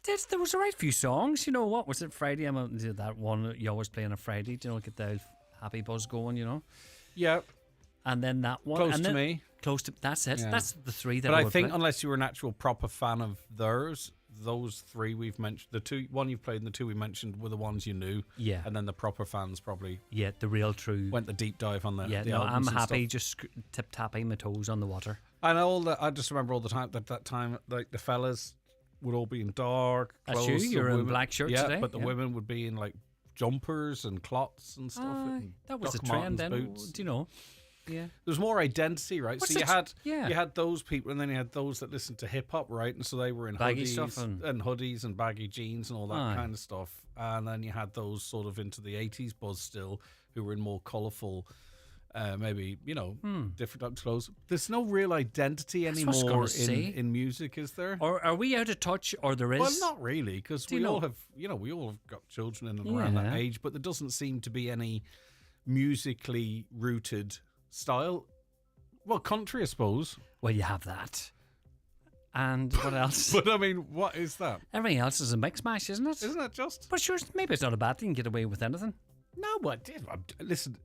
There was a right few songs. You know, what was it? Friday. That one you always play on a Friday. You know, get the happy buzz going. You know. Yeah. And then that one. Close to Me. Close to. That's it. Yeah. That's the three that. But I think play. unless you were an actual proper fan of theirs, those three we've mentioned, one you've played and the two we mentioned were the ones you knew. Yeah. And then the proper fans probably. Yeah, the real true. Went the deep dive on the. Yeah. The No, I'm albums and happy stuff. just tip tapping my toes on the water. And I just remember all the time that time, like the fellas would all be in dark That's clothes. you. the You're in women- black shirts yeah, today. but the women would be in like jumpers and clots and stuff. and That was the Doc trend Martens then. boots. Do you know? Yeah. There's more identity, right? What's so you the- had yeah. you had those people, and then you had those that listened to hip hop, right? And so they were in Baggy hoodies stuff and- hoodies and baggy jeans and all that Aye. kind of stuff. And then you had those sort of into the 80s buzz still, who were in more colourful, maybe different types of clothes. There's no real identity That's what I was anymore gonna say. in music, is there? Or are we out of touch? Or there is? Well, not really, because Do you we all know- have, we all have got children in and around that Yeah. age, but there doesn't seem to be any musically rooted style. Well, country, I suppose. Well, you have that. And what else? But I mean, what is that? Everything else is a mix mash, isn't it? Isn't it just? But sure, maybe it's not a bad thing. Get away with anything. No, what? Listen,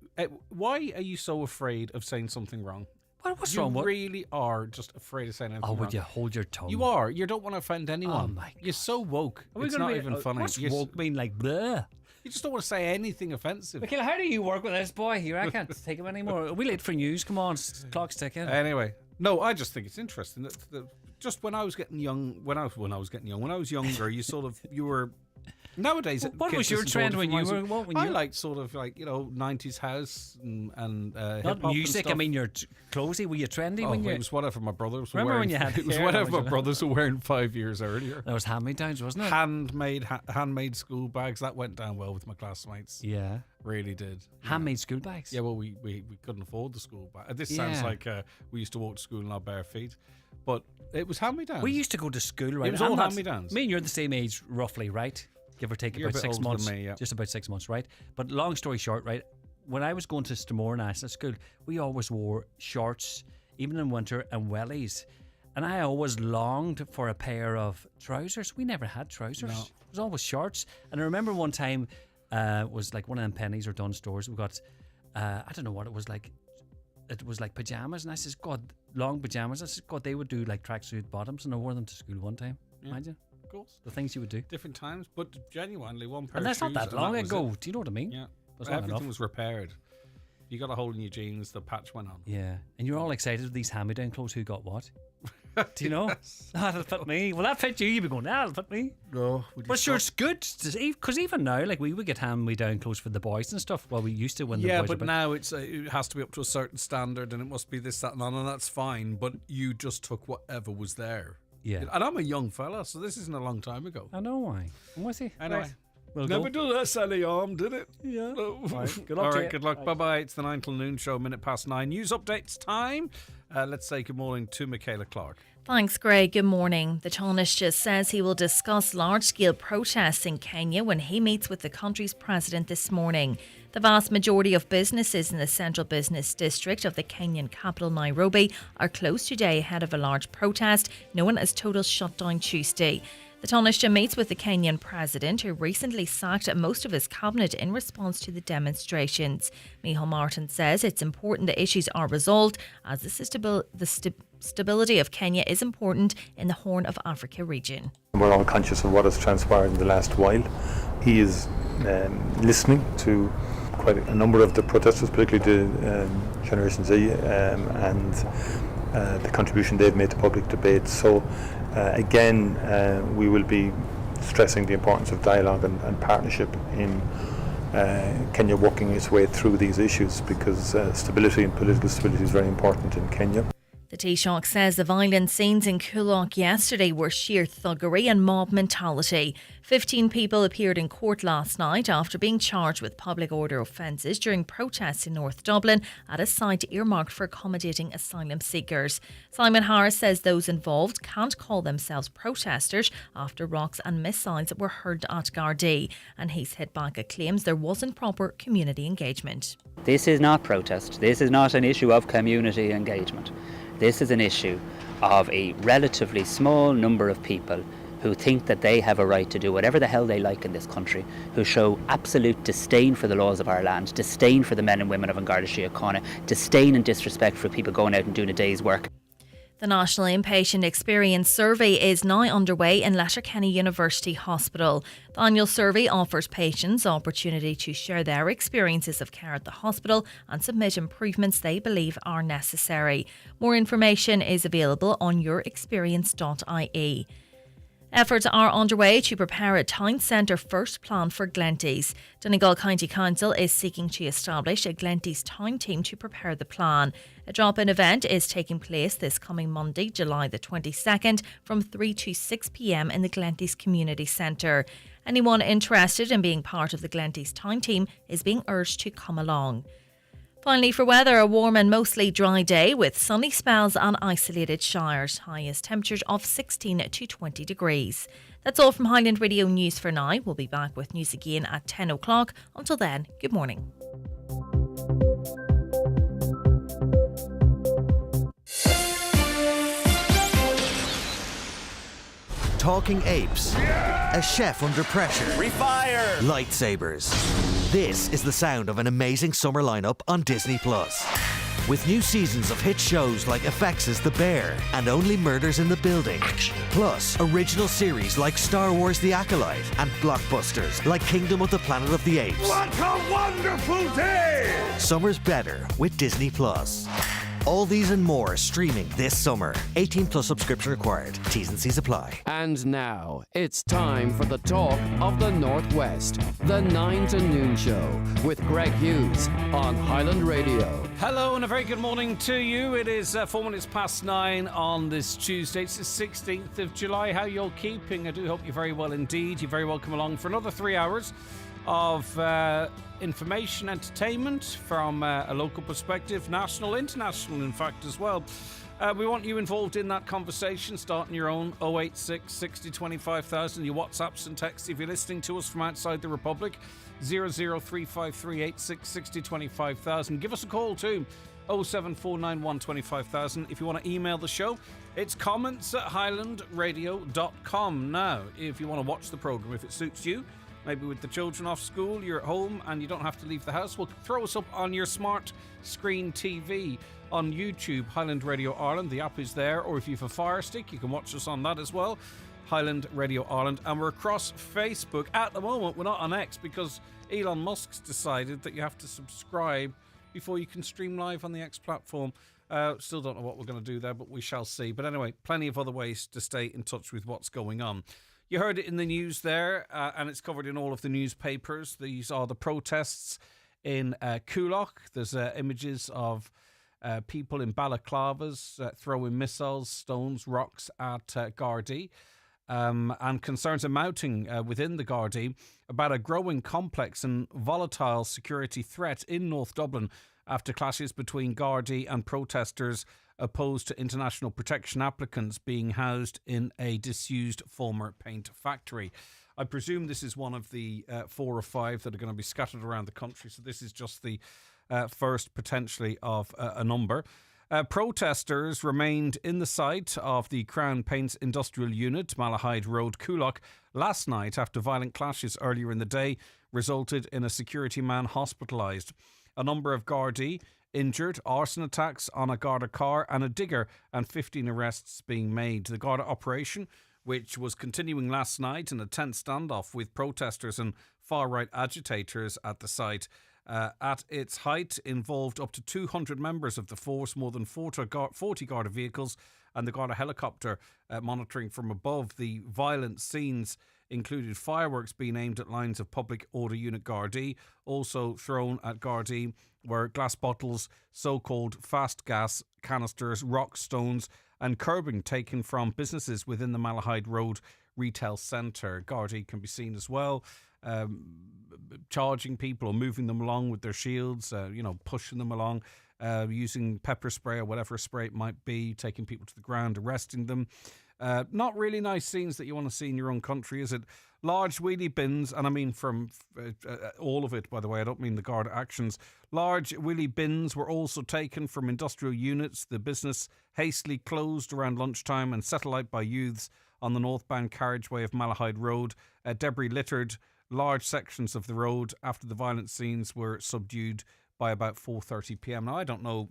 why are you so afraid of saying something wrong? What's you wrong? What? really are just afraid of saying anything Oh, wrong. would you hold your tongue? You are. You don't want to offend anyone. Oh, my You're so woke. Are we It's gonna not be- even funny. What's You're woke mean? Like bleh. You just don't want to say anything offensive. Michaela, how do you work with this boy? Here, I can't take him anymore. Are we late for news? Come on, clock's ticking. Anyway, no, I just think it's interesting that just when I was getting young, when I was younger, you were. Nowadays, What kids was your listen to trend all when different you were? kinds What, when I you liked sort of like 90s house and not hip hop music? and I stuff. mean, you're closey. Were you trendy when you? It was whatever my brothers were Remember wearing. when you had it was hair whatever down my brothers were wearing 5 years earlier. That was hand-me-downs, wasn't it? Handmade school bags that went down well with my classmates. Yeah. Really did. Handmade school bags. Yeah, well, we couldn't afford the school bag. This sounds Yeah. like we used to walk to school in our bare feet, but it was hand-me-downs. We used to go to school, right? It was I'm all not- hand-me-downs. Me and you're the same age, roughly, right? Give or take You're a about bit 6 older than months. me, yeah. Just about 6 months, right? But long story short, right? When I was going to Stamore National School, we always wore shorts, even in winter, and wellies. And I always longed for a pair of trousers. We never had trousers. No. It was always shorts. And I remember one time, it was like one of them Pennies or Dunnes stores. We got, I don't know what it was like. It was like pajamas. And I says, God, long pajamas. I says, God, they would do like tracksuit bottoms. And I wore them to school one time. Yeah. Imagine. Of course. The things you would do. Different times, but genuinely one pair And that's of shoes. not that and long was ago. it. Do you know what I mean? Yeah. That's not Everything enough. was repaired. You got a hole in your jeans, the patch went on. Yeah. And you're all excited with these hand-me-down clothes. Who got what? Do you know? That'll fit me. Well, that fit you. You'd be going, that'll fit me. No. But sure, it's good. Because even now, like, we would get hand-me-down clothes for the boys and stuff. Well, we used to when the boys but were now it has to be up to a certain standard, and it must be this, that, and that, and that's fine. But you just took whatever was there. Yeah. And I'm a young fella, so this isn't a long time ago. I know why. I'm with you. Anyway. Right. We'll Never go. do that, Sally Arm, did it? Yeah. No. Right. Good luck All to right, you. good luck. Bye-bye. It's the 9 till noon show, 9:09. News updates time. Let's say good morning to Michaela Clark. Thanks, Greg. Good morning. The Taoiseach says he will discuss large-scale protests in Kenya when he meets with the country's president this morning. The vast majority of businesses in the central business district of the Kenyan capital, Nairobi, are closed today ahead of a large protest known as Total Shutdown Tuesday. The Taoiseach meets with the Kenyan president, who recently sacked most of his cabinet in response to the demonstrations. Micheál Martin says it's important the issues are resolved, as the stability of Kenya is important in the Horn of Africa region. We're all conscious of what has transpired in the last while. He is listening to quite a number of the protesters, particularly the Generation Z, and the contribution they've made to public debate. So again, we will be stressing the importance of dialogue and partnership in Kenya working its way through these issues, because stability and political stability is very important in Kenya. The Taoiseach says the violent scenes in Coolock yesterday were sheer thuggery and mob mentality. 15 people appeared in court last night after being charged with public order offences during protests in North Dublin at a site earmarked for accommodating asylum seekers. Simon Harris says those involved can't call themselves protesters after rocks and missiles were hurled at Garda, and he's hit back at claims there wasn't proper community engagement. This is not protest. This is not an issue of community engagement. This is an issue of a relatively small number of people who think that they have a right to do whatever the hell they like in this country, who show absolute disdain for the laws of our land, disdain for the men and women of An Garda Síochána, disdain and disrespect for people going out and doing a day's work. The National Inpatient Experience Survey is now underway in Letterkenny University Hospital. The annual survey offers patients the opportunity to share their experiences of care at the hospital and submit improvements they believe are necessary. More information is available on yourexperience.ie. Efforts are underway to prepare a town centre first plan for Glenties. Donegal County Council is seeking to establish a Glenties town team to prepare the plan. A drop-in event is taking place this coming Monday, July the 22nd, from 3 to 6 p.m. in the Glenties Community Centre. Anyone interested in being part of the Glenties town team is being urged to come along. Finally, for weather, a warm and mostly dry day with sunny spells and isolated showers. Highest temperatures of 16 to 20 degrees. That's all from Highland Radio News for now. We'll be back with news again at 10 o'clock. Until then, good morning. Talking apes. A chef under pressure. Refire! Lightsabers. This is the sound of an amazing summer lineup on Disney+. With new seasons of hit shows like FX's The Bear and Only Murders in the Building. Action. Plus, original series like Star Wars The Acolyte and blockbusters like Kingdom of the Planet of the Apes. What a wonderful day! Summer's better with Disney+. All these and more streaming this summer. 18 plus subscription required. T's and C's apply. And now, it's time for the talk of the Northwest. The 9 to Noon Show with Greg Hughes on Highland Radio. Hello and a very good morning to you. It is 4 minutes past 9 on this Tuesday. It's the 16th of July. How you're keeping? I do hope you're very well indeed. You're very welcome along for another 3 hours of information, entertainment from a local perspective, national, international, in fact, as well. We want you involved in that conversation, starting your own 086 60 25,000, your WhatsApps and texts if you're listening to us from outside the Republic, 0035386 60 25,000. Give us a call too, 07491 25,000. If you want to email the show, it's comments@highlandradio.com. Now, if you want to watch the programme, if it suits you, maybe with the children off school, you're at home and you don't have to leave the house, well, throw us up on your smart screen TV on YouTube, Highland Radio Ireland. The app is there, or if you have a Fire Stick, you can watch us on that as well, Highland Radio Ireland. And we're across Facebook. At the moment, we're not on X because Elon Musk's decided that you have to subscribe before you can stream live on the X platform. Still don't know what we're going to do there, but we shall see. But anyway, plenty of other ways to stay in touch with what's going on. You heard it in the news there, and it's covered in all of the newspapers. These are the protests in Coolock. There's images of people in balaclavas throwing missiles, stones, rocks at Gardaí. And concerns are mounting within the Gardaí about a growing complex and volatile security threat in North Dublin after clashes between Gardaí and protesters opposed to international protection applicants being housed in a disused former paint factory. I presume this is one of the 4 or 5 that are going to be scattered around the country, so this is just the first potentially of a number. Protesters remained in the site of the Crown Paints Industrial Unit, Malahide Road, Coolock, last night after violent clashes earlier in the day resulted in a security man hospitalised. A number of Gardaí injured, arson attacks on a Garda car and a digger, and 15 arrests being made. The Garda operation, which was continuing last night in a tense standoff with protesters and far-right agitators at the site, at its height involved up to 200 members of the force, more than 40 Garda vehicles and the Garda helicopter monitoring from above. The violent scenes included fireworks being aimed at lines of public order unit Gardaí. Also thrown at Gardaí were glass bottles, so-called fast gas canisters, rock, stones and curbing taken from businesses within the Malahide Road retail centre. Gardaí can be seen as well charging people or moving them along with their shields, pushing them along, using pepper spray or whatever spray it might be, taking people to the ground, arresting them. Not really nice scenes that you want to see in your own country, is it? Large wheelie bins, and I mean from all of it, by the way, I don't mean the Garda actions. Large wheelie bins were also taken from industrial units. The business hastily closed around lunchtime and set alight by youths on the northbound carriageway of Malahide Road. Debris littered large sections of the road after the violent scenes were subdued by about 4:30 p.m. Now, I don't know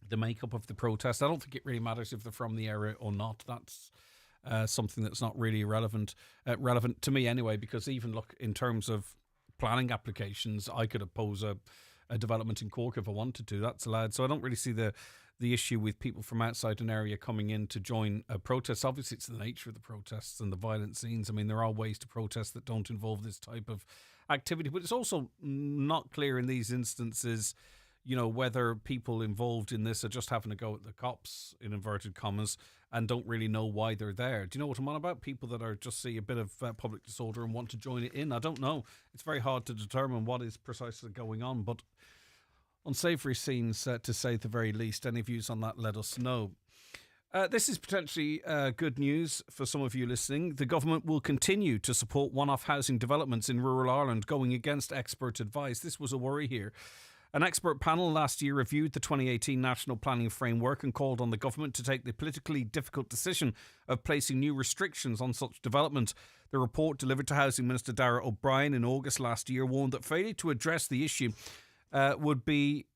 the makeup of the protest. I don't think it really matters if they're from the area or not. That's something that's not really relevant to me anyway, because even look, in terms of planning applications, I could oppose a development in Cork if I wanted to. That's allowed. So I don't really see the issue with people from outside an area coming in to join a protest. Obviously, it's the nature of the protests and the violent scenes. I mean, there are ways to protest that don't involve this type of activity, but it's also not clear in these instances, you know, whether people involved in this are just having to go at the cops, in inverted commas, and don't really know why they're there. Do you know what I'm on about? People that are just see a bit of public disorder and want to join it in. I don't know. It's very hard to determine what is precisely going on, but unsavoury scenes, to say the very least. Any views on that, let us know. This is potentially good news for some of you listening. The government will continue to support one-off housing developments in rural Ireland, going against expert advice. This was a worry here. An expert panel last year reviewed the 2018 National Planning Framework and called on the government to take the politically difficult decision of placing new restrictions on such development. The report, delivered to Housing Minister Darragh O'Brien in August last year, warned that failure to address the issue would be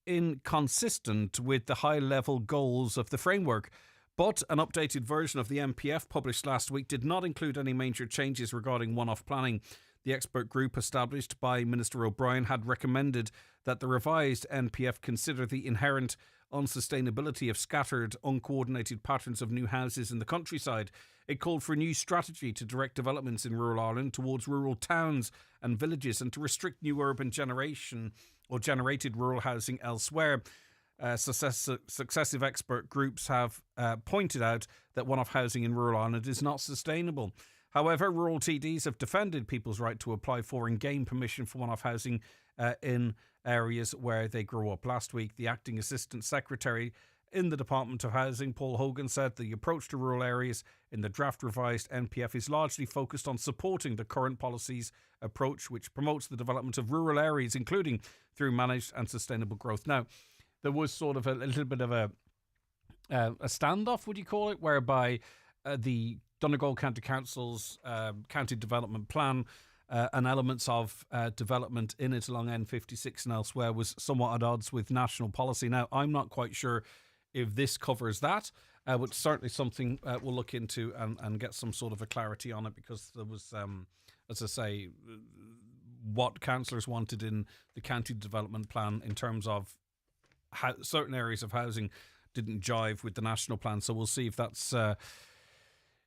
inconsistent with the high-level goals of the framework. But an updated version of the NPF published last week did not include any major changes regarding one-off planning. The expert group established by Minister O'Brien had recommended that the revised NPF consider the inherent unsustainability of scattered, uncoordinated patterns of new houses in the countryside. It called for a new strategy to direct developments in rural Ireland towards rural towns and villages and to restrict new urban generation or generated rural housing elsewhere. Successive expert groups have pointed out that one-off housing in rural Ireland is not sustainable. However, rural TDs have defended people's right to apply for and gain permission for one-off housing in areas where they grow up. Last week, the Acting Assistant Secretary in the Department of Housing, Paul Hogan, said the approach to rural areas in the draft revised NPF is largely focused on supporting the current policies approach, which promotes the development of rural areas, including through managed and sustainable growth. Now, there was sort of a little bit of a standoff, would you call it, whereby the Donegal County Council's county development plan and elements of development in it along N56 and elsewhere was somewhat at odds with national policy. Now, I'm not quite sure if this covers that, but certainly something we'll look into and get some sort of a clarity on it, because there was, as I say, what councillors wanted in the county development plan in terms of certain areas of housing didn't jive with the national plan. So we'll see if that's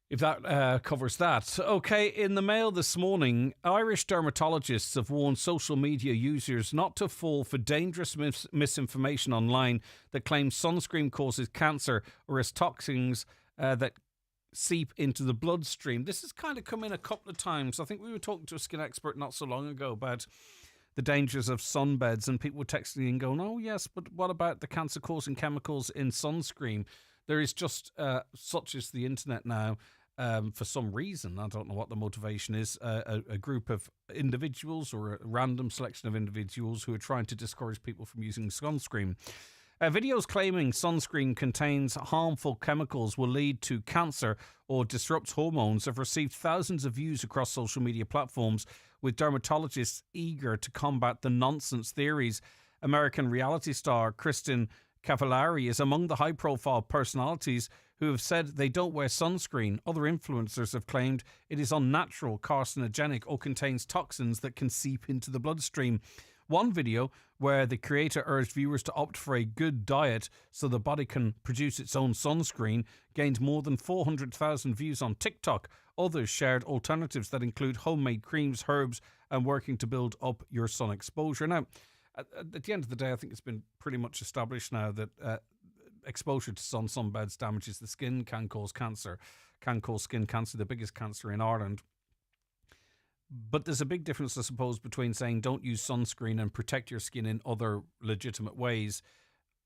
if that covers that. Okay, in the Mail this morning, Irish dermatologists have warned social media users not to fall for dangerous misinformation online that claims sunscreen causes cancer or has toxins that seep into the bloodstream. This has kind of come in a couple of times. I think we were talking to a skin expert not so long ago about the dangers of sunbeds, and people were texting and going, oh yes, but what about the cancer-causing chemicals in sunscreen? There is just, such as the internet now, for some reason, I don't know what the motivation is, a group of individuals or a random selection of individuals who are trying to discourage people from using sunscreen. Videos claiming sunscreen contains harmful chemicals will lead to cancer or disrupts hormones have received thousands of views across social media platforms, with dermatologists eager to combat the nonsense theories. American reality star Kristen Cavallari is among the high-profile personalities who have said they don't wear sunscreen. Other influencers have claimed it is unnatural, carcinogenic, or contains toxins that can seep into the bloodstream. One video, where the creator urged viewers to opt for a good diet so the body can produce its own sunscreen, gained more than 400,000 views on TikTok. Others shared alternatives that include homemade creams, herbs, and working to build up your sun exposure. Now, at the end of the day, I think it's been pretty much established now that exposure to sunbeds damages the skin, can cause cancer, can cause skin cancer, the biggest cancer in Ireland. But there's a big difference, I suppose, between saying don't use sunscreen and protect your skin in other legitimate ways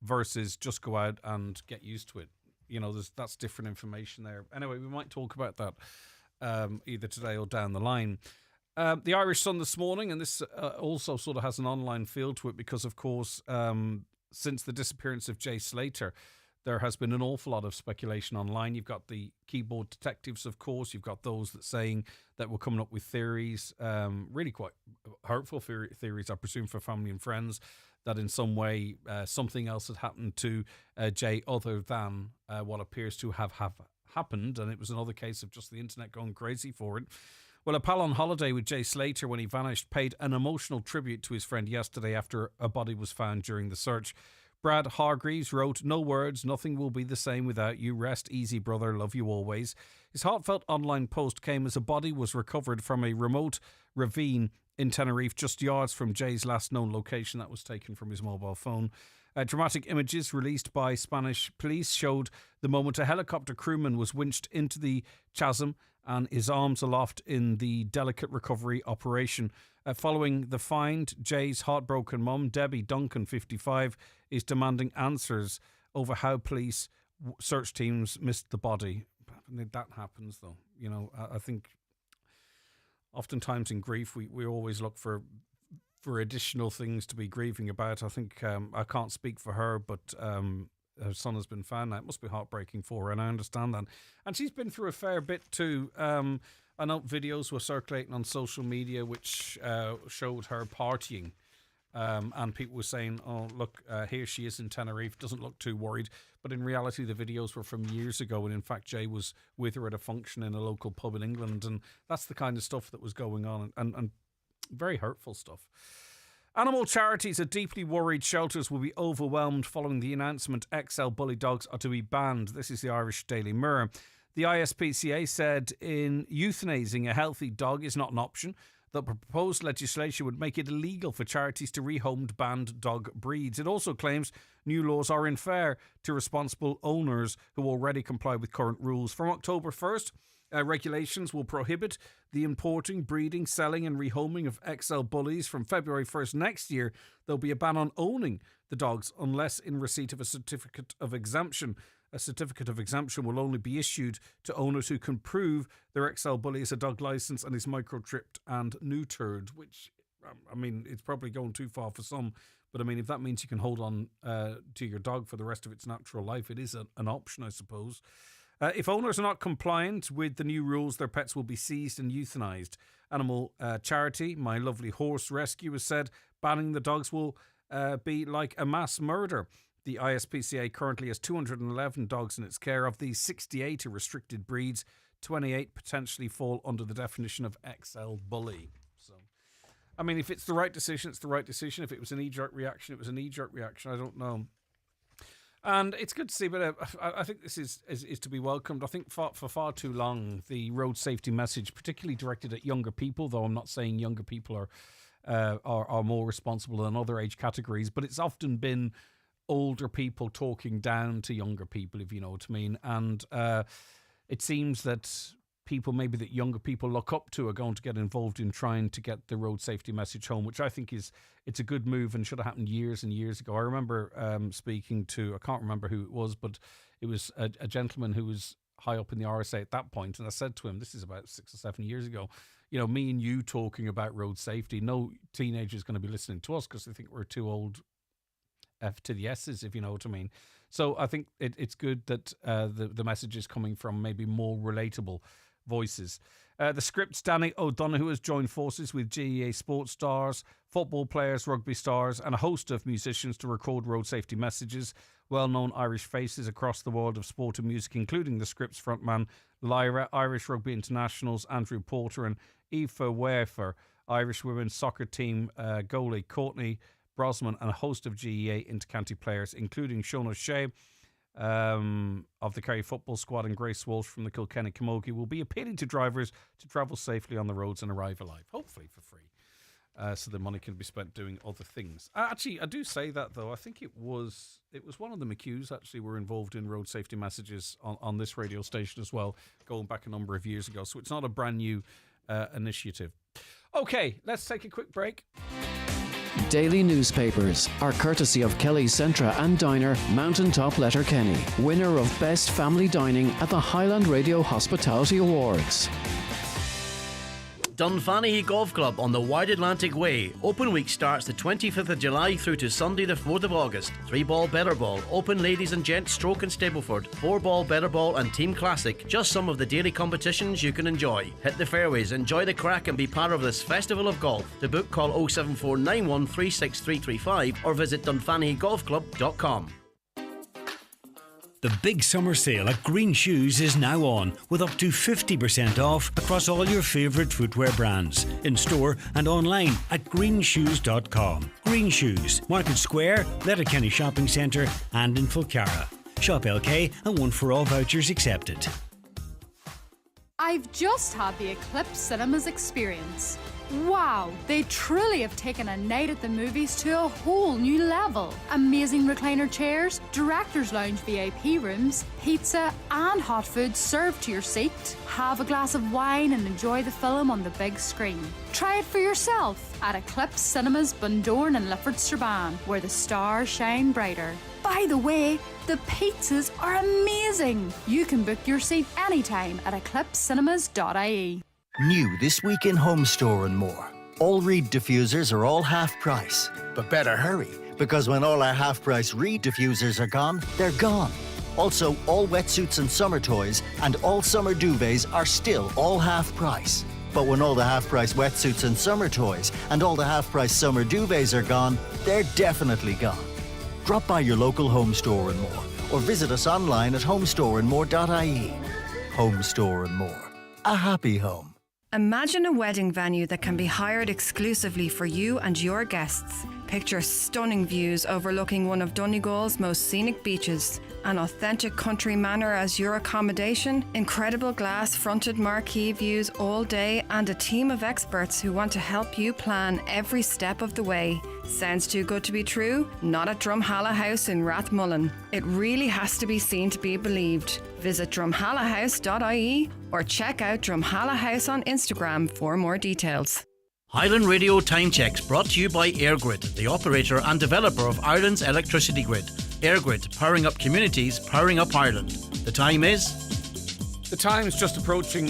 versus just go out and get used to it. You know, that's different information there. Anyway, we might talk about that either today or down the line. The Irish Sun this morning, and this also sort of has an online feel to it because, of course, since the disappearance of Slater, there has been an awful lot of speculation online. You've got the keyboard detectives, of course. You've got those that saying that we're coming up with theories, really quite hurtful theories, I presume, for family and friends, that in some way something else had happened to Jay other than what appears to have happened. And it was another case of just the internet going crazy for it. Well, a pal on holiday with Jay Slater when he vanished paid an emotional tribute to his friend yesterday after a body was found during the search. Brad Hargreaves wrote, "No words, nothing will be the same without you. Rest easy, brother, love you always." His heartfelt online post came as a body was recovered from a remote ravine in Tenerife, just yards from Jay's last known location that was taken from his mobile phone. Dramatic images released by Spanish police showed the moment a helicopter crewman was winched into the chasm and his arms aloft in the delicate recovery operation. Following the find, Jay's heartbroken mum, Debbie Duncan, 55, is demanding answers over how police search teams missed the body. That happens, though. You know, I think oftentimes in grief, we always look for additional things to be grieving about. I think I can't speak for her, but her son has been found now. It must be heartbreaking for her, and I understand that. And she's been through a fair bit too. I know videos were circulating on social media which showed her partying, and people were saying, "Oh, look, here she is in Tenerife, doesn't look too worried." But in reality, the videos were from years ago, and in fact, Jay was with her at a function in a local pub in England, and that's the kind of stuff that was going on, and very hurtful stuff. Animal charities are deeply worried shelters will be overwhelmed following the announcement XL bully dogs are to be banned. This is the Irish Daily Mirror. The ISPCA said in euthanizing a healthy dog is not an option. The proposed legislation would make it illegal for charities to rehome banned dog breeds. It also claims new laws are unfair to responsible owners who already comply with current rules. From October 1st, regulations will prohibit the importing, breeding, selling and rehoming of XL bullies. From February 1st next year, there'll be a ban on owning the dogs unless in receipt of a certificate of exemption. A certificate of exemption will only be issued to owners who can prove their XL bully is a dog licence and is microchipped and neutered, which, I mean, it's probably going too far for some. But, I mean, if that means you can hold on to your dog for the rest of its natural life, it is an option, I suppose. If owners are not compliant with the new rules, their pets will be seized and euthanized. Animal charity, My Lovely Horse Rescue, has said banning the dogs will be like a mass murder. The ISPCA currently has 211 dogs in its care. Of these, 68 are restricted breeds. 28 potentially fall under the definition of XL bully. So, I mean, if it's the right decision, it's the right decision. If it was a knee-jerk reaction, it was a knee-jerk reaction. I don't know. And it's good to see, but I think this is to be welcomed. I think for far too long, the road safety message, particularly directed at younger people, though I'm not saying younger people are more responsible than other age categories, but it's often been older people talking down to younger people, if you know what I mean. And it seems that people maybe that younger people look up to are going to get involved in trying to get the road safety message home, which I think it's a good move and should have happened years and years ago. I remember speaking to, I can't remember who it was, but it was a gentleman who was high up in the RSA at that point, and I said to him, this is about 6 or 7 years ago, you know, me and you talking about road safety, no teenager is going to be listening to us because they think we're too old F to the S's, if you know what I mean. So I think it's good that the message is coming from maybe more relatable voices. The Script's Danny O'Donoghue has joined forces with GEA sports stars, football players, rugby stars and a host of musicians to record road safety messages. Well-known Irish faces across the world of sport and music, including the Script's frontman Lyra, Irish rugby internationals Andrew Porter and Aoife Wafer, Irish women's soccer team goalie Courtney Brosman and a host of GEA intercounty players, including Sean O'Shea of the Kerry football squad and Grace Walsh from the Kilkenny Camogie, will be appealing to drivers to travel safely on the roads and arrive alive, hopefully for free, so the money can be spent doing other things. Actually, I do say that, though. I think it was one of the McHughes actually were involved in road safety messages on this radio station as well, going back a number of years ago, so it's not a brand new initiative. Okay, let's take a quick break. Daily newspapers are courtesy of Kelly Centra and Diner, Mountaintop Letterkenny, winner of Best Family Dining at the Highland Radio Hospitality Awards. Dunfanaghy Golf Club on the Wide Atlantic Way. Open week starts the 25th of July through to Sunday the 4th of August. 3-ball, better ball, open ladies and gents, stroke and Stableford. 4-ball, better ball and team classic. Just some of the daily competitions you can enjoy. Hit the fairways, enjoy the crack and be part of this festival of golf. To book, call 07491 36335 or visit dunfanagygolfclub.com. The big summer sale at Green Shoes is now on, with up to 50% off across all your favourite footwear brands, in store and online at greenshoes.com. Green Shoes, Market Square, Letterkenny Shopping Centre and in Fulcara. Shop LK and 1 for all vouchers accepted. I've just had the Eclipse Cinemas experience. Wow, they truly have taken a night at the movies to a whole new level. Amazing recliner chairs, director's lounge VIP rooms, pizza and hot food served to your seat. Have a glass of wine and enjoy the film on the big screen. Try it for yourself at Eclipse Cinemas Bundoran and Lifford Strabane, where the stars shine brighter. By the way, the pizzas are amazing. You can book your seat anytime at eclipsecinemas.ie. New this week in Home Store and More. All Reed diffusers are all half price. But better hurry, because when all our half price Reed diffusers are gone, they're gone. Also, all wetsuits and summer toys and all summer duvets are still all half price. But when all the half price wetsuits and summer toys and all the half price summer duvets are gone, they're definitely gone. Drop by your local Home Store and More or visit us online at homestoreandmore.ie. Home Store and More. A happy home. Imagine a wedding venue that can be hired exclusively for you and your guests. Picture stunning views overlooking one of Donegal's most scenic beaches, an authentic country manor as your accommodation, incredible glass-fronted marquee views all day, and a team of experts who want to help you plan every step of the way. Sounds too good to be true? Not at Drumhalla House in Rathmullen. It really has to be seen to be believed. Visit drumhallahouse.ie or check out Drumhalla House on Instagram for more details. Highland Radio Time Checks brought to you by EirGrid, the operator and developer of Ireland's electricity grid. EirGrid, powering up communities, powering up Ireland. The time is... The time's just approaching...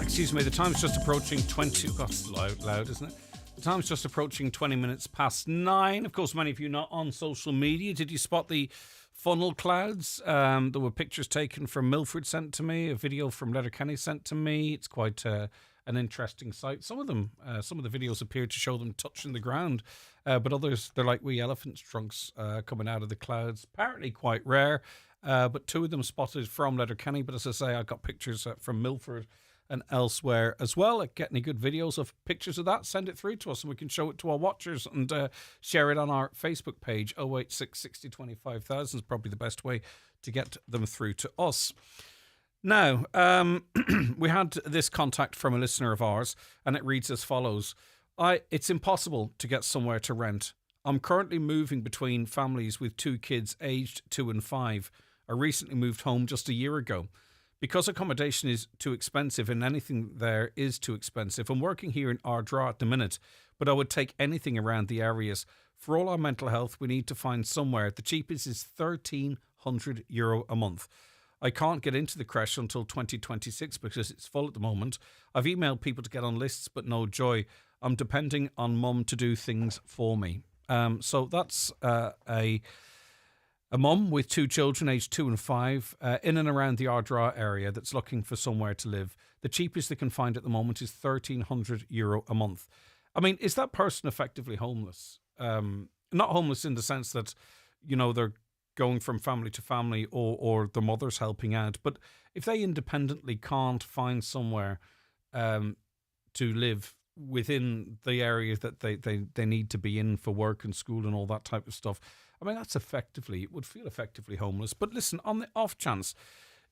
excuse me, the time's just approaching 20... God, it's loud, isn't it? The time's just approaching 20 minutes past 9. Of course, many of you not on social media. Did you spot the funnel clouds? There were pictures taken from Milford sent to me, a video from Letterkenny sent to me. It's quite... an interesting sight. Some of them, some of the videos appear to show them touching the ground, but others, they're like wee elephant's trunks coming out of the clouds. Apparently quite rare, but 2 of them spotted from Letterkenny. But as I say, I got pictures from Milford and elsewhere as well. Get any good videos of pictures of that, send it through to us and we can show it to our watchers and share it on our Facebook page. 086 60 25,000 is probably the best way to get them through to us. Now, we had this contact from a listener of ours, and it reads as follows. It's impossible to get somewhere to rent. I'm currently moving between families with 2 kids aged 2 and 5. I recently moved home just a year ago. Because accommodation is too expensive and anything there is too expensive, I'm working here in Ardra at the minute, but I would take anything around the areas. For all our mental health, we need to find somewhere. The cheapest is €1,300 a month. I can't get into the creche until 2026 because it's full at the moment. I've emailed people to get on lists, but no joy. I'm depending on mum to do things for me. So that's a mum with 2 children, aged 2 and 5, in and around the Ardra area that's looking for somewhere to live. The cheapest they can find at the moment is €1,300 a month. I mean, is that person effectively homeless? Not homeless in the sense that, you know, they're going from family to family or the mother's helping out. But if they independently can't find somewhere to live within the area that they need to be in for work and school and all that type of stuff, I mean, that's effectively, it would feel effectively homeless. But listen, on the off chance,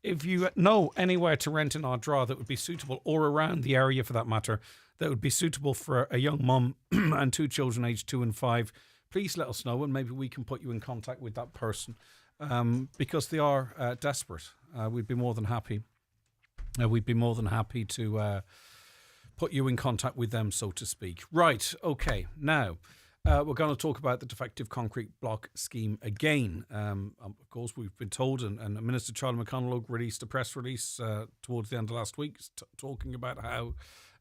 if you know anywhere to rent in Ardra that would be suitable, or around the area for that matter, that would be suitable for a young mum and 2 children aged 2 and 5, please let us know and maybe we can put you in contact with that person because they are desperate. We'd be more than happy. We'd be more than happy to put you in contact with them, so to speak. Right, okay. Now, we're going to talk about the defective concrete block scheme again. Of course, we've been told, and Minister Charlie McConalogue released a press release towards the end of last week talking about how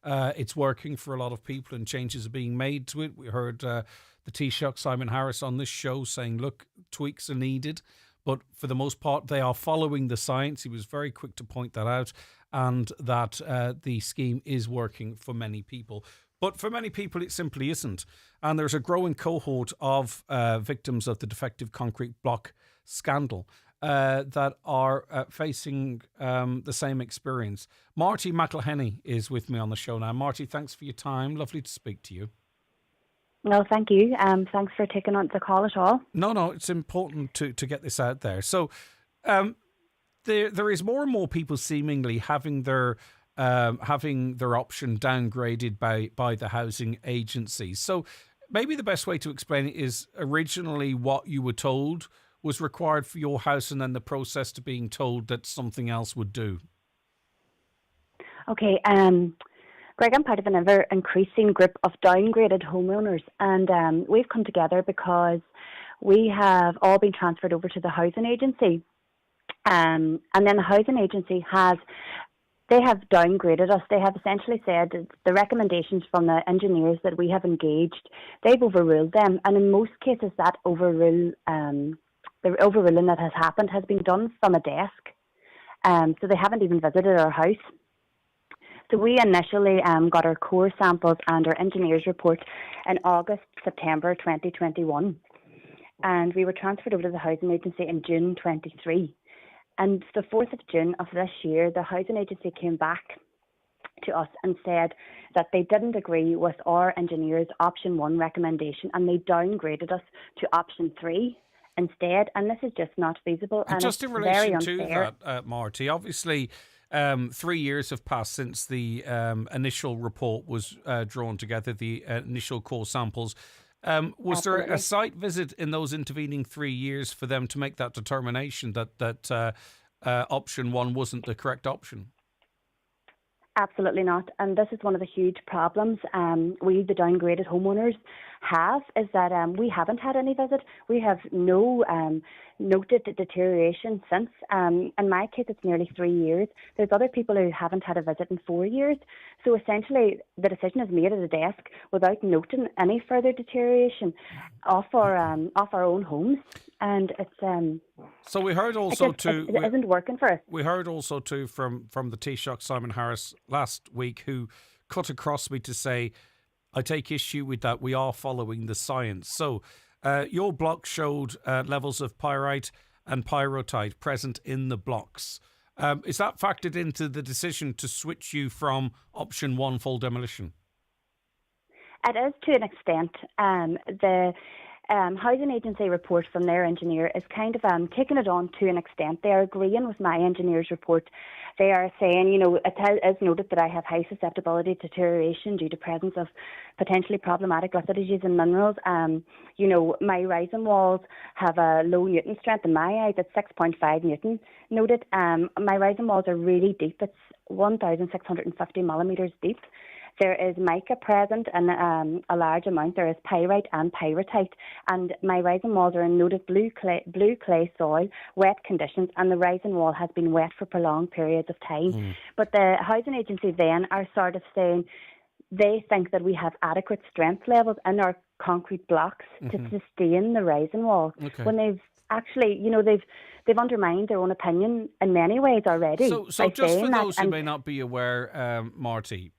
it's working for a lot of people and changes are being made to it. We heard the Taoiseach Simon Harris on this show saying, look, tweaks are needed, but for the most part, they are following the science. He was very quick to point that out, and that the scheme is working for many people. But for many people, it simply isn't. And there's a growing cohort of victims of the defective concrete block scandal that are facing the same experience. Marty McElhenney is with me on the show now. Marty, thanks for your time. Lovely to speak to you. No, thank you. Thanks for taking on the call at all. No, it's important to get this out there. So there is more and more people seemingly having their option downgraded by the housing agencies. So maybe the best way to explain it is originally what you were told was required for your house, and then the process to being told that something else would do. Okay, Greg, I'm part of an ever-increasing group of downgraded homeowners, and we've come together because we have all been transferred over to the housing agency. And then the housing agency they have downgraded us. They have essentially said that the recommendations from the engineers that we have engaged, they've overruled them. And in most cases, that the overruling that has happened has been done from a desk. So they haven't even visited our house. So we initially got our core samples and our engineer's report in September 2021. And we were transferred over to the housing agency in June 23. And the 4th of June of this year, the housing agency came back to us and said that they didn't agree with our engineer's option 1 recommendation, and they downgraded us to option 3 instead. And this is just not feasible. And just in relation to that, Marty, obviously 3 years have passed since the initial report was drawn together, the initial core samples. Was Absolutely. There a site visit in those intervening 3 years for them to make that determination that option 1 wasn't the correct option? Absolutely not. And this is one of the huge problems we, the downgraded homeowners, have, is that we haven't had any visit. We have no noted deterioration since. In my case, it's nearly 3 years. There's other people who haven't had a visit in 4 years. So essentially, the decision is made at a desk without noting any further deterioration off our own homes. And it's so we heard also it isn't working for us. We heard also too from the Taoiseach Simon Harris last week, who cut across me to say, I take issue with that. We are following the science. So your block showed levels of pyrite and pyrrhotite present in the blocks. Is that factored into the decision to switch you from option 1, full demolition? It is to an extent. The housing agency report from their engineer is kind of taking it on to an extent. They are agreeing with my engineer's report. They are saying, it is noted that I have high susceptibility to deterioration due to presence of potentially problematic lithodages and minerals. My rising walls have a low Newton strength. In my eyes, it's 6.5 Newton noted. My rising walls are really deep. It's 1,650 millimetres deep. There is mica present in a large amount. There is pyrite and pyrrhotite. And my rising walls are in noted blue clay soil, wet conditions, and the rising wall has been wet for prolonged periods of time. But the housing agency then are sort of saying they think that we have adequate strength levels in our concrete blocks to sustain the rising wall. Okay. When they've actually, they've undermined their own opinion in many ways already. So just for those who may not be aware, Marty,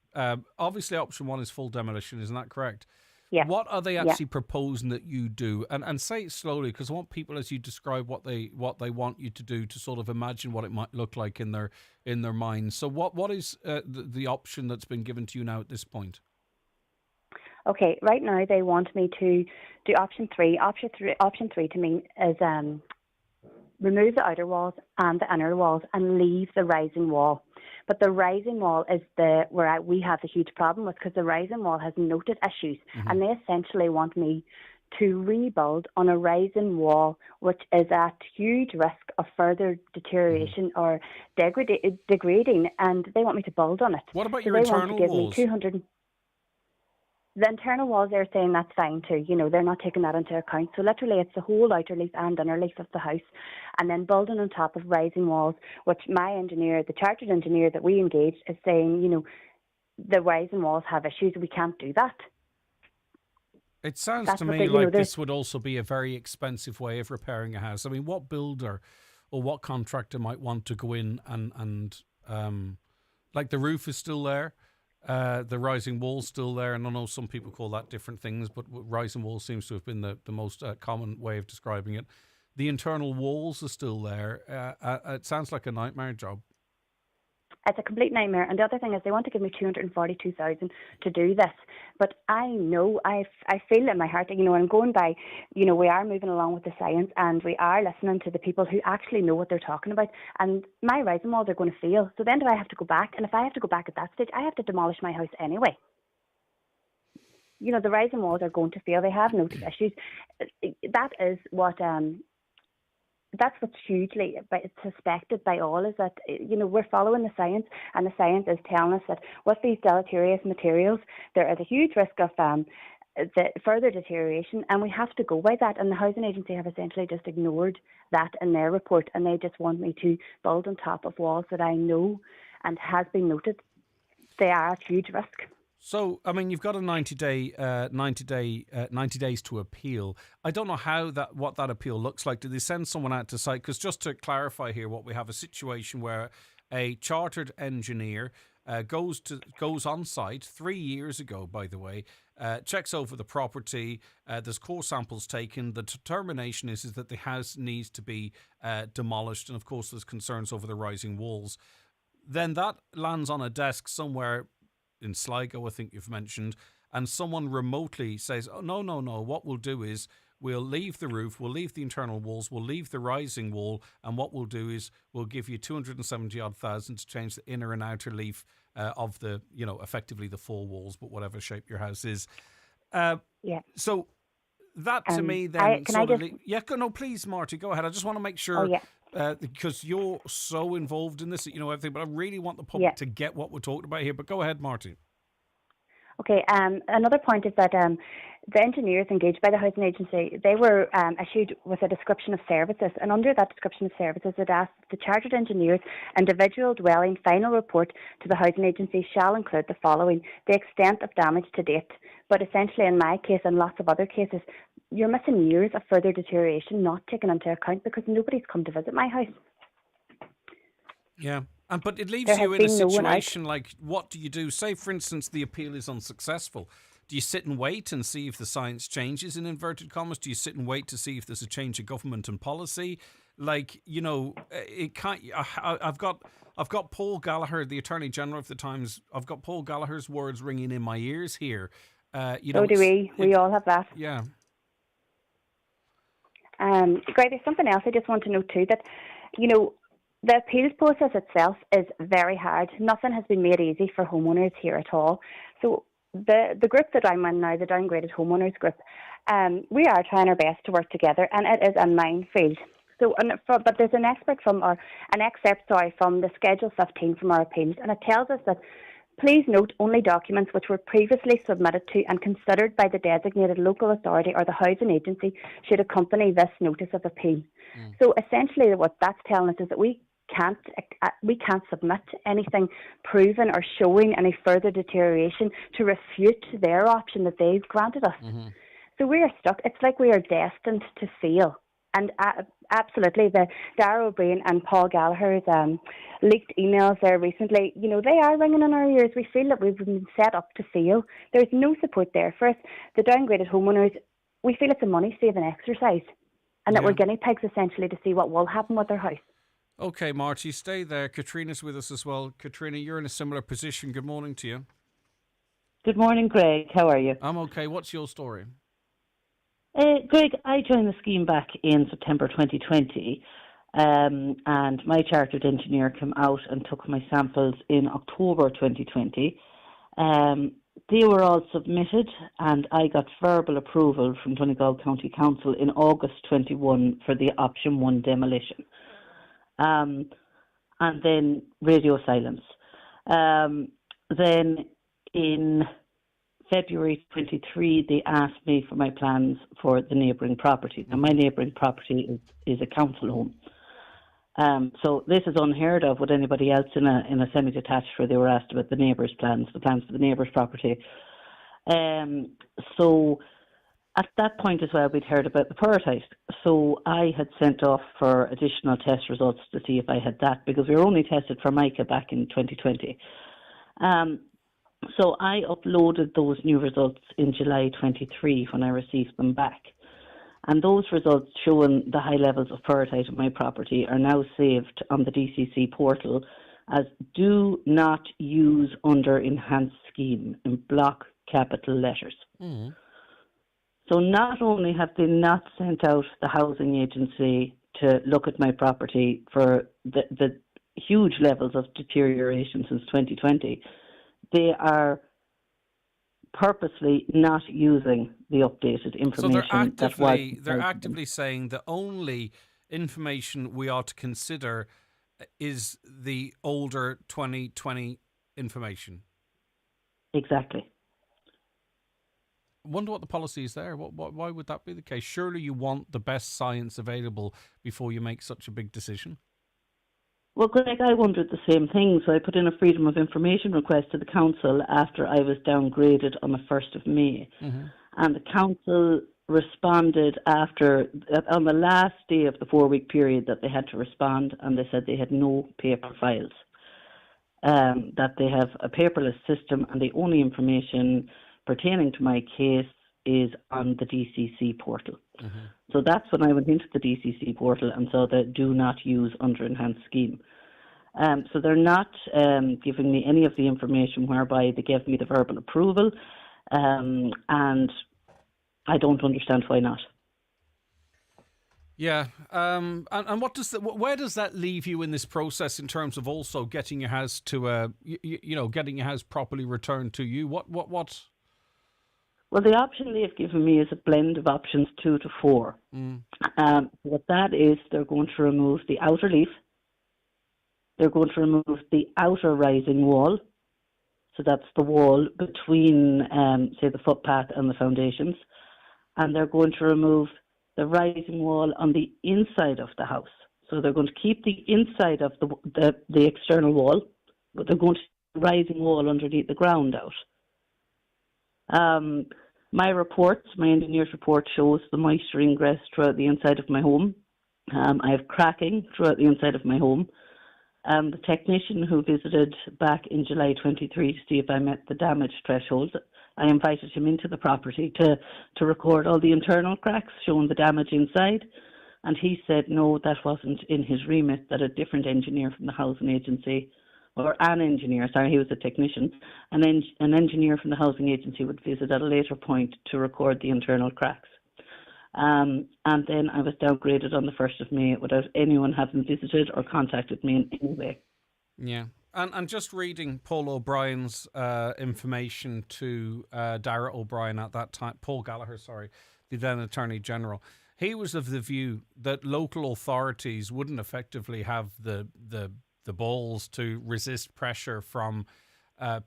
obviously option 1 is full demolition, isn't that correct? Yeah. What are they actually proposing that you do? And say it slowly, because I want people, as you describe what they want you to do, to sort of imagine what it might look like in their minds. So what is the option that's been given to you now at this point? Okay, right now they want me to do option 3. Option 3 to me is remove the outer walls and the inner walls and leave the rising wall. But the rising wall is where we have a huge problem with, because the rising wall has noted issues, and they essentially want me to rebuild on a rising wall, which is at huge risk of further deterioration or degrading, and they want me to build on it. What about your internal walls? The internal walls, they're saying that's fine too. They're not taking that into account. So literally it's the whole outer leaf and inner leaf of the house. And then building on top of rising walls, which my engineer, the chartered engineer that we engaged, is saying, the rising walls have issues, we can't do that. It sounds That's to what me they- you know, like there's- this would also be a very expensive way of repairing a house. I mean, what builder or what contractor might want to go in and like the roof is still there, the rising wall's still there, and I know some people call that different things, but rising wall seems to have been the most common way of describing it. The internal walls are still there. It sounds like a nightmare job. It's a complete nightmare. And the other thing is they want to give me 242,000 to do this. But I know, I feel in my heart that, I'm going by, we are moving along with the science and we are listening to the people who actually know what they're talking about. And my rising walls are going to fail. So then do I have to go back? And if I have to go back at that stage, I have to demolish my house anyway. The rising walls are going to fail. They have no issues. That is what... that's what's hugely suspected by all, is that, we're following the science, and the science is telling us that with these deleterious materials, there is a huge risk of the further deterioration, and we have to go by that. And the Housing Agency have essentially just ignored that in their report, and they just want me to build on top of walls that I know and has been noted they are at huge risk. So, I mean, you've got a 90 days to appeal. I don't know what that appeal looks like. Do they send someone out to site? Because just to clarify here, what we have a situation where a chartered engineer goes on site 3 years ago, by the way, checks over the property. There's core samples taken. The determination is that the house needs to be demolished, and of course, there's concerns over the rising walls. Then that lands on a desk somewhere in Sligo, I think you've mentioned, and someone remotely says, oh, no, what we'll do is we'll leave the roof, we'll leave the internal walls, we'll leave the rising wall, and what we'll do is we'll give you 270,000 to change the inner and outer leaf of the, effectively the four walls, but whatever shape your house is. Yeah. So that to me then please, Marty, go ahead. I just want to make sure... Oh, yeah. Because you're so involved in this that you know everything, but I really want the public to get what we're talking about here. But go ahead, Marty. Okay, another point is that the engineers engaged by the Housing Agency, they were issued with a description of services, and under that description of services it asked the chartered engineers individual dwelling final report to the Housing Agency shall include the following: the extent of damage to date. But essentially in my case and lots of other cases, you're missing years of further deterioration not taken into account because nobody's come to visit my house. Yeah. But it leaves you in a situation like, what do you do? Say, for instance, the appeal is unsuccessful. Do you sit and wait and see if the science changes, in inverted commas? Do you sit and wait to see if there's a change of government and policy? Like, it can't. I've got Paul Gallagher, the Attorney General of the Times. I've got Paul Gallagher's words ringing in my ears here. So do we. We all have that. Yeah. Greg, there's something else I just want to note too, that, the appeals process itself is very hard. Nothing has been made easy for homeowners here at all. So the group that I'm in now, the Downgraded Homeowners Group, we are trying our best to work together, and it is a minefield. So, but there's an excerpt from the Schedule 15 from our appeals, and it tells us that please note only documents which were previously submitted to and considered by the designated local authority or the housing agency should accompany this notice of appeal. So essentially what that's telling us is that we can't submit anything proving or showing any further deterioration to refute their option that they've granted us. Mm-hmm. So we are stuck. It's like we are destined to fail. And absolutely, the Darragh O'Brien and Paul Gallagher's leaked emails there recently, they are ringing in our ears. We feel that we've been set up to fail. There's no support there for us. The downgraded homeowners, we feel it's a money-saving exercise, and that we're guinea pigs essentially to see what will happen with their house. Okay, Marty, stay there. Katrina's with us as well. Katrina, you're in a similar position. Good morning to you. Good morning, Greg. How are you? I'm okay. What's your story? Greg, I joined the scheme back in September 2020, and my chartered engineer came out and took my samples in October 2020. They were all submitted, and I got verbal approval from Donegal County Council in August 21 for the option 1 demolition. And then radio silence. Then in February 23, they asked me for my plans for the neighbouring property. Now, my neighbouring property is a council home. So this is unheard of with anybody else in a semi-detached where they were asked about the neighbour's plans, the plans for the neighbour's property. So at that point as well, we'd heard about the parasite. So I had sent off for additional test results to see if I had that, because we were only tested for mica back in 2020. So I uploaded those new results in July 23 when I received them back. And those results showing the high levels of parasite on my property are now saved on the DCC portal as do not use under enhanced scheme in block capital letters. Mm-hmm. So not only have they not sent out the housing agency to look at my property for the huge levels of deterioration since 2020, they are purposely not using the updated information. So they're actively saying the only information we ought to consider is the older 2020 information. Exactly. I wonder what the policy is there. Why would that be the case? Surely you want the best science available before you make such a big decision. Well, Greg, I wondered the same thing, so I put in a Freedom of Information request to the council after I was downgraded on the 1st of May. Mm-hmm. And the council responded on the last day of the 4-week period that they had to respond, and they said they had no paper files, that they have a paperless system, and the only information pertaining to my case is on the DCC portal. Mm-hmm. So that's when I went into the DCC portal and saw the do not use under enhanced scheme. So they're not giving me any of the information whereby they gave me the verbal approval, and I don't understand why not. Yeah, and what does where does that leave you in this process in terms of also getting your house to getting your house properly returned to you? What? Well, the option they've given me is a blend of options 2 to 4. What that is, they're going to remove the outer leaf. They're going to remove the outer rising wall. So that's the wall between, say, the footpath and the foundations. And they're going to remove the rising wall on the inside of the house. So they're going to keep the inside of the external wall, but they're going to keep the rising wall underneath the ground out. My engineer's report shows the moisture ingress throughout the inside of my home. I have cracking throughout the inside of my home. The technician who visited back in July 23 to see if I met the damage threshold, I invited him into the property to record all the internal cracks showing the damage inside. And he said, no, that wasn't in his remit, that a different engineer from the housing agency, or an engineer, sorry, he was a technician, an engineer from the housing agency would visit at a later point to record the internal cracks. And then I was downgraded on the 1st of May without anyone having visited or contacted me in any way. Yeah. And just reading Paul O'Brien's information to Darragh O'Brien at that time, Paul Gallagher, sorry, the then Attorney General, he was of the view that local authorities wouldn't effectively have the balls to resist pressure from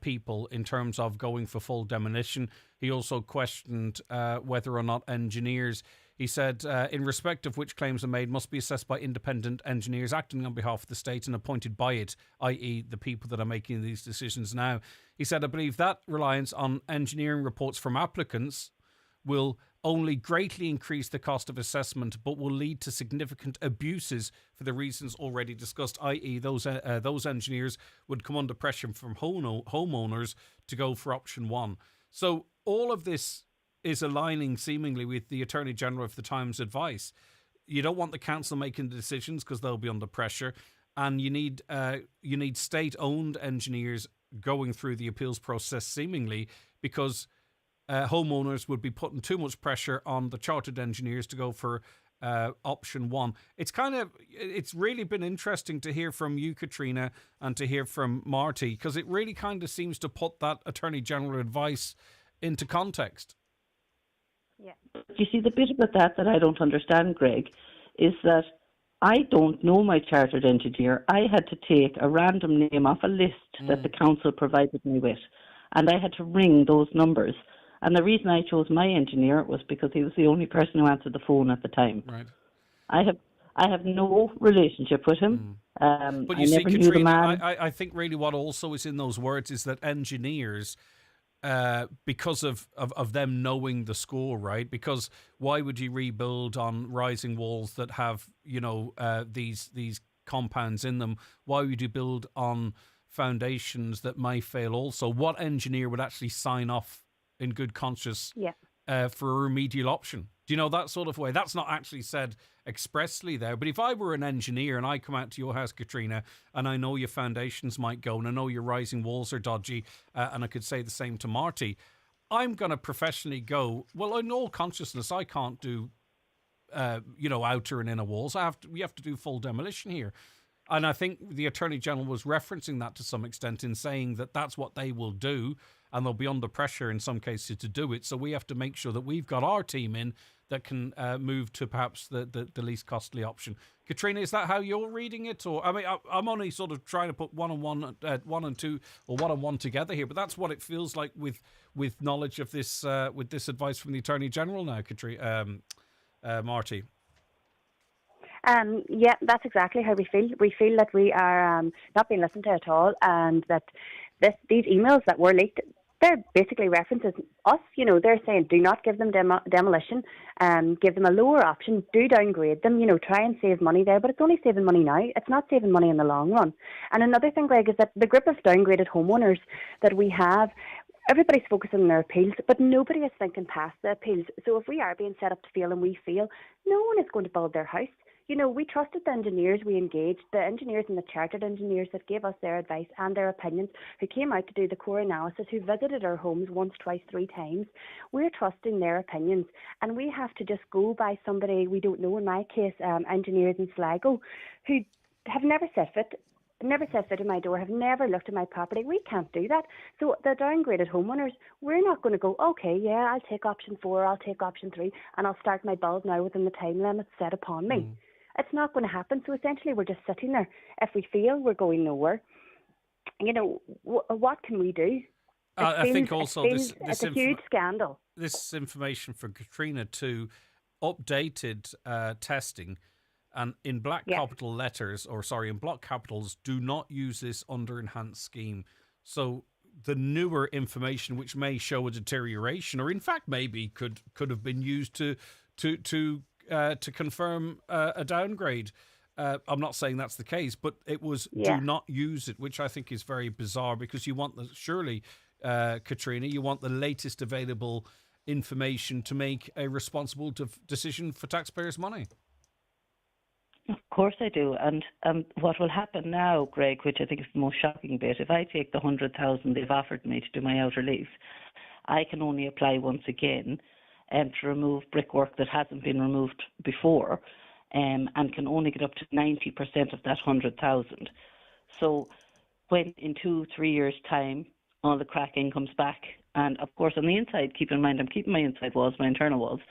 people in terms of going for full demolition. He also questioned whether or not engineers, he said, in respect of which claims are made, must be assessed by independent engineers acting on behalf of the state and appointed by it, i.e. the people that are making these decisions now. He said, I believe that reliance on engineering reports from applicants will only greatly increase the cost of assessment, but will lead to significant abuses for the reasons already discussed, i.e. those engineers would come under pressure from homeowners to go for option 1. So all of this is aligning seemingly with the Attorney General of the Times advice. You don't want the council making the decisions because they'll be under pressure, and you need state-owned engineers going through the appeals process seemingly because homeowners would be putting too much pressure on the chartered engineers to go for option 1. It's really been interesting to hear from you, Katrina, and to hear from Marty, because it really kind of seems to put that Attorney General advice into context. Yeah. You see, the bit about that I don't understand, Greg, is that I don't know my chartered engineer. I had to take a random name off a list that the council provided me with, and I had to ring those numbers. And the reason I chose my engineer was because he was the only person who answered the phone at the time. Right. I I have no relationship with him. But you I see, never knew the Katrina, man. I think really what also is in those words is that engineers, because of them knowing the score, right? Because why would you rebuild on rising walls that have, these compounds in them? Why would you build on foundations that may fail also? What engineer would actually sign off in good conscience for a remedial option? Do you know, that sort of way? That's not actually said expressly there. But if I were an engineer and I come out to your house, Katrina, and I know your foundations might go, and I know your rising walls are dodgy, and I could say the same to Marty, I'm going to professionally go, well, in all consciousness, I can't do, outer and inner walls. We have to do full demolition here. And I think the Attorney General was referencing that to some extent in saying that that's what they will do, and they'll be under pressure in some cases to do it. So we have to make sure that we've got our team in that can move to perhaps the least costly option. Katrina, is that how you're reading it? Or I mean, I'm only sort of trying to put one and two or one and one together here, but that's what it feels like with knowledge of this with this advice from the Attorney General now, Katrina, Marty. Yeah, that's exactly how we feel. We feel that we are not being listened to at all, and that these emails that were leaked, they're basically references us. They're saying do not give them demolition, give them a lower option, do downgrade them, try and save money there, but it's only saving money now. It's not saving money in the long run. And another thing, Greg, is that the group of downgraded homeowners that we have, everybody's focusing on their appeals, but nobody is thinking past the appeals. So if we are being set up to fail and we fail, no one is going to build their house. We trusted the engineers we engaged, the engineers and the chartered engineers that gave us their advice and their opinions, who came out to do the core analysis, who visited our homes once, twice, 3 times. We're trusting their opinions, and we have to just go by somebody we don't know, in my case, engineers in Sligo, who have never set foot in my door, have never looked at my property. We can't do that. So the downgraded homeowners, we're not going to go, okay, yeah, I'll take option 4, I'll take option 3, and I'll start my build now within the time limit set upon me. It's not going to happen. So essentially we're just sitting there. If we fail, we're going nowhere. What can we do? I think also it's a huge scandal. This information for Katrina too, updated testing, and in block capitals, do not use this under enhanced scheme. So the newer information, which may show a deterioration, or in fact maybe could have been used to confirm a downgrade. I'm not saying that's the case, but it was do not use it, which I think is very bizarre, because you want surely, Katrina, you want the latest available information to make a responsible decision for taxpayers' money. Of course I do. And what will happen now, Greg, which I think is the most shocking bit, if I take the 100,000 they've offered me to do my outer leaf, I can only apply once again to remove brickwork that hasn't been removed before, and can only get up to 90% of that 100,000. So when in 2-3 years' time, all the cracking comes back, and of course on the inside, keep in mind I'm keeping my inside walls, my internal walls,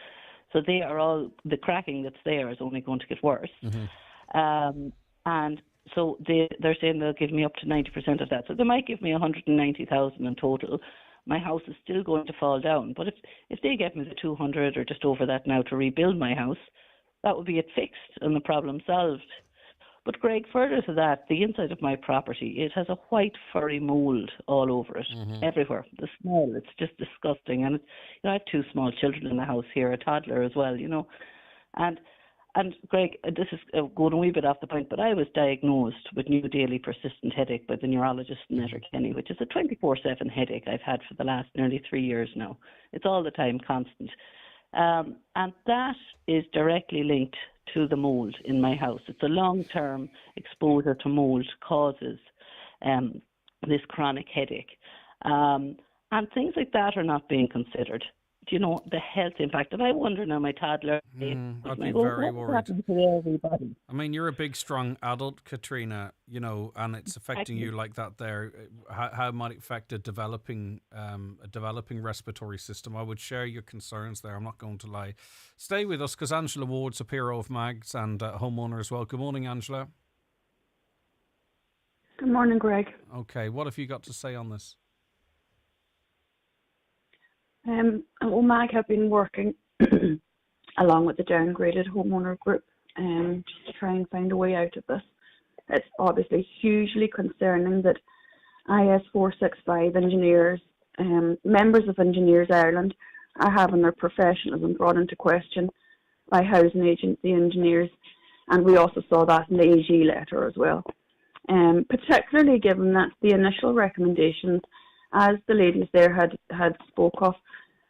so they are all, the cracking that's there is only going to get worse. And so they're saying they'll give me up to 90% of that. So they might give me 190,000 in total. My house is still going to fall down. But if they get me the 200 or just over that now to rebuild my house, that would be it fixed and the problem solved. But Greg, further to that, the inside of my property, it has a white furry mould all over it, everywhere. The smell, it's just disgusting. And I have 2 small children in the house here, a toddler as well, And Greg, this is going a wee bit off the point, but I was diagnosed with new daily persistent headache by the neurologist in Letterkenny, which is a 24/7 headache I've had for the last nearly 3 years now. It's all the time, constant. And that is directly linked to the mould in my house. It's a long-term exposure to mould causes this chronic headache. And things like that are not being considered. The health impact. And I wonder now, my toddler... I'd be very worried. To everybody? I mean, you're a big, strong adult, Katrina, and it's affecting you like that there. How might it affect a developing respiratory system? I would share your concerns there. I'm not going to lie. Stay with us, because Angela Ward's a hero of Mags and homeowner as well. Good morning, Angela. Good morning, Greg. Okay, what have you got to say on this? Mag have been working along with the downgraded homeowner group just to try and find a way out of this. It's obviously hugely concerning that IS 465 engineers, members of Engineers Ireland, are having their professionalism brought into question by housing agency engineers, and we also saw that in the AG letter as well. Particularly given that the initial recommendations, as the ladies there had spoke of,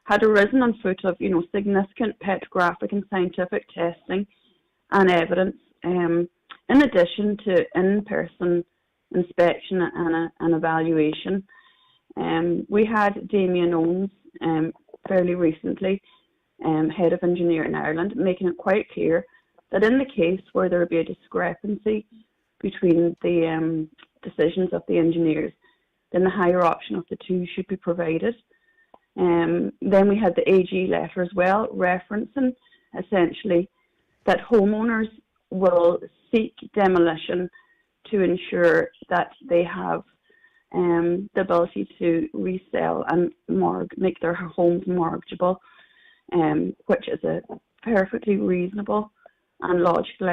had arisen on foot of significant petrographic and scientific testing and evidence, in addition to in-person inspection and evaluation. We had Damien Owens fairly recently, head of Engineering Ireland, making it quite clear that in the case where there would be a discrepancy between the decisions of the engineers, then the higher option of the two should be provided. Then we had the AG letter as well, referencing essentially that homeowners will seek demolition to ensure that they have the ability to resell and make their homes mortgageable, which is a perfectly reasonable and logical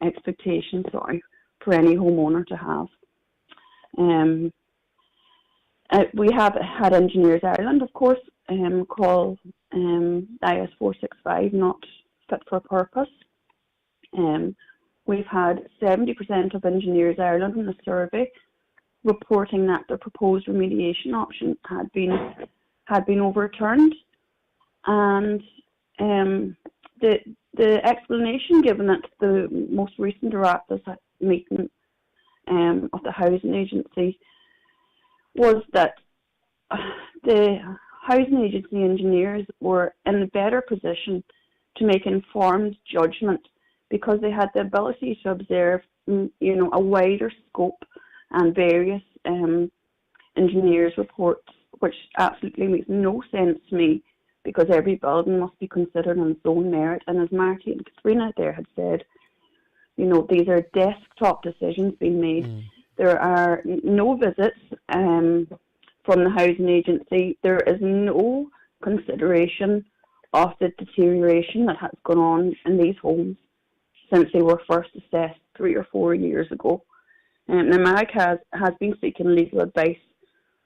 expectation for any homeowner to have. We have had Engineers Ireland, of course, call IS 465 not fit for purpose. We've had 70% of Engineers Ireland in the survey reporting that the proposed remediation option had been overturned, and the explanation given at the most recent Oireachtas meeting of the housing agency was that the housing agency engineers were in a better position to make informed judgment because they had the ability to observe, a wider scope and various engineers' reports, which absolutely makes no sense to me because every building must be considered on its own merit. And as Marty and Katrina there had said, these are desktop decisions being made. There are no visits from the housing agency. There is no consideration of the deterioration that has gone on in these homes since they were first assessed 3 or 4 years ago. Now, MAG has been seeking legal advice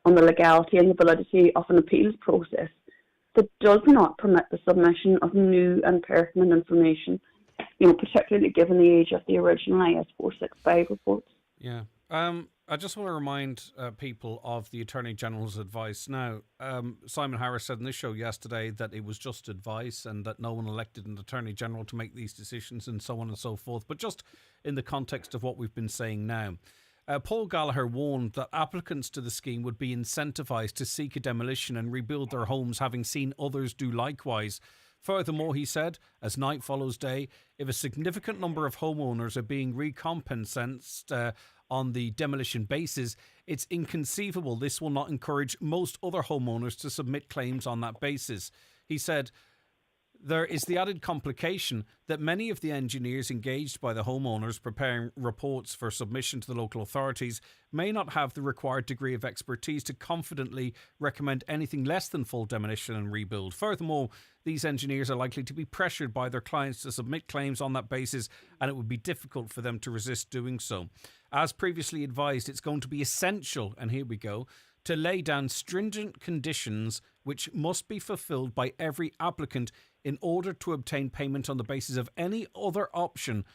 on the legality and the validity of an appeals process that does not permit the submission of new and pertinent information, particularly given the age of the original IS 465 reports. Yeah. I just want to remind people of the Attorney General's advice. Now, Simon Harris said in this show yesterday that it was just advice and that no one elected an Attorney General to make these decisions and so on and so forth. But just in the context of what we've been saying now, Paul Gallagher warned that applicants to the scheme would be incentivised to seek a demolition and rebuild their homes, having seen others do likewise. Furthermore, he said, as night follows day, if a significant number of homeowners are being recompensated on the demolition basis, it's inconceivable this will not encourage most other homeowners to submit claims on that basis. He said, there is the added complication that many of the engineers engaged by the homeowners preparing reports for submission to the local authorities may not have the required degree of expertise to confidently recommend anything less than full demolition and rebuild. Furthermore, these engineers are likely to be pressured by their clients to submit claims on that basis, and it would be difficult for them to resist doing so. As previously advised, it's going to be essential, and here we go, to lay down stringent conditions which must be fulfilled by every applicant in order to obtain payment on the basis of any other option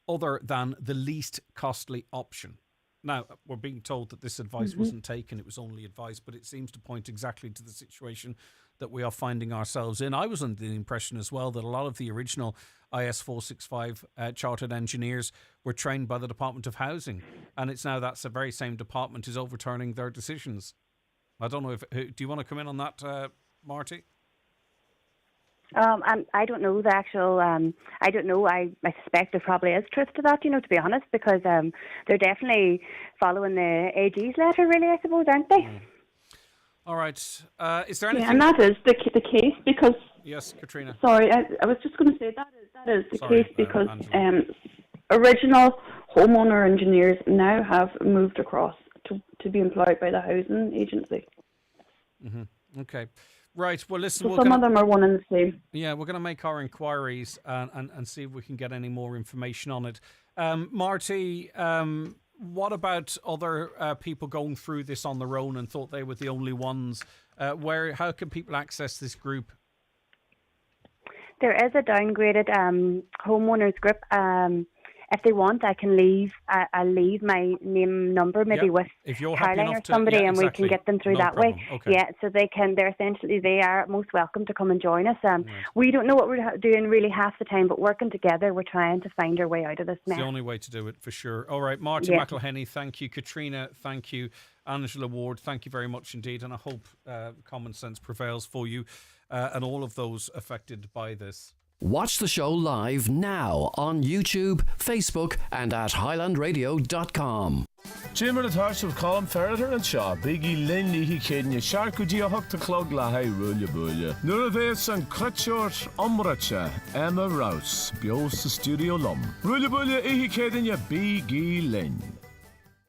other than the least costly option. Now, we're being told that this advice wasn't taken, it was only advice, but it seems to point exactly to the situation that we are finding ourselves in. I was under the impression as well that a lot of the original IS 465 chartered engineers were trained by the Department of Housing, and it's now that's the very same department is overturning their decisions. I don't know do you want to come in on that, Marty? I don't know the actual. I don't know. I suspect there probably is truth to that. To be honest, because they're definitely following the AG's letter, really. I suppose, aren't they? All right. Is there anything? Yeah, and that is the case because. Yes, Katrina. Sorry, I was just going to say that is the case because original homeowner engineers now have moved across to be employed by the housing agency. Okay. Right, well listen, So some of them are one and the same. Yeah, we're going to make our inquiries and see if we can get any more information on it. Marty, what about other people going through this on their own and thought they were the only ones? How can people access this group? There is a downgraded homeowners group. If they want, I can leave. I'll leave my name, number, maybe with Caroline or somebody, and we can get them through that way. Okay. Yeah, so they are most welcome to come and join us. We don't know what we're doing really half the time, but working together, we're trying to find our way out of this mess. It's the only way to do it, for sure. All right, Marty McElhenney, thank you. Katrina, thank you. Angela Ward, thank you very much indeed. And I hope common sense prevails for you and all of those affected by this. Watch the show live now on YouTube, Facebook and at highlandradio.com. Jimmer the Thoughts of Colin Ferreter and Shaw, Biggie Linley, he kidding you, Sharku Dia Huck the Clog Lahai, Rulla Bulla, Nuraves and Crutchort, Umbracha, Emma Rouse, Bios the Studio Lum, Rulla Bulla, he kidding you, Biggie Lynn.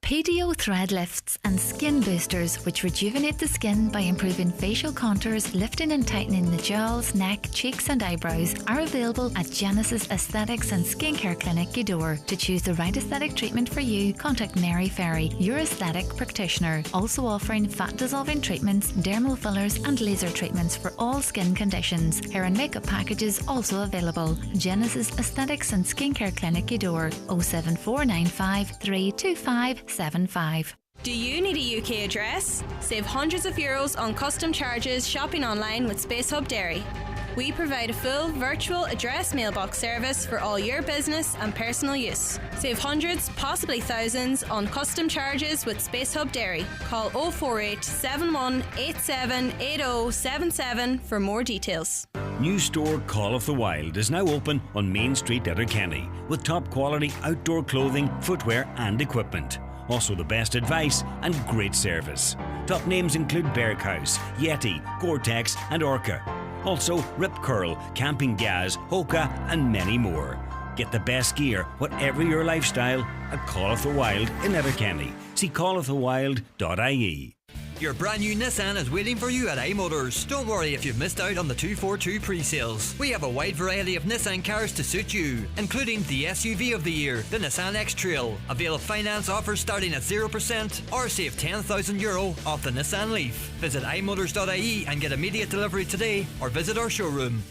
Pedio thread lifts and skin boosters which rejuvenate the skin by improving facial contours, lifting and tightening the jowls, neck, cheeks and eyebrows are available at Genesis Aesthetics and Skincare Clinic Gidor. To choose the right aesthetic treatment for you, contact Mary Ferry, your aesthetic practitioner. Also offering fat dissolving treatments, dermal fillers and laser treatments for all skin conditions. Hair and makeup packages also available. Genesis Aesthetics and Skincare Clinic Gidor, 07495 325 75. Do you need a UK address? Save hundreds of euros on custom charges shopping online with Space Hub Dairy. We provide a full virtual address mailbox service for all your business and personal use. Save hundreds, possibly thousands, on custom charges with Space Hub Dairy. Call 048 71 87 8077 for more details. New store Call of the Wild is now open on Main Street, Letterkenny, with top quality outdoor clothing, footwear and equipment. Also the best advice and great service. Top names include Bearcouse, Yeti, Gore-Tex and Orca. Also Rip Curl, Camping Gaz, Hoka and many more. Get the best gear, whatever your lifestyle, at Call of the Wild in Letterkenny. See callofthewild.ie. Your brand new Nissan is waiting for you at iMotors. Don't worry if you've missed out on the 242 pre-sales. We have a wide variety of Nissan cars to suit you, including the SUV of the year, the Nissan X-Trail. Avail of finance offers starting at 0% or save €10,000 off the Nissan Leaf. Visit imotors.ie and get immediate delivery today or visit our showroom.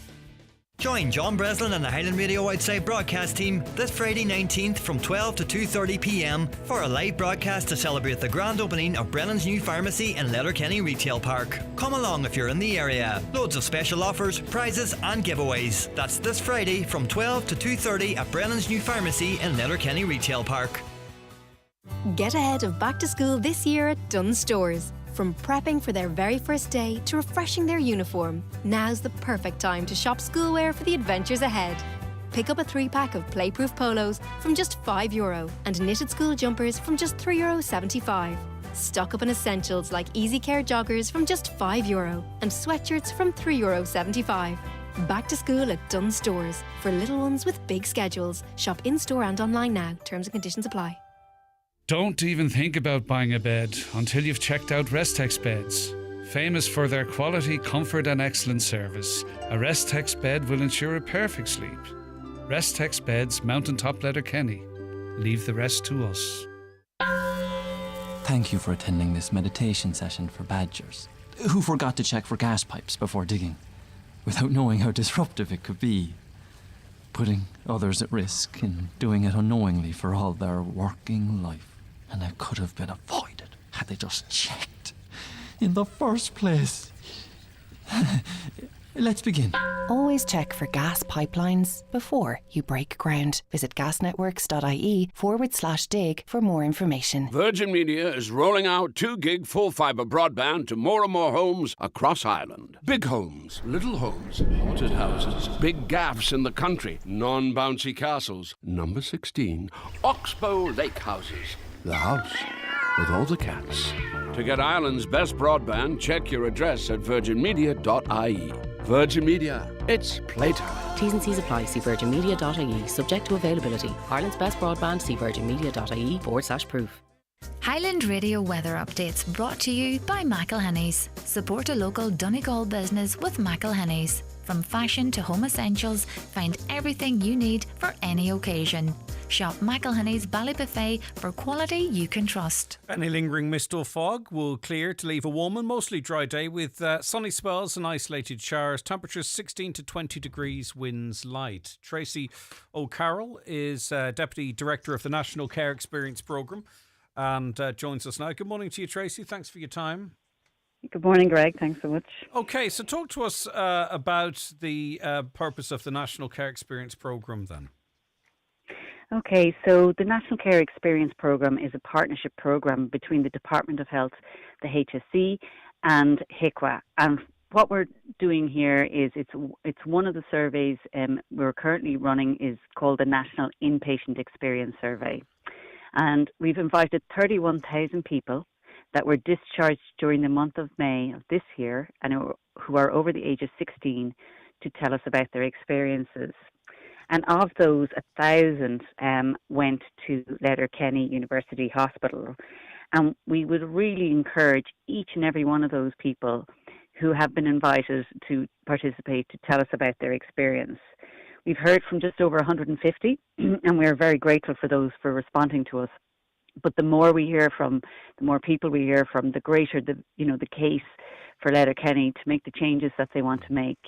Join John Breslin and the Highland Radio Outside broadcast team this Friday 19th from 12 to 2:30 p.m. for a live broadcast to celebrate the grand opening of Brennan's new pharmacy in Letterkenny Retail Park. Come along if you're in the area. Loads of special offers, prizes and giveaways. That's this Friday from 12 to 2:30 at Brennan's new pharmacy in Letterkenny Retail Park. Get ahead of back to school this year at Dunnes Stores. From prepping for their very first day to refreshing their uniform, now's the perfect time to shop schoolwear for the adventures ahead. Pick up a 3-pack of playproof polos from just €5 and knitted school jumpers from just €3.75. Stock up on essentials like Easy Care joggers from just €5 and sweatshirts from €3.75. Back to school at Dunnes Stores for little ones with big schedules. Shop in-store and online now. Terms and conditions apply. Don't even think about buying a bed until you've checked out Restex Beds. Famous for their quality, comfort and excellent service, a Restex bed will ensure a perfect sleep. Restex Beds, Mountaintop Letterkenny. Leave the rest to us. Thank you for attending this meditation session for badgers who forgot to check for gas pipes before digging, without knowing how disruptive it could be. Putting others at risk and doing it unknowingly for all their working life. And it could have been avoided had they just checked in the first place. Let's begin. Always check for gas pipelines before you break ground. Visit gasnetworks.ie/dig for more information. Virgin Media is rolling out 2 gig full fibre broadband to more and more homes across Ireland. Big homes, little homes, haunted houses, big gaffs in the country, non-bouncy castles. Number 16, Oxbow Lake Houses. The house with all the cats. To get Ireland's best broadband, check your address at virginmedia.ie. Virgin Media, it's playtime. T's and C's apply. See virginmedia.ie. Subject to availability. Ireland's best broadband. See virginmedia.ie/proof. Highland Radio weather updates brought to you by McElhinney's. Support a local Donegal business with McElhinney's. From fashion to home essentials, find everything you need for any occasion. Shop McElhinney's Ballybuffet for quality you can trust. Any lingering mist or fog will clear to leave a warm and mostly dry day with sunny spells and isolated showers. Temperatures 16 to 20 degrees, winds light. Tracy O'Carroll is Deputy Director of the National Care Experience Programme and joins us now. Good morning to you, Tracy. Thanks for your time. Good morning, Greg. Thanks so much. Okay, so talk to us about the purpose of the National Care Experience Programme then. Okay, so the National Care Experience Programme is a partnership programme between the Department of Health, the HSE and HICWA. And what we're doing here is it's one of the surveys we're currently running is called the National Inpatient Experience Survey. And we've invited 31,000 people that were discharged during the month of May of this year and who are over the age of 16 to tell us about their experiences. And of those, 1,000 went to Letterkenny University Hospital. And we would really encourage each and every one of those people who have been invited to participate to tell us about their experience. We've heard from just over 150, and we're very grateful for those for responding to us. But the more we hear from, the more people we hear from, the greater the case for Letterkenny to make the changes that they want to make.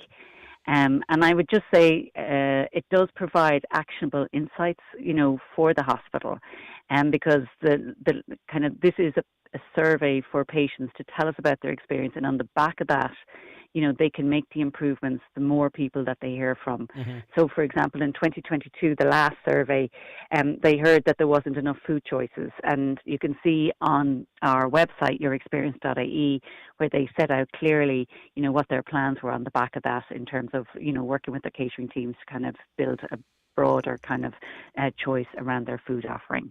And I would just say it does provide actionable insights, for the hospital, because this is a survey for patients to tell us about their experience, and on the back of that, they can make the improvements the more people that they hear from. Mm-hmm. So, for example, in 2022, the last survey, they heard that there wasn't enough food choices. And you can see on our website, yourexperience.ie, where they set out clearly, what their plans were on the back of that in terms of, working with the catering teams to kind of build a broader kind of choice around their food offering.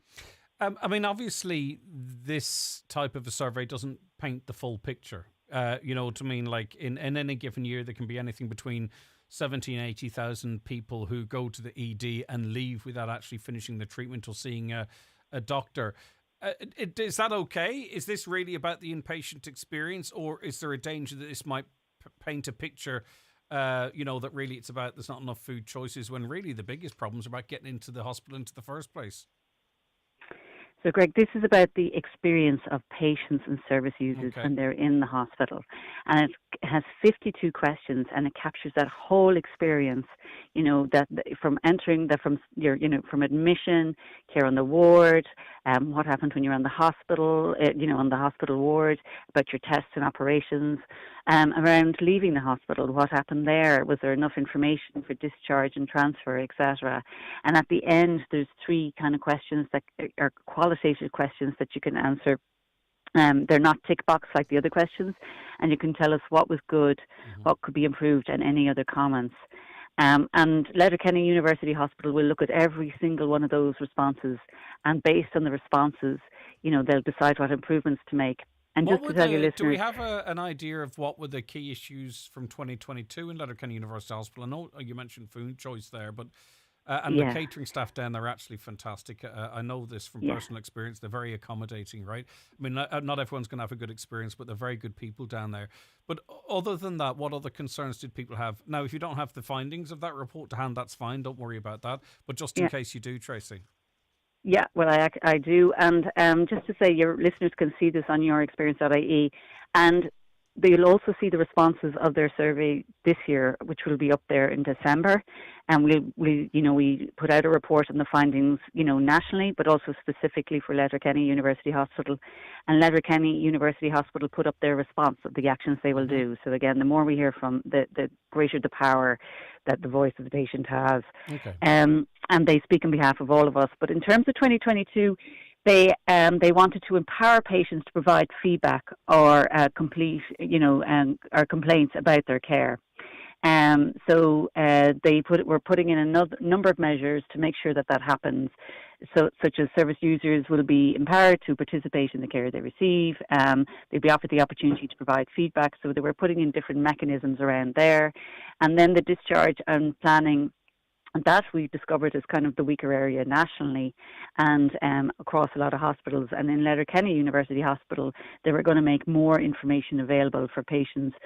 Obviously, this type of a survey doesn't paint the full picture. Like in any given year, there can be anything between 70 and 80,000 people who go to the ED and leave without actually finishing the treatment or seeing a doctor. Is that okay? Is this really about the inpatient experience, or is there a danger that this might paint a picture, that really it's about there's not enough food choices, when really the biggest problems are about getting into the hospital into the first place? So, Greg, this is about the experience of patients and service users when they're in the hospital. And it has 52 questions, and it captures that whole experience, that from entering, from admission, care on the ward, what happened when you're on the hospital, on the hospital ward, about your tests and operations, around leaving the hospital, what happened there, was there enough information for discharge and transfer, etc. And at the end, there's 3 kind of questions that are qualitative questions that you can answer. They're not tick box like the other questions, and you can tell us what was good, what could be improved, and any other comments. And Letterkenny University Hospital will look at every single one of those responses, and based on the responses, they'll decide what improvements to make. And just to tell your listeners, do we have an idea of what were the key issues from 2022 in Letterkenny University Hospital? I know you mentioned food choice there, but the catering staff down there are actually fantastic. I know this from personal experience. They're very accommodating, right? I mean, not everyone's going to have a good experience, but they're very good people down there. But other than that, what other concerns did people have? Now, if you don't have the findings of that report to hand, that's fine. Don't worry about that. But just in case you do, Tracy. Yeah, well, I do. And just to say, your listeners can see this on yourexperience.ie. And they'll also see the responses of their survey this year, which will be up there in December. And we put out a report on the findings, nationally, but also specifically for Letterkenny University Hospital. And Letterkenny University Hospital put up their response of the actions they will do. So again, the more we hear from, the greater the power that the voice of the patient has. Okay. And they speak on behalf of all of us. But in terms of 2022, they wanted to empower patients to provide feedback or or complaints about their care. So we're putting in a number of measures to make sure that happens. So, such as service users will be empowered to participate in the care they receive. They'll be offered the opportunity to provide feedback. So they were putting in different mechanisms around there. And then the discharge and planning And that we discovered is kind of the weaker area nationally and across a lot of hospitals. And in Letterkenny University Hospital, they were going to make more information available for patients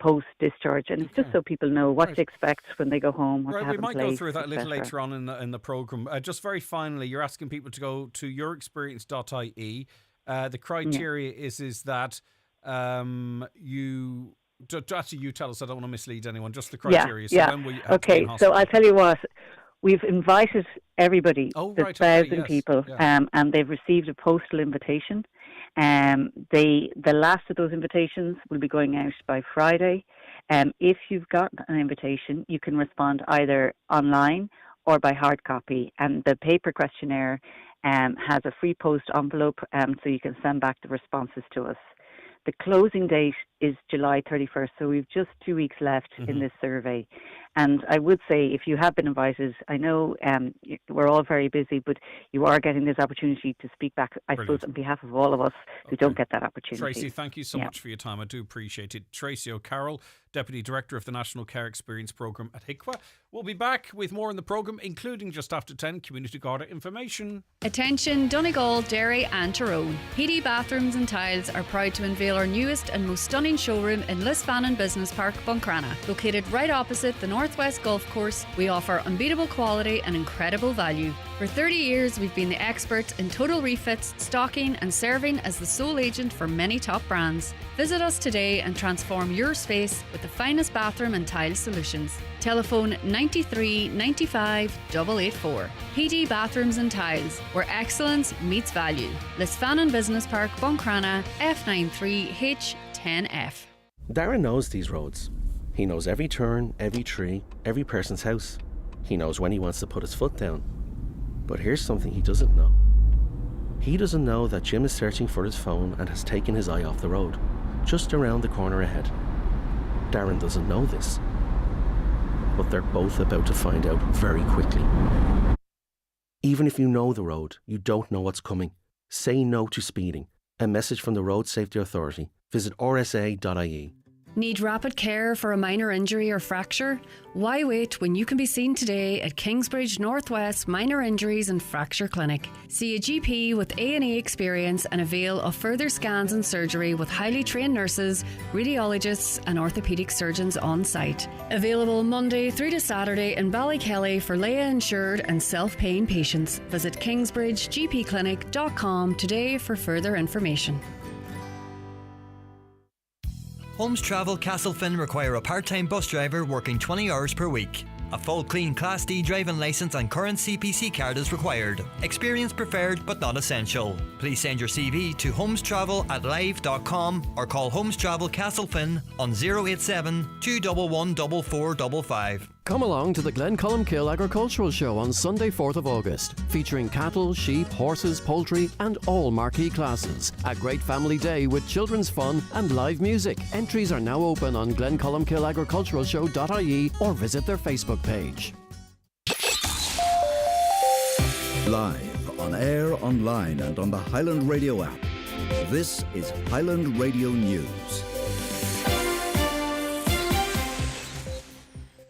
post-discharge. And it's just so people know what to expect when they go home, what to have in place. We might go through that a little later on in the programme. Just very finally, you're asking people to go to yourexperience.ie. The criteria is that you... Actually, you tell us. I don't want to mislead anyone. Just the criteria. When will you have to be in hospital? So I'll tell you what. We've invited everybody, there's 1,000 people, and they've received a postal invitation. The last of those invitations will be going out by Friday. If you've got an invitation, you can respond either online or by hard copy. And the paper questionnaire has a free post envelope, so you can send back the responses to us. The closing date is July 31st, so we've just 2 weeks left in this survey. And I would say, if you have been invited, I know we're all very busy, but you are getting this opportunity to speak back, I suppose, on behalf of all of us who don't get that opportunity. Tracy, thank you so much for your time. I do appreciate it. Tracy O'Carroll, Deputy Director of the National Care Experience Programme at HICWA. We'll be back with more in the programme, including just after 10, Community Garda information. Attention Donegal, Derry and Tyrone. PD Bathrooms and Tiles are proud to unveil our newest and most stunning showroom in Lisfannon Business Park, Buncrana. Located right opposite the Northwest Golf Course, we offer unbeatable quality and incredible value. For 30 years, we've been the experts in total refits, stocking and serving as the sole agent for many top brands. Visit us today and transform your space with the finest bathroom and tile solutions. Telephone 93 95 884. PD Bathrooms and Tiles, where excellence meets value. Lisfannon Business Park, Buncrana, F93H10F. Darren knows these roads. He knows every turn, every tree, every person's house. He knows when he wants to put his foot down. But here's something he doesn't know. He doesn't know that Jim is searching for his phone and has taken his eye off the road, just around the corner ahead. Darren doesn't know this, but they're both about to find out very quickly. Even if you know the road, you don't know what's coming. Say no to speeding. A message from the Road Safety Authority. Visit rsa.ie. Need rapid care for a minor injury or fracture? Why wait when you can be seen today at Kingsbridge Northwest Minor Injuries and Fracture Clinic? See a GP with A&E experience and avail of further scans and surgery with highly trained nurses, radiologists and orthopaedic surgeons on site. Available Monday through to Saturday in Ballykelly for Leia insured and self-paying patients. Visit kingsbridgegpclinic.com today for further information. Holmes Travel Castlefin require a part-time bus driver working 20 hours per week. A full clean Class D driving licence and current CPC card is required. Experience preferred but not essential. Please send your CV to homestravel@live.com or call Holmes Travel Castlefin on 087 211 4455. Come along to the Glencolumkill Agricultural Show on Sunday 4th of August, featuring cattle, sheep, horses, poultry and all marquee classes. A great family day with children's fun and live music. Entries are now open on glencolumkillagriculturalshow.ie or visit their Facebook page. Live, on air, online and on the Highland Radio app. This is Highland Radio News.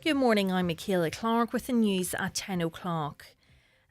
Good morning, I'm Michaela Clark with the news at 10 o'clock.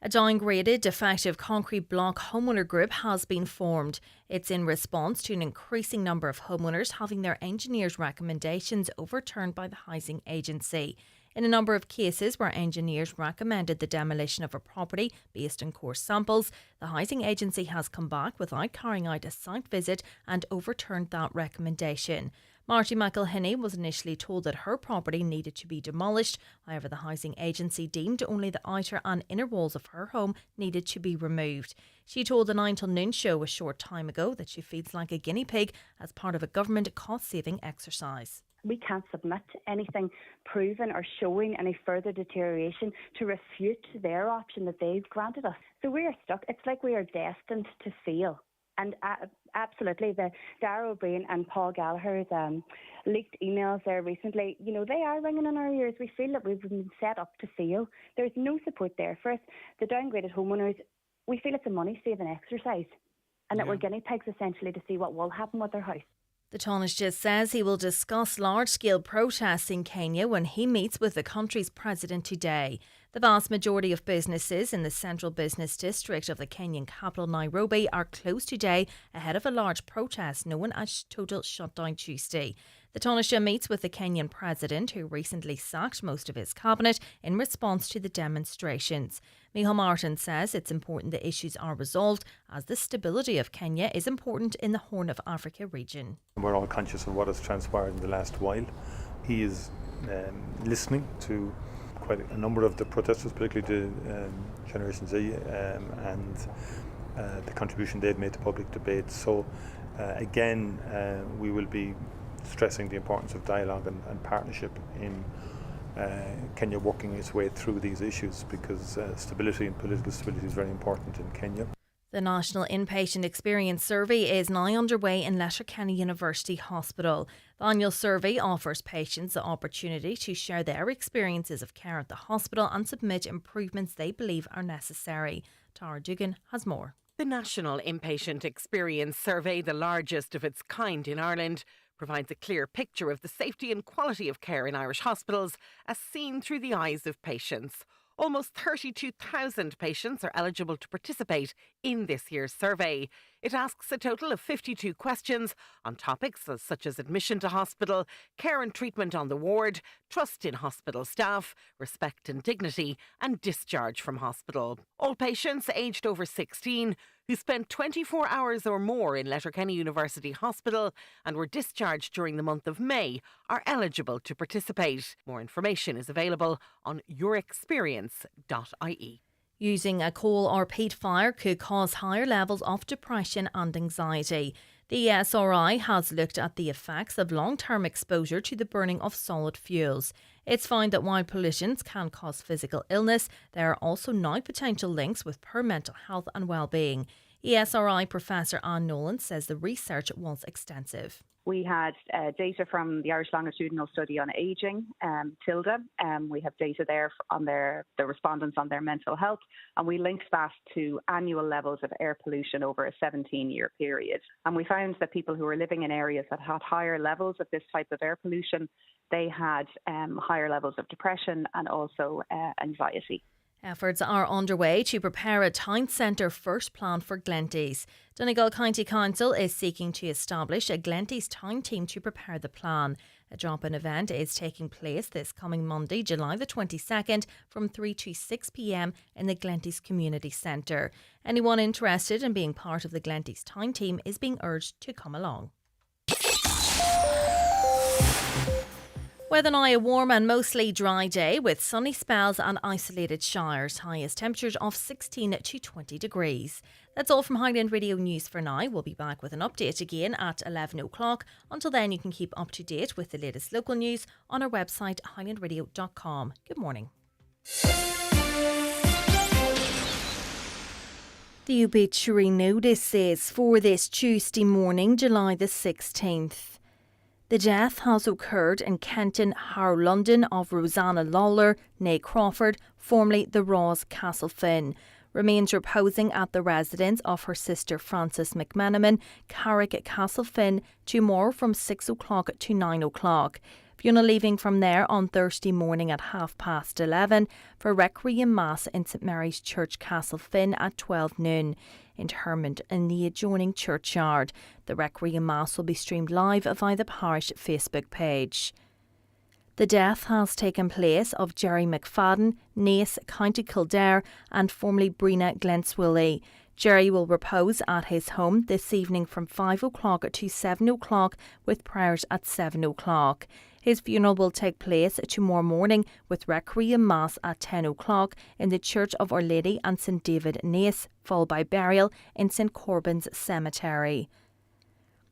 A downgraded defective concrete block homeowner group has been formed. It's in response to an increasing number of homeowners having their engineers' recommendations overturned by the housing agency. In a number of cases where engineers recommended the demolition of a property based on core samples, the housing agency has come back without carrying out a site visit and overturned that recommendation. Marty McElhinney was initially told that her property needed to be demolished. However, the housing agency deemed only the outer and inner walls of her home needed to be removed. She told the 9 till Noon show a short time ago that she feels like a guinea pig as part of a government cost-saving exercise. We can't submit anything proven or showing any further deterioration to refute their option that they've granted us. So we are stuck. It's like we are destined to fail. And absolutely, the Darragh O'Brien and Paul Gallagher's leaked emails there recently, you know, they are ringing in our ears. We feel that we've been set up to fail. There's no support there for us. The downgraded homeowners, we feel it's a money-saving exercise and that we're guinea pigs essentially to see what will happen with their house. The Taoiseach says he will discuss large-scale protests in Kenya when he meets with the country's president today. The vast majority of businesses in the central business district of the Kenyan capital Nairobi are closed today ahead of a large protest known as Total Shutdown Tuesday. The Taoiseach meets with the Kenyan president, who recently sacked most of his cabinet in response to the demonstrations. Micheál Martin says it's important the issues are resolved, as the stability of Kenya is important in the Horn of Africa region. We're all conscious of what has transpired in the last while. He is listening to quite a number of the protesters, particularly the Generation Z, and the contribution they've made to public debate. So again, we will be stressing the importance of dialogue and partnership in Kenya working its way through these issues, because stability and political stability is very important in Kenya. The National Inpatient Experience Survey is now underway in Letterkenny University Hospital. The annual survey offers patients the opportunity to share their experiences of care at the hospital and submit improvements they believe are necessary. Tara Dugan has more. The National Inpatient Experience Survey, the largest of its kind in Ireland, provides a clear picture of the safety and quality of care in Irish hospitals as seen through the eyes of patients. Almost 32,000 patients are eligible to participate in this year's survey. It asks a total of 52 questions on topics such as admission to hospital, care and treatment on the ward, trust in hospital staff, respect and dignity, and discharge from hospital. All patients aged over 16 who spent 24 hours or more in Letterkenny University Hospital and were discharged during the month of May are eligible to participate. More information is available on yourexperience.ie. Using a coal or peat fire could cause higher levels of depression and anxiety. The ESRI has looked at the effects of long-term exposure to the burning of solid fuels. It's found that while pollutions can cause physical illness, there are also now potential links with poor mental health and well-being. ESRI Professor Anne Nolan says the research was extensive. We had data from the Irish Longitudinal Study on Ageing, TILDA. We have data there on the respondents on their mental health, and we linked that to annual levels of air pollution over a 17-year period. And we found that people who were living in areas that had higher levels of this type of air pollution, they had higher levels of depression and also anxiety. Efforts are underway to prepare a town centre first plan for Glenties. Donegal County Council is seeking to establish a Glenties town team to prepare the plan. A drop-in event is taking place this coming Monday, July the 22nd from 3 to 6 p.m. in the Glenties Community Centre. Anyone interested in being part of the Glenties town team is being urged to come along. Weather now, a warm and mostly dry day with sunny spells and isolated showers. Highest temperatures of 16 to 20 degrees. That's all from Highland Radio News for now. We'll be back with an update again at 11 o'clock. Until then, you can keep up to date with the latest local news on our website highlandradio.com. Good morning. The obituary notice is for this Tuesday morning, July the 16th. The death has occurred in Kenton, Harrow, London of Rosanna Lawler, née Crawford, formerly the Ross Castlefin. Remains reposing at the residence of her sister Frances McMenamin, Carrick Castlefin, tomorrow from 6 o'clock to 9 o'clock. Funeral leaving from there on Thursday morning at 11:30 for Requiem Mass in St Mary's Church, Castlefin at 12 noon. Interment in the adjoining churchyard. The Requiem Mass will be streamed live via the parish Facebook page. The death has taken place of Jerry McFadden, Naas, County Kildare and formerly Brina Glenswilly. Jerry will repose at his home this evening from 5 o'clock to 7 o'clock with prayers at 7 o'clock. His funeral will take place tomorrow morning with Requiem Mass at 10 o'clock in the Church of Our Lady and St David Naas, followed by burial in St Corbin's Cemetery.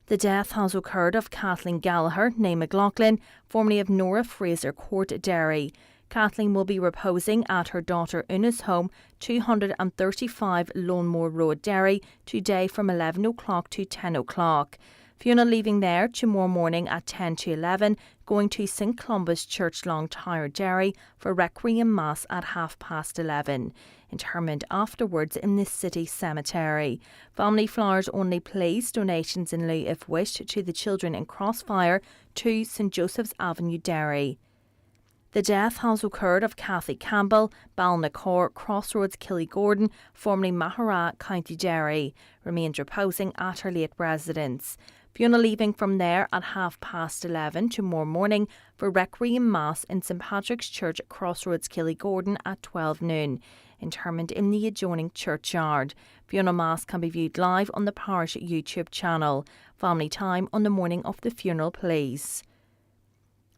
The death has occurred of Kathleen Gallagher, née McLaughlin, formerly of Nora Fraser Court, Derry. Kathleen will be reposing at her daughter Una's home, 235 Lawnmore Road, Derry, today from 11 o'clock to 10 o'clock. Funeral leaving there tomorrow morning at 10 to 11, going to St Columba's Church, Long Tower, Derry, for Requiem Mass at 11:30. Interment afterwards in the city cemetery. Family flowers only, please. Donations in lieu if wished to the children in Crossfire, 2 St Joseph's Avenue, Derry. The death has occurred of Kathy Campbell, Balnacore, Crossroads, Killygordon, formerly Mahara, County Derry. Remains reposing at her late residence. Funeral leaving from there at 11:30 tomorrow morning for Requiem Mass in St Patrick's Church, Crossroads, Killygordon at 12 noon. Interment in the adjoining churchyard. Funeral Mass can be viewed live on the parish YouTube channel. Family time on the morning of the funeral, please.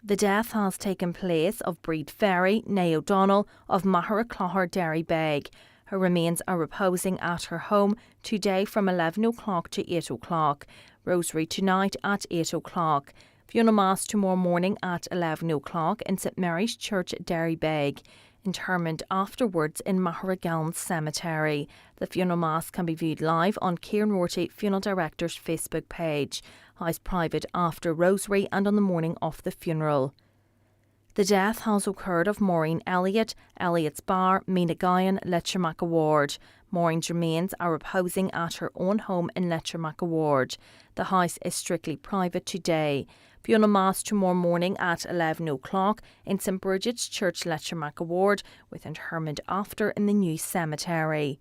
The death has taken place of Breed Ferry, Nae O'Donnell of Mahara Clogher, Derry Beg. Her remains are reposing at her home today from 11 o'clock to 8 o'clock. Rosary tonight at 8 o'clock. Funeral Mass tomorrow morning at 11 o'clock in St Mary's Church, Derry Beg. Interment afterwards in Maharagaln Cemetery. The funeral mass can be viewed live on Kieran Rorty, Funeral Director's Facebook page. House private after Rosary and on the morning of the funeral. The death has occurred of Maureen Elliott, Elliott's Bar, Mina Guyan, Letchermack Ward. Maureen's remains are reposing at her own home in Letchermack Ward. The house is strictly private today. Funeral Mass tomorrow morning at 11 o'clock in St Bridget's Church, Letchermack Ward, with interment after in the new cemetery.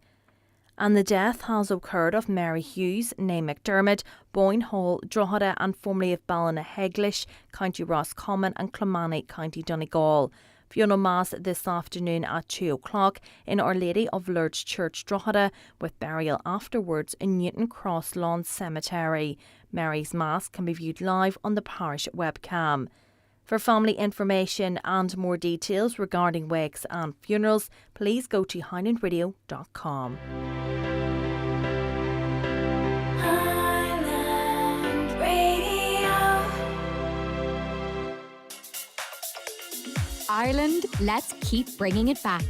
And the death has occurred of Mary Hughes, née McDermott, Boyne Hall, Drogheda and formerly of Ballinaheglish, County Roscommon and Clonmany, County Donegal. Funeral Mass this afternoon at 2 o'clock in Our Lady of Lourdes Church, Drogheda, with burial afterwards in Newton Cross Lawn Cemetery. Mary's Mass can be viewed live on the parish webcam. For family information and more details regarding wakes and funerals, please go to highlandradio.com. Highland Radio. Ireland, let's keep bringing it back.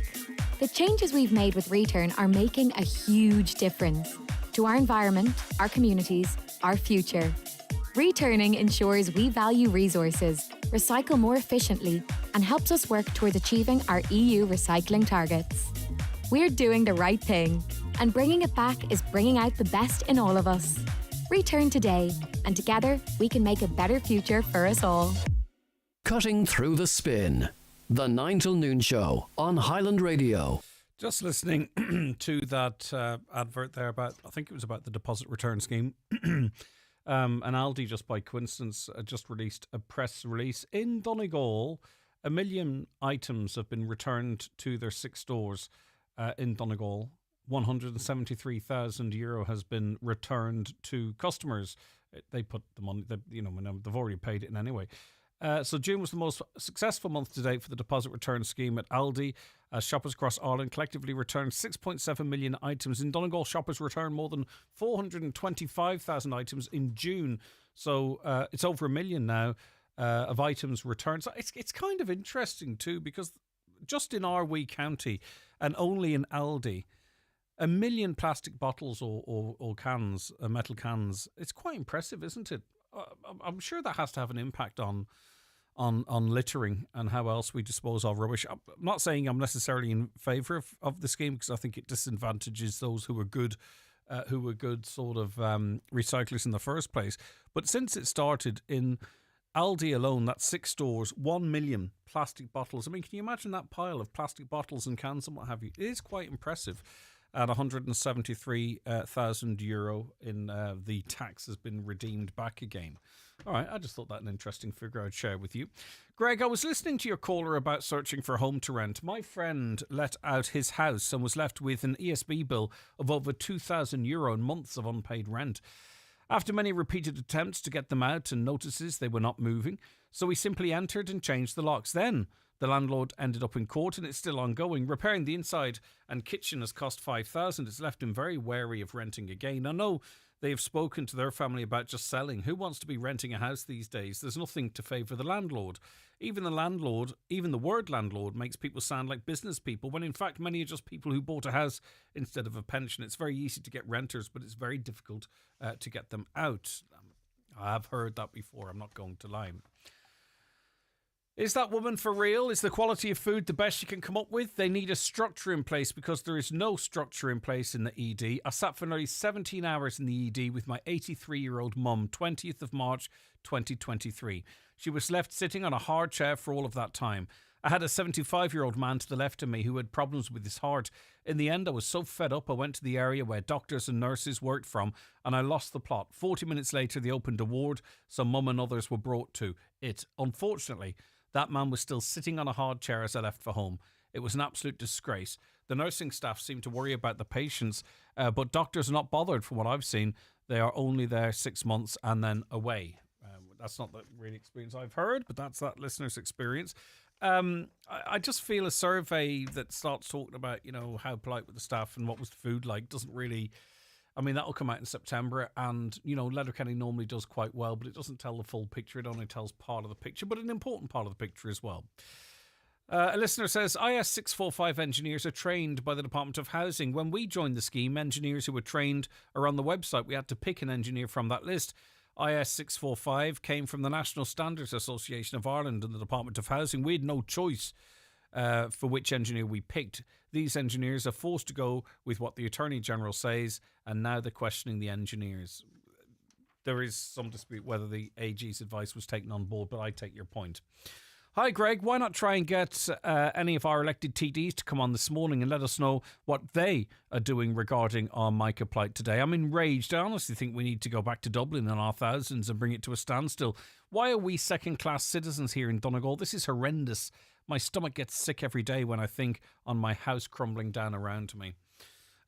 The changes we've made with Return are making a huge difference to our environment, our communities, our future. Returning ensures we value resources, recycle more efficiently, and helps us work towards achieving our EU recycling targets. We're doing the right thing, and bringing it back is bringing out the best in all of us. Return today, and together we can make a better future for us all. Cutting Through the Spin, the 9 till noon show on Highland Radio. Just listening to that advert there about, I think it was about the deposit return scheme. And Aldi, just by coincidence, just released a press release. In Donegal, 1 million items have been returned to their 6 stores in Donegal. €173,000 has been returned to customers. They put the money, they've already paid it in anyway. So June was the most successful month to date for the deposit return scheme at Aldi, as shoppers across Ireland collectively returned 6.7 million items. In Donegal, shoppers returned more than 425,000 items in June. So it's over 1 million now of items returned. So it's kind of interesting too, because just in our wee county and only in Aldi, 1 million plastic bottles or cans, metal cans. It's quite impressive, isn't it? I'm sure that has to have an impact on littering and how else we dispose of rubbish. I'm not saying I'm necessarily in favour of the scheme, because I think it disadvantages those who are good sort of recyclers in the first place. But since it started in Aldi alone, that's 6 stores, 1 million plastic bottles. I mean, can you imagine that pile of plastic bottles and cans and what have you? It is quite impressive. And €173,000 in the tax has been redeemed back again. All right, I just thought that an interesting figure I'd share with you. Greg, I was listening to your caller about searching for a home to rent. My friend let out his house and was left with an ESB bill of over €2,000 and months of unpaid rent. After many repeated attempts to get them out and notices they were not moving, so he simply entered and changed the locks. Then the landlord ended up in court and it's still ongoing. Repairing the inside and kitchen has cost $5,000. It's left him very wary of renting again. I know they have spoken to their family about just selling. Who wants to be renting a house these days? There's nothing to favour the landlord. Even the word landlord makes people sound like business people, when in fact many are just people who bought a house instead of a pension. It's very easy to get renters, but it's very difficult to get them out. I have heard that before, I'm not going to lie. Is that woman for real? Is the quality of food the best you can come up with? They need a structure in place, because there is no structure in place in the ED. I sat for nearly 17 hours in the ED with my 83-year-old mum, 20th of March 2023. She was left sitting on a hard chair for all of that time. I had a 75-year-old man to the left of me who had problems with his heart. In the end, I was so fed up, I went to the area where doctors and nurses worked from, and I lost the plot. 40 minutes later, they opened a ward, so mum and others were brought to it. Unfortunately, that man was still sitting on a hard chair as I left for home. It was an absolute disgrace. The nursing staff seem to worry about the patients, but doctors are not bothered from what I've seen. They are only there 6 months and then away. That's not the real experience I've heard, but that's that listener's experience. I just feel a survey that starts talking about, how polite were the staff and what was the food like doesn't really... I mean, that'll come out in September, and, Letterkenny normally does quite well, but it doesn't tell the full picture. It only tells part of the picture, but an important part of the picture as well. A listener says, IS 645 engineers are trained by the Department of Housing. When we joined the scheme, engineers who were trained are on the website. We had to pick an engineer from that list. IS 645 came from the National Standards Association of Ireland and the Department of Housing. We had no choice for which engineer we picked. These engineers are forced to go with what the Attorney General says, and now they're questioning the engineers. There is some dispute whether the AG's advice was taken on board, but I take your point. Hi, Greg. Why not try and get any of our elected TDs to come on this morning and let us know what they are doing regarding our mica plight today? I'm enraged. I honestly think we need to go back to Dublin in our thousands and bring it to a standstill. Why are we second-class citizens here in Donegal? This is horrendous. My stomach gets sick every day when I think on my house crumbling down around me.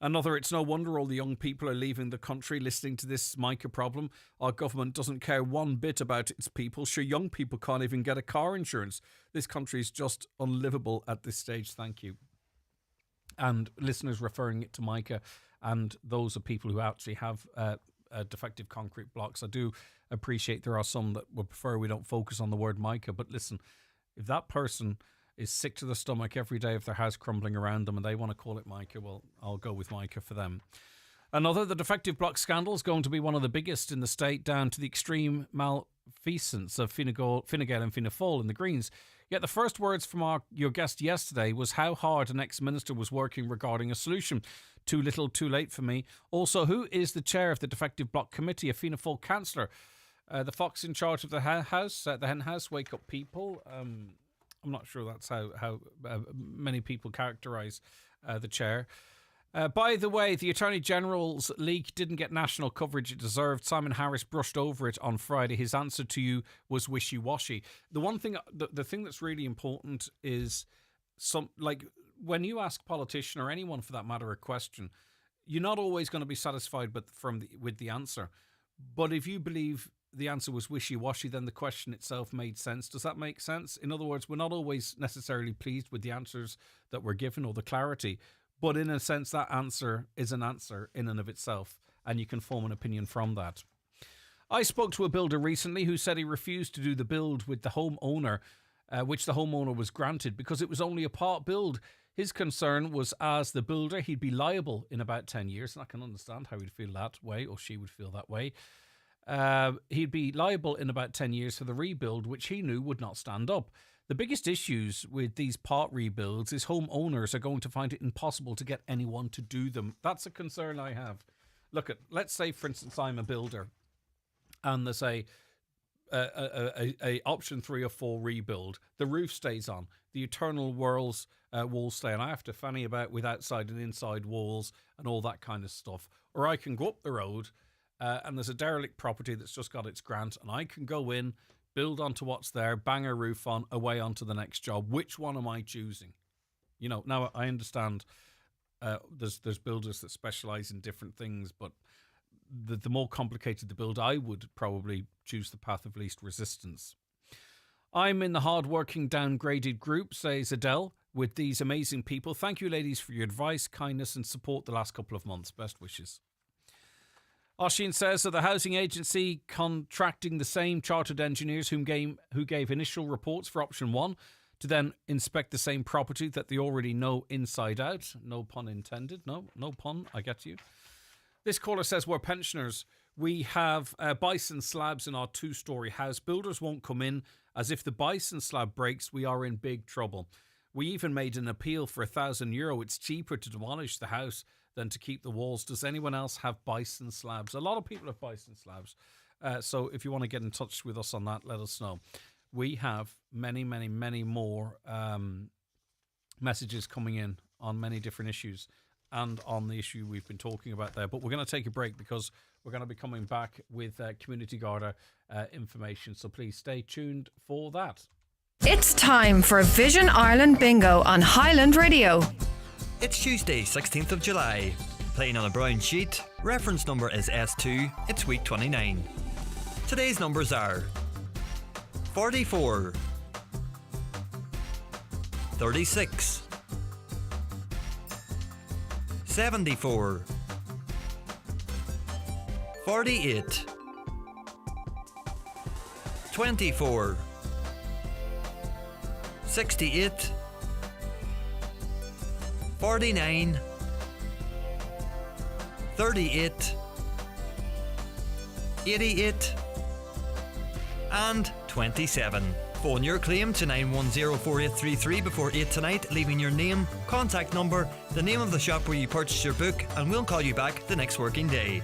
Another, it's no wonder all the young people are leaving the country listening to this mica problem. Our government doesn't care one bit about its people. Sure, young people can't even get a car insurance. This country is just unlivable at this stage. Thank you. And listeners referring it to mica, and those are people who actually have defective concrete blocks. I do appreciate there are some that would prefer we don't focus on the word mica, but listen, if that person is sick to the stomach every day of their house crumbling around them and they want to call it mica, well, I'll go with mica for them. Another, the defective block scandal is going to be one of the biggest in the state, down to the extreme malfeasance of Fine Gael and Fianna Fáil in the Greens. Yet the first words from your guest yesterday was how hard an ex-minister was working regarding a solution. Too little, too late for me. Also, who is the chair of the defective block committee, a Fianna Fáil councillor? The fox in charge of the house, the hen house, wake up people. I'm not sure that's how many people characterise the chair. By the way, the Attorney General's leak didn't get national coverage it deserved. Simon Harris brushed over it on Friday. His answer to you was wishy-washy. The thing that's really important is when you ask a politician or anyone for that matter a question, you're not always going to be satisfied with the answer. But if you believe the answer was wishy-washy, then the question itself made sense. Does that make sense? In other words, we're not always necessarily pleased with the answers that we're given or the clarity, but in a sense, that answer is an answer in and of itself, and you can form an opinion from that. I spoke to a builder recently who said he refused to do the build with the homeowner, which the homeowner was granted because it was only a part build. His concern was, as the builder, he'd be liable in about 10 years, and I can understand how he'd feel that way, or she would feel that way. He'd be liable in about 10 years for the rebuild, which he knew would not stand up. The biggest issues with these part rebuilds is homeowners are going to find it impossible to get anyone to do them. That's a concern I have. Let's say, for instance, I'm a builder and there's a option 3 or 4 rebuild. The roof stays on. The eternal walls stay on. I have to fanny about with outside and inside walls and all that kind of stuff. Or I can go up the road and there's a derelict property that's just got its grant, and I can go in, build onto what's there, bang a roof on, away onto the next job. Which one am I choosing? Now I understand there's builders that specialise in different things, but the more complicated the build, I would probably choose the path of least resistance. I'm in the hard-working downgraded group, says Adele, with these amazing people. Thank you, ladies, for your advice, kindness and support the last couple of months. Best wishes. Oisin says that the housing agency contracting the same chartered engineers who gave initial reports for option 1 to then inspect the same property that they already know inside out. No pun intended. No pun. I get you. This caller says we're pensioners. We have bison slabs in our 2-storey house. Builders won't come in, as if the bison slab breaks, we are in big trouble. We even made an appeal for €1,000. It's cheaper to demolish the house than to keep the walls. Does anyone else have bison slabs? A lot of people have bison slabs. So if you want to get in touch with us on that, let us know. we have many, many, many more messages coming in on many different issues and on the issue we've been talking about there. But we're going to take a break because we're going to be coming back with Community Garda information. So please stay tuned for that. It's time for Vision Ireland Bingo on Highland Radio. It's Tuesday, 16th of July. Playing on a brown sheet. Reference number is S2. It's week 29. Today's numbers are 44, 36, 74, 48, 24, 68, 49, 38, 88, and 27. Phone your claim to 910-4833 before 8 tonight, leaving your name, contact number, the name of the shop where you purchased your book, and we'll call you back the next working day.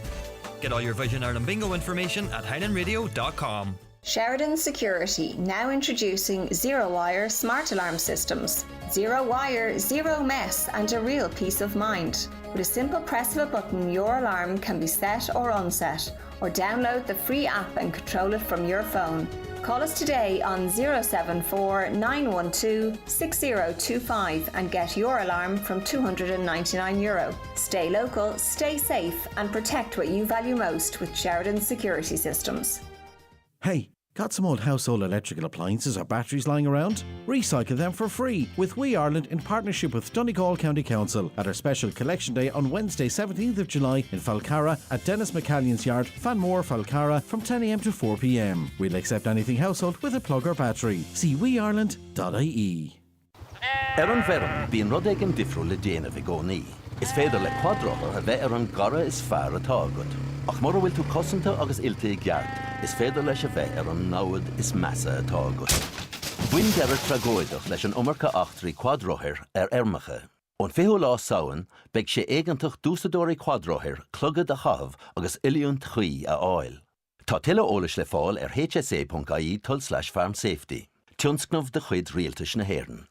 Get all your Vision Ireland Bingo information at highlandradio.com. Sheridan Security, now introducing zero-wire smart alarm systems. Zero wire, zero mess, and a real peace of mind. With a simple press of a button, your alarm can be set or unset, or download the free app and control it from your phone. Call us today on 074 912 6025 and get your alarm from €299. Stay local, stay safe, and protect what you value most with Sheridan Security Systems. Hey, got some old household electrical appliances or batteries lying around? Recycle them for free with We Ireland in partnership with Donegal County Council at our special collection day on Wednesday 17th of July in Falcarra at Dennis McCallion's yard, Fanmore, Falcarra from 10 a.m. to 4 p.m. We'll accept anything household with a plug or battery. See weaireland.ie. An bherum, bíonn rud ag an difriúil le déanamh i gcónaí. Is féidir le cuadróthair a bheith an gara is fearr atá agat. Ach mar bhfuil tú cosanta agus ilte i gceart, is féidir leis a bheith an náid is measa atá agat. Bhuiinn deireadh tragóideach leis an umarcha achtraí cuadróthair ermacha. Ón fiú lá samhain, beidh sé éigentach dúsadóirí cuadróthair clogad a chathmh agus iliúnt chuí a áil. Tá tuile eolais le fáil hsa.ie/farm safety. Tionscnamh de chuid rialtais na hÉireann.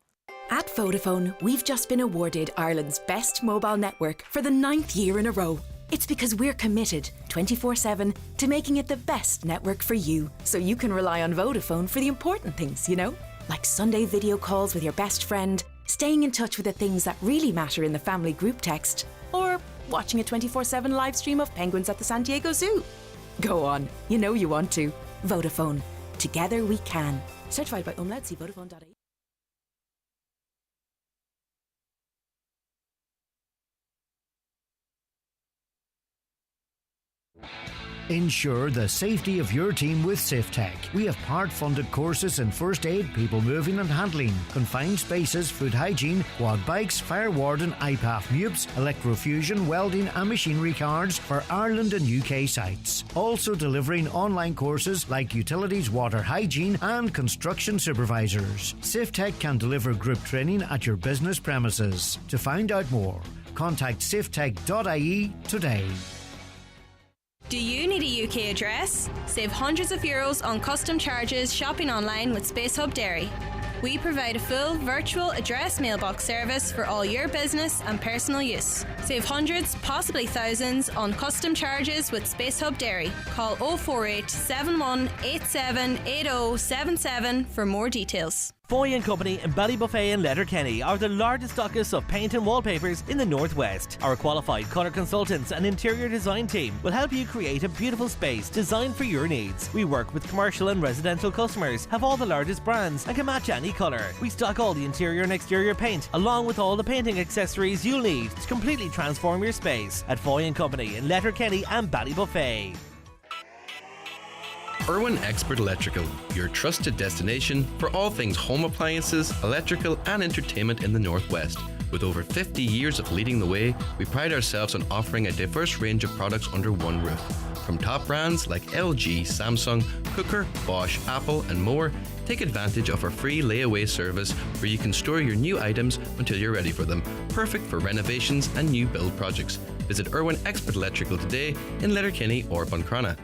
At Vodafone, we've just been awarded Ireland's best mobile network for the 9th year in a row. It's because we're committed 24/7 to making it the best network for you, so you can rely on Vodafone for the important things, you know? Like Sunday video calls with your best friend, staying in touch with the things that really matter in the family group text, or watching a 24/7 live stream of penguins at the San Diego Zoo. Go on, you know you want to. Vodafone. Together we can. Certified by Umlaut, see Vodafone.ie. Ensure the safety of your team with SIFTech. We have part-funded courses in first aid, people moving and handling, confined spaces, food hygiene, quad bikes, fire warden, IPAF MUPS, electrofusion, welding and machinery cards for Ireland and UK sites. Also delivering online courses like utilities, water hygiene and construction supervisors. SIFTech can deliver group training at your business premises. To find out more, contact siftech.ie today. Do you need a UK address? Save hundreds of euros on custom charges shopping online with Space Hub Dairy. We provide a full virtual address mailbox service for all your business and personal use. Save hundreds, possibly thousands, on custom charges with Space Hub Dairy. Call 048 71 87 8077 for more details. Foy & Company in Ballybuffet and Letterkenny are the largest stockists of paint and wallpapers in the Northwest. Our qualified colour consultants and interior design team will help you create a beautiful space designed for your needs. We work with commercial and residential customers, have all the largest brands and can match any colour. We stock all the interior and exterior paint along with all the painting accessories you'll need to completely transform your space at Foy & Company in Letterkenny and Ballybuffet. Irwin Expert Electrical, your trusted destination for all things home appliances, electrical and entertainment in the Northwest. With over 50 years of leading the way, we pride ourselves on offering a diverse range of products under one roof. From top brands like LG, Samsung, Cooker, Bosch, Apple and more, take advantage of our free layaway service where you can store your new items until you're ready for them. Perfect for renovations and new build projects. Visit Irwin Expert Electrical today in Letterkenny or Buncrana.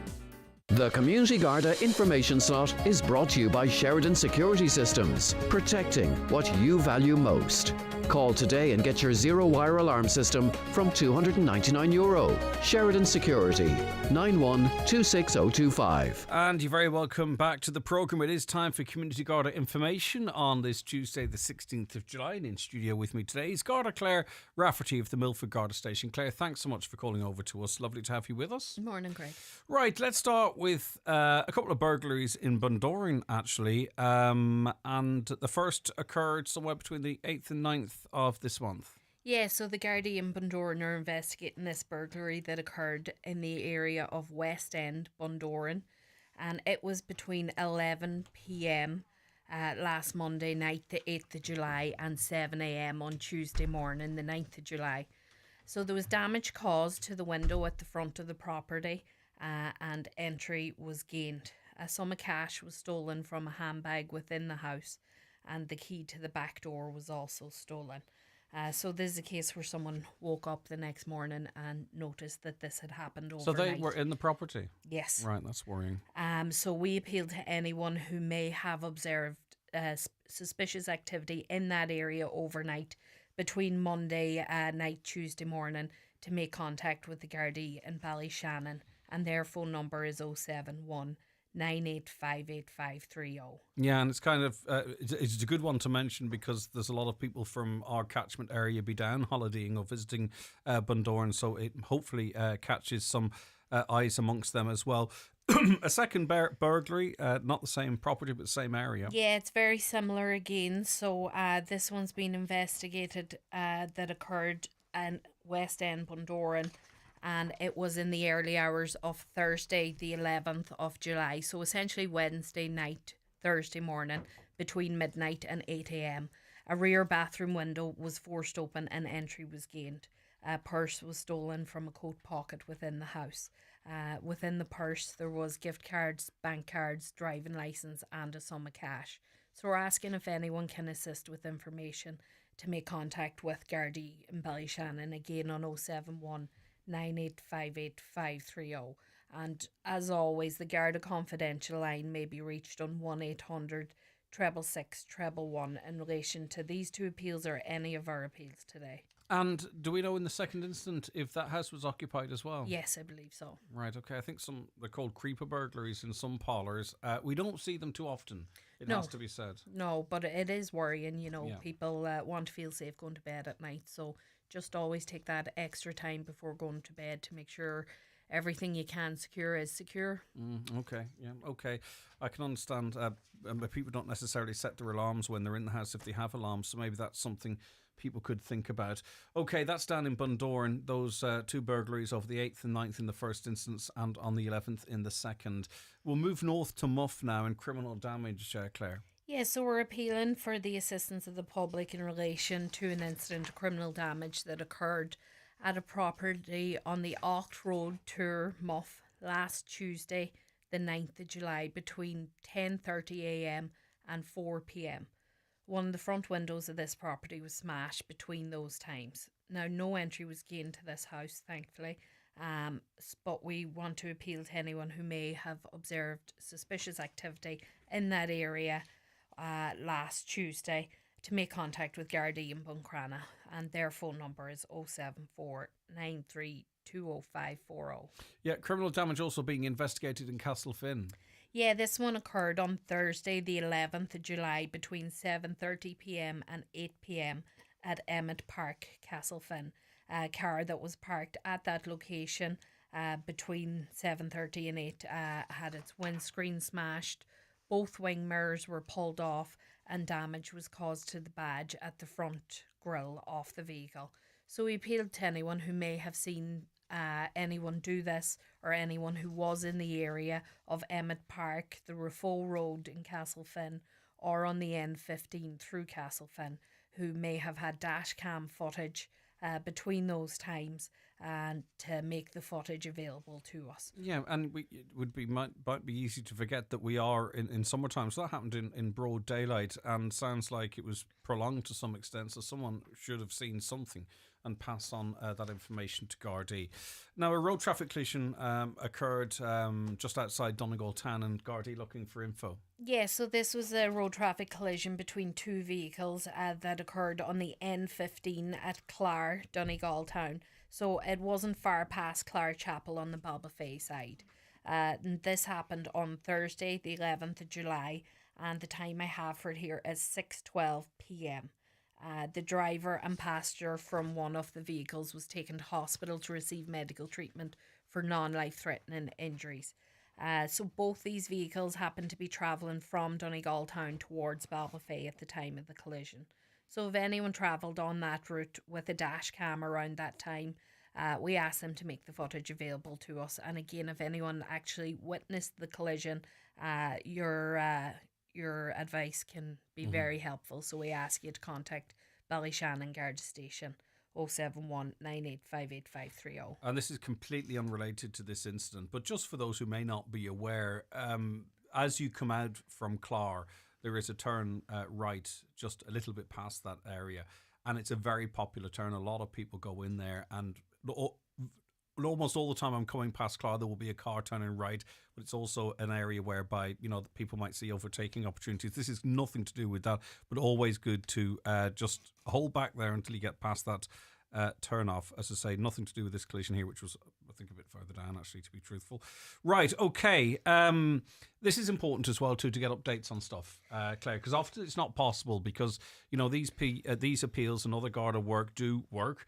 The Community Garda information slot is brought to you by Sheridan Security Systems, protecting what you value most. Call today and get your zero-wire alarm system from €299. Sheridan Security, 91-26025. And you're very welcome back to the programme. It is time for Community Garda information on this Tuesday, the 16th of July. And in studio with me today is Garda Claire Rafferty of the Milford Garda Station. Claire, thanks so much for calling over to us. Lovely to have you with us. Good morning, Craig. Right, let's start with a couple of burglaries in Bundoran, actually. And the first occurred somewhere between the 8th and 9th of this month. Yeah, so the Garda in Bundoran are investigating this burglary that occurred in the area of West End, Bundoran. And it was between 11 p.m. Last Monday night, the 8th of July, and 7 a.m. on Tuesday morning, the 9th of July. So there was damage caused to the window at the front of the property, and entry was gained. A sum of cash was stolen from a handbag within the house, and the key to the back door was also stolen. So this is a case where someone woke up the next morning and noticed that this had happened overnight. So they were in the property? Yes. Right, that's worrying. So we appeal to anyone who may have observed suspicious activity in that area overnight between Monday night, Tuesday morning, to make contact with the Gardaí in Ballyshannon, and their phone number is 071 9858 Yeah, and it's kind of it's a good one to mention because there's a lot of people from our catchment area be down holidaying or visiting Bundoran, so it hopefully catches some eyes amongst them as well. A second burglary, not the same property but the same area. Yeah, it's very similar again. So this one's been investigated that occurred in West End, Bundoran, and it was in the early hours of Thursday, the 11th of July. So essentially Wednesday night, Thursday morning, between midnight and 8 a.m. A rear bathroom window was forced open and entry was gained. A purse was stolen from a coat pocket within the house. Within the purse, there was gift cards, bank cards, driving licence and a sum of cash. So we're asking if anyone can assist with information to make contact with Gardaí in Ballyshannon, again on 071 9858 530. And as always, the Garda confidential line may be reached on 1800 666 111 in relation to these two appeals or any of our appeals today. And do we know in the second instant if that house was occupied as well? Yes, I believe so. Right, okay. I think they're called creeper burglaries in some parlours. We don't see them too often, it has to be said. No, but it is worrying, Yeah. People want to feel safe going to bed at night. So just always take that extra time before going to bed to make sure everything you can secure is secure. Okay, yeah, okay. I can understand people don't necessarily set their alarms when they're in the house if they have alarms, so maybe that's something people could think about. Okay, that's down in Bundoran, those two burglaries over the 8th and 9th in the first instance and on the 11th in the second. We'll move north to Muff now in criminal damage, Claire. Yeah, so we're appealing for the assistance of the public in relation to an incident of criminal damage that occurred at a property on the Ocht Road, Tour, Muff, last Tuesday, the 9th of July, between 10:30am and 4pm. One of the front windows of this property was smashed between those times. Now, no entry was gained to this house, thankfully, but we want to appeal to anyone who may have observed suspicious activity in that area last Tuesday to make contact with Gardaí in Buncrana, and their phone number is 074 93 20540. Yeah, criminal damage also being investigated in Castlefin. Yeah, this one occurred on Thursday, the 11th of July, between 7:30pm and 8pm at Emmett Park, Castlefin. A car that was parked at that location between 7:30 and 8 had its windscreen smashed. Both wing mirrors were pulled off and damage was caused to the badge at the front grille of the vehicle. So we appealed to anyone who may have seen anyone do this, or anyone who was in the area of Emmett Park, the Rafo Road in Castlefin, or on the N15 through Castlefin, who may have had dash cam footage between those times and to make the footage available to us. Yeah, and it would be might be easy to forget that we are in summertime. So that happened in broad daylight, and sounds like it was prolonged to some extent. So someone should have seen something and pass on that information to Garda. Now, a road traffic collision occurred just outside Donegal town, and Garda looking for info. Yeah, so this was a road traffic collision between two vehicles that occurred on the N15 at Clare, Donegal town. So it wasn't far past Clare Chapel on the Balbafay side. And this happened on Thursday, the 11th of July, and the time I have for it here is 6:12 p.m. The driver and passenger from one of the vehicles was taken to hospital to receive medical treatment for non-life-threatening injuries. So both these vehicles happened to be travelling from Donegal town towards Balbafay at the time of the collision. So if anyone travelled on that route with a dash cam around that time, we asked them to make the footage available to us. And again, if anyone actually witnessed the collision, your advice can be very helpful. So we ask you to contact Ballyshannon Garda Station 071 9858 530. And this is completely unrelated to this incident, but just for those who may not be aware, as you come out from Clare, there is a turn right just a little bit past that area, and it's a very popular turn. A lot of people go in there, and almost all the time I'm coming past Clare, there will be a car turning right, but it's also an area whereby, people might see overtaking opportunities. This is nothing to do with that, but always good to just hold back there until you get past that turn off. As I say, nothing to do with this collision here, which was, I think, a bit further down, actually, to be truthful. Right, okay. This is important as well, too, to get updates on stuff, Claire, because often it's not possible because, these appeals and other Garda work do work.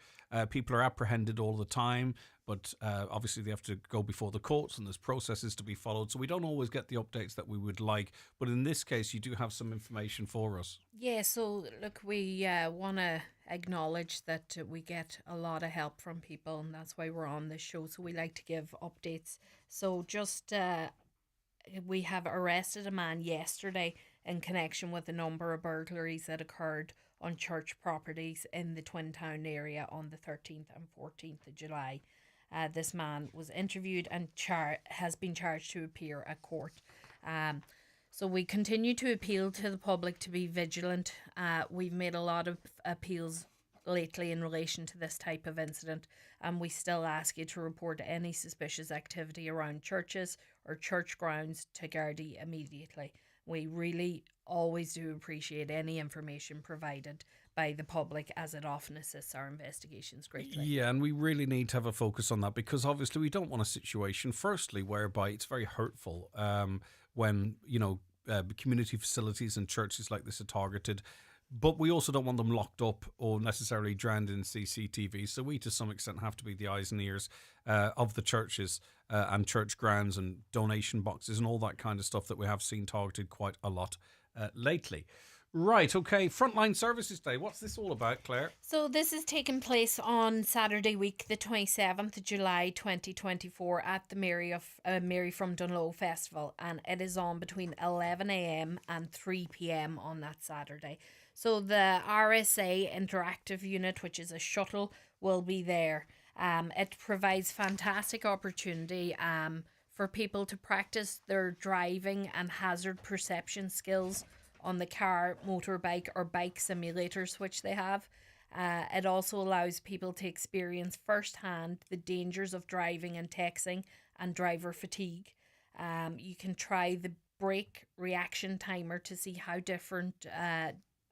People are apprehended all the time, but obviously they have to go before the courts and there's processes to be followed. So we don't always get the updates that we would like. But in this case, you do have some information for us. Yeah, so look, we want to acknowledge that we get a lot of help from people, and that's why we're on this show. So we like to give updates. So just we have arrested a man yesterday in connection with a number of burglaries that occurred on church properties in the Twin Town area on the 13th and 14th of July. This man was interviewed and has been charged to appear at court. So we continue to appeal to the public to be vigilant. We've made a lot of appeals lately in relation to this type of incident, and we still ask you to report any suspicious activity around churches or church grounds to Garda immediately. We really always do appreciate any information provided by the public, as it often assists our investigations greatly. Yeah, and we really need to have a focus on that, because obviously we don't want a situation, firstly, whereby it's very hurtful when, community facilities and churches like this are targeted. But we also don't want them locked up or necessarily drowned in CCTV. So we, to some extent, have to be the eyes and ears of the churches and church grounds and donation boxes and all that kind of stuff that we have seen targeted quite a lot lately. Right, okay, Frontline Services Day. What's this all about, Claire? So this is taking place on Saturday week, the 27th of July 2024 at the Mary from Dunlow Festival, and it is on between 11 a.m. and 3 p.m. on that Saturday. So the RSA Interactive Unit, which is a shuttle, will be there. It provides fantastic opportunity for people to practice their driving and hazard perception skills on the car, motorbike or bike simulators which they have. It also allows people to experience firsthand the dangers of driving and texting and driver fatigue. You can try the brake reaction timer to see how different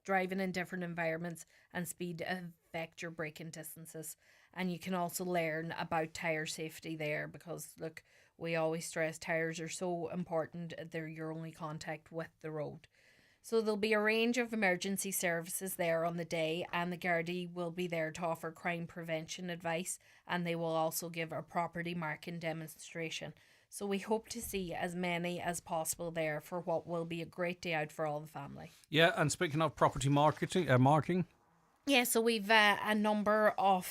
driving in different environments and speed affect your braking distances. And you can also learn about tyre safety there, because look, we always stress tyres are so important. They're your only contact with the road. So there'll be a range of emergency services there on the day, and the Gardaí will be there to offer crime prevention advice, and they will also give a property marking demonstration. So we hope to see as many as possible there for what will be a great day out for all the family. Yeah, and speaking of property marking. Yeah, so we've a number of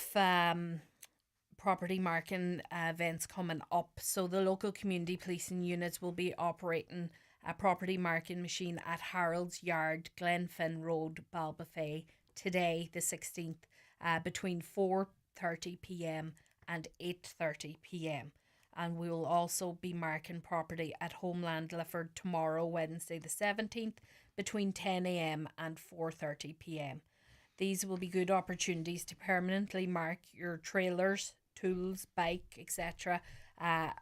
property marking events coming up. So the local community policing units will be operating a property marking machine at Harold's Yard, Glenfin Road, Balbafay, today, the 16th, between 4:30 p.m. and 8:30 p.m. And we will also be marking property at Homeland Lifford tomorrow, Wednesday the 17th, between 10 a.m. and 4:30 p.m. These will be good opportunities to permanently mark your trailers, tools, bike, etc.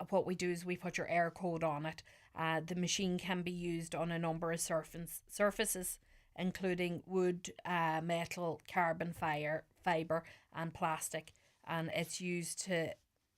What we do is we put your air code on it. The machine can be used on a number of surfaces, including wood, metal, carbon fibre and plastic. And it's used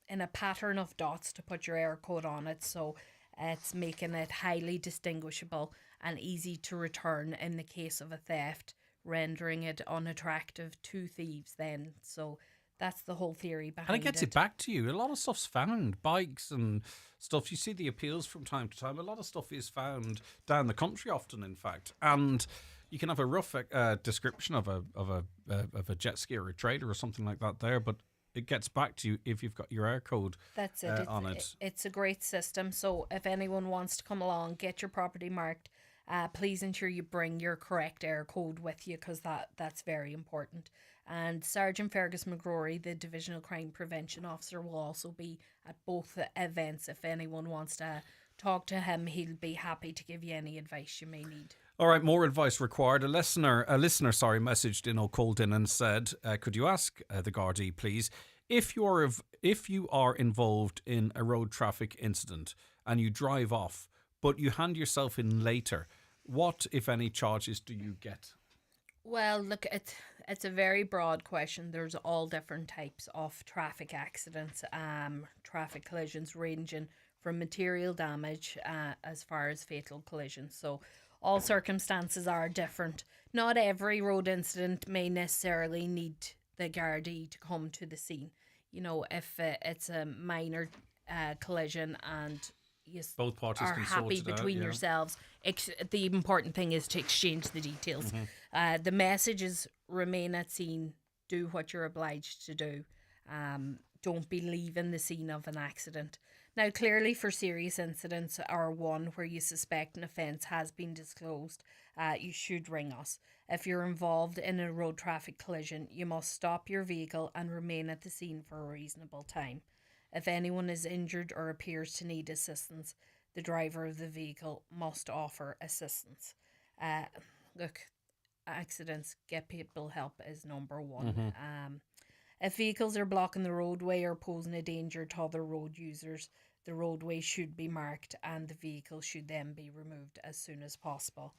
in a pattern of dots to put your air code on it, so it's making it highly distinguishable and easy to return in the case of a theft, rendering it unattractive to thieves then. So that's the whole theory behind it. And it gets it back to you. A lot of stuff's found, bikes and stuff. You see the appeals from time to time. A lot of stuff is found down the country often, in fact. And you can have a rough description of a jet ski or a trader or something like that there, but it gets back to you if you've got your air code That's it. On it. It's a great system. So if anyone wants to come along, get your property marked, please ensure you bring your correct air code with you, because that's very important. And Sergeant Fergus McGrory, the Divisional Crime Prevention Officer, will also be at both events. If anyone wants to talk to him, he'll be happy to give you any advice you may need. All right, more advice required. A listener, messaged in or called in and said, could you ask the Gardaí, please, if you are involved in a road traffic incident and you drive off, but you hand yourself in later, what, if any, charges do you get? Well, look, it's a very broad question. There's all different types of traffic accidents, traffic collisions ranging from material damage as far as fatal collisions. So all circumstances are different. Not every road incident may necessarily need the Gardaí to come to the scene. You know, if it's a minor collision and you both parties are happy between yourselves, the important thing is to exchange the details. Mm-hmm. The messages: remain at scene, do what you're obliged to do. Don't be leaving the scene of an accident. Now, clearly for serious incidents or one where you suspect an offence has been disclosed, you should ring us. If you're involved in a road traffic collision, you must stop your vehicle and remain at the scene for a reasonable time. If anyone is injured or appears to need assistance, the driver of the vehicle must offer assistance. Look, accidents, get people help is number one. Mm-hmm. If vehicles are blocking the roadway or posing a danger to other road users, the roadway should be marked and the vehicle should then be removed as soon as possible.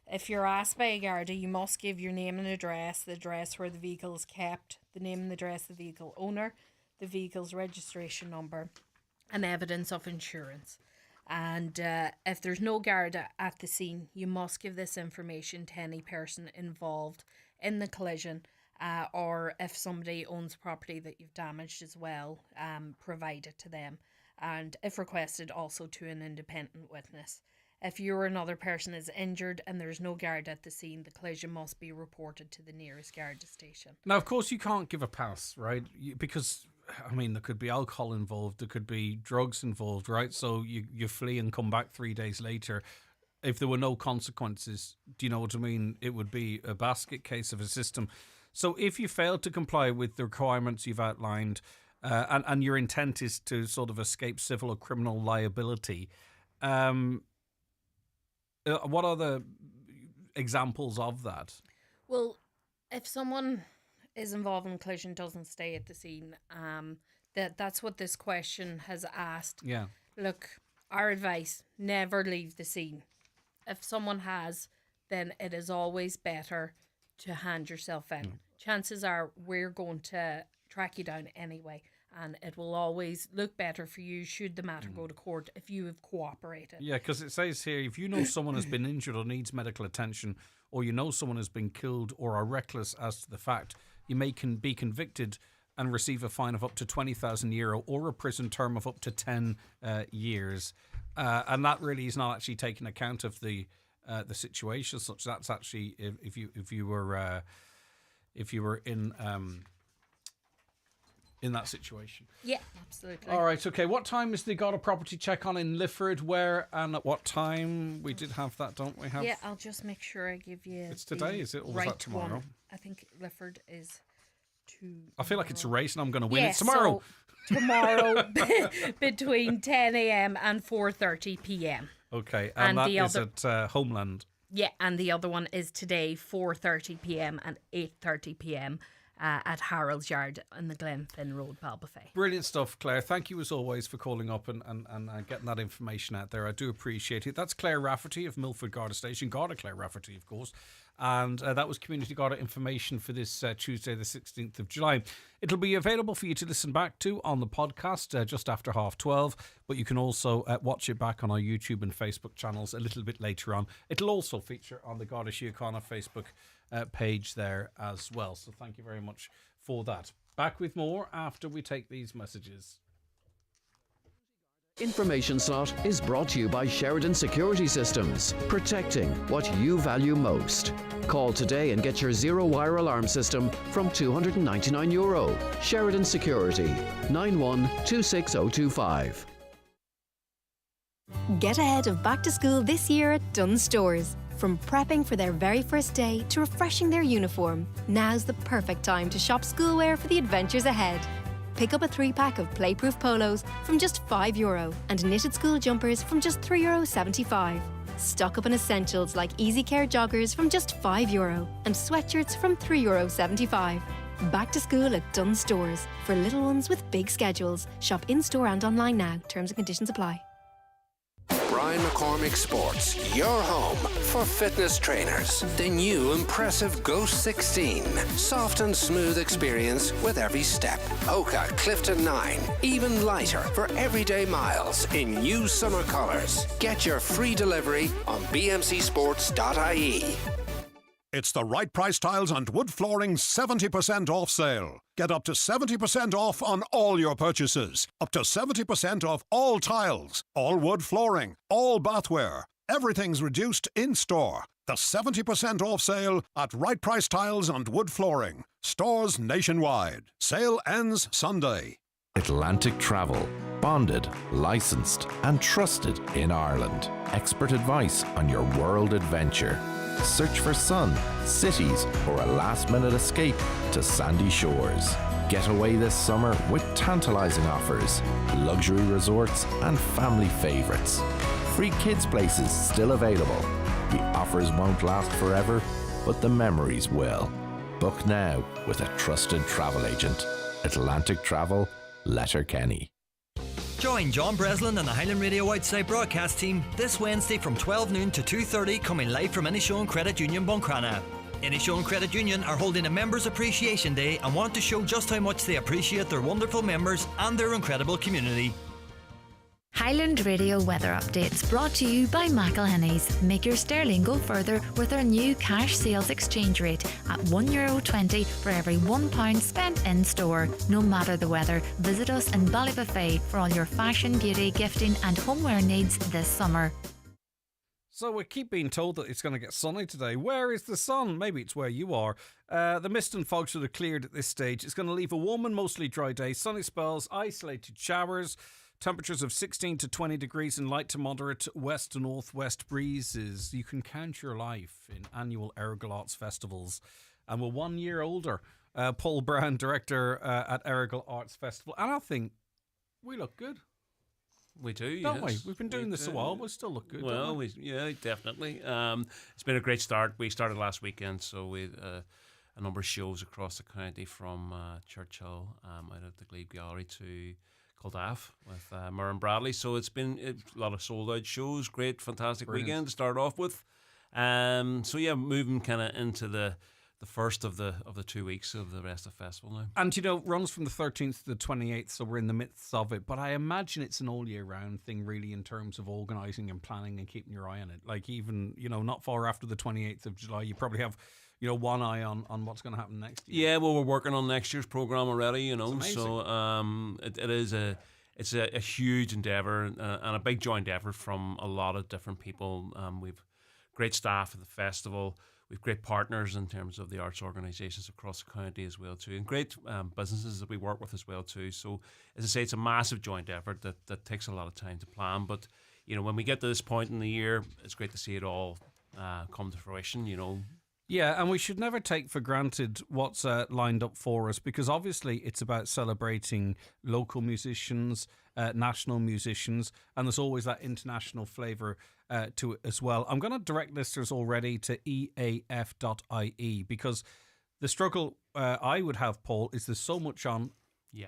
If you're asked by a Garda, you must give your name and address, the address where the vehicle is kept, the name and address of the vehicle owner, the vehicle's registration number, and evidence of insurance. And if there's no Garda at the scene, you must give this information to any person involved in the collision, or if somebody owns property that you've damaged as well, provide it to them. And if requested, also to an independent witness. If you or another person is injured and there's no Garda at the scene, the collision must be reported to the nearest Garda station. Now, of course, you can't give a pass, right? Because, I mean, there could be alcohol involved, there could be drugs involved, right? So you flee and come back 3 days later. If there were no consequences, do you know what I mean? It would be a basket case of a system. So if you fail to comply with the requirements you've outlined, and your intent is to sort of escape civil or criminal liability, what are the examples of that? Well, if someone is involved in a collision, doesn't stay at the scene, that's what this question has asked. Yeah. Look, our advice, never leave the scene. If someone has, then it is always better to hand yourself in. Chances are we're going to track you down anyway, and it will always look better for you should the matter go to court if you have cooperated. Yeah, because it says here, if you know someone has been injured or needs medical attention, or you know someone has been killed or are reckless as to the fact, you may be convicted and receive a fine of up to €20,000 or a prison term of up to 10 years. And that really is not actually taking account of the situation such. That's actually if you were in that situation. Yeah, absolutely. All right, okay. What time is the Garda property check on in Lifford? Where and at what time? We did have that, don't we? Yeah, I'll just make sure I give you. It's today, is it? Or was that tomorrow? One. I think Lifford is Tuesday. I feel like it's a race and I'm going to win Yeah, it tomorrow. So tomorrow between 10 a.m. and 4:30 p.m. Okay, and that is at Homeland. Yeah, and the other one is today, 4:30 p.m. and 8:30 p.m. At Harold's Yard in the Glenfin Road, Balbuffet. Brilliant stuff, Claire. Thank you as always for calling up and getting that information out there. I do appreciate it. That's Claire Rafferty of Milford Garda Station, Garda Claire Rafferty, of course. And that was Community Garda information for this Tuesday, the 16th of July. It'll be available for you to listen back to on the podcast just after 12:30, but you can also watch it back on our YouTube and Facebook channels a little bit later on. It'll also feature on the Garda Síochána Facebook page there as well. So thank you very much for that. Back with more after we take these messages. Information Slot is brought to you by Sheridan Security Systems, protecting what you value most. Call today and get your zero-wire alarm system from €299. Sheridan Security, 91-26025. Get ahead of back to school this year at Dunnes Stores. From prepping for their very first day to refreshing their uniform, now's the perfect time to shop schoolwear for the adventures ahead. Pick up a 3-pack of playproof polos from just €5 and knitted school jumpers from just €3.75. Stock up on essentials like Easy Care joggers from just €5 and sweatshirts from €3.75. Back to school at Dunnes Stores for little ones with big schedules. Shop in-store and online now. Terms and conditions apply. Brian McCormick Sports, your home for fitness trainers. The new impressive Ghost 16. Soft and smooth experience with every step. Hoka Clifton 9. Even lighter for everyday miles in new summer colours. Get your free delivery on bmcsports.ie. It's the Right Price Tiles and Wood Flooring 70% off sale. Get up to 70% off on all your purchases. Up to 70% off all tiles, all wood flooring, all bathware. Everything's reduced in-store. The 70% off sale at Right Price Tiles and Wood Flooring. Stores nationwide. Sale ends Sunday. Atlantic Travel. Bonded, licensed and trusted in Ireland. Expert advice on your world adventure. Search for sun, cities, or a last-minute escape to sandy shores. Get away this summer with tantalising offers, luxury resorts, and family favourites. Free kids' places still available. The offers won't last forever, but the memories will. Book now with a trusted travel agent. Atlantic Travel, Letterkenny. Join John Breslin and the Highland Radio Outside broadcast team this Wednesday from 12 noon to 2:30, coming live from Inishowen Credit Union Buncrana. Inishowen Credit Union are holding a Members Appreciation Day and want to show just how much they appreciate their wonderful members and their incredible community. Highland Radio weather updates brought to you by McElhenney's. Make your sterling go further with our new cash sales exchange rate at €1.20 for every £1 spent in store. No matter the weather, visit us in Ballybuffet for all your fashion, beauty, gifting and homeware needs this summer. So we keep being told that it's going to get sunny today. Where is the sun? Maybe it's where you are. The mist and fog should have cleared at this stage. It's going to leave a warm and mostly dry day. Sunny spells, isolated showers. Temperatures of 16 to 20 degrees and light to moderate west to northwest breezes. You can count your life in annual Electoral Arts festivals. And we're 1 year older. Paul Brown, director at Electoral Arts Festival. And I think we look good. We do, don't yes. we? We've been doing this a while. We still look good. Well, don't we? yeah, definitely. It's been a great start. We started last weekend, so we a number of shows across the county from Churchill out of the Glebe Gallery to Culdaff with Murray and Bradley. So it's been a lot of sold out shows. Great, fantastic Brilliant weekend to start off with. So yeah, moving kind of into the first of the 2 weeks of the rest of the festival now. And you know, runs from the 13th to the 28th, so we're in the midst of it. But I imagine it's an all year round thing, really, in terms of organising and planning and keeping your eye on it. Like even, you know, not far after the 28th of July, you probably have, you know, one eye on what's going to happen next year. Yeah, well, we're working on next year's programme already, you know. It's so it's a huge endeavour and a big joint effort from a lot of different people. We've great staff at the festival. We've great partners in terms of the arts organisations across the county as well too, and great businesses that we work with as well too. So, as I say, it's a massive joint effort that takes a lot of time to plan. But you know, when we get to this point in the year, it's great to see it all come to fruition. You know. Yeah, and we should never take for granted what's lined up for us, because obviously it's about celebrating local musicians, national musicians, and there's always that international flavour to it as well. I'm going to direct listeners already to eaf.ie, because the struggle I would have, Paul, is there's so much on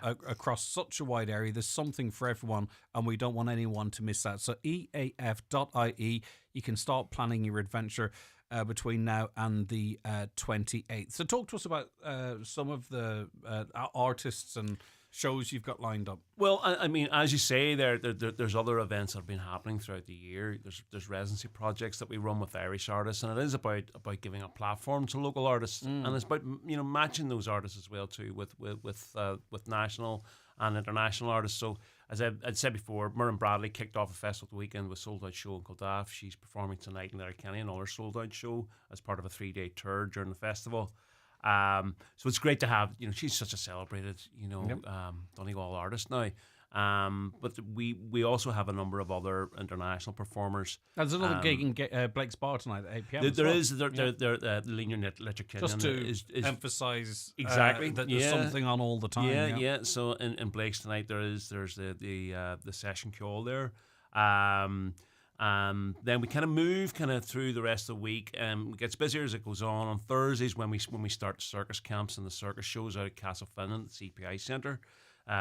across such a wide area. There's something for everyone, and we don't want anyone to miss that. So eaf.ie, you can start planning your adventure between now and the 28th. So talk to us about some of the artists and shows you've got lined up. Well, I mean, as you say, there's other events that have been happening throughout the year. There's residency projects that we run with Irish artists, and it is about giving a platform to local artists, and it's about matching those artists as well too with national and international artists. So as I'd said before, Murren Bradley kicked off a festival the weekend with Sold Out Show in Kildare. She's performing tonight in Letterkenny, another Sold Out show as part of a 3-day tour during the festival. So it's great to have, she's such a celebrated, Donegal artist now. But we also have a number of other international performers. There's another gig in Blake's Bar tonight at 8 p.m. The Linear Literature just to emphasise exactly that there's something on all the time. Yeah. So in Blake's tonight there's the session call there. Then we kind of move through the rest of the week. It gets busier as it goes on. On Thursdays when we start circus camps and the circus shows out at Castlefinnan, the CPI Centre.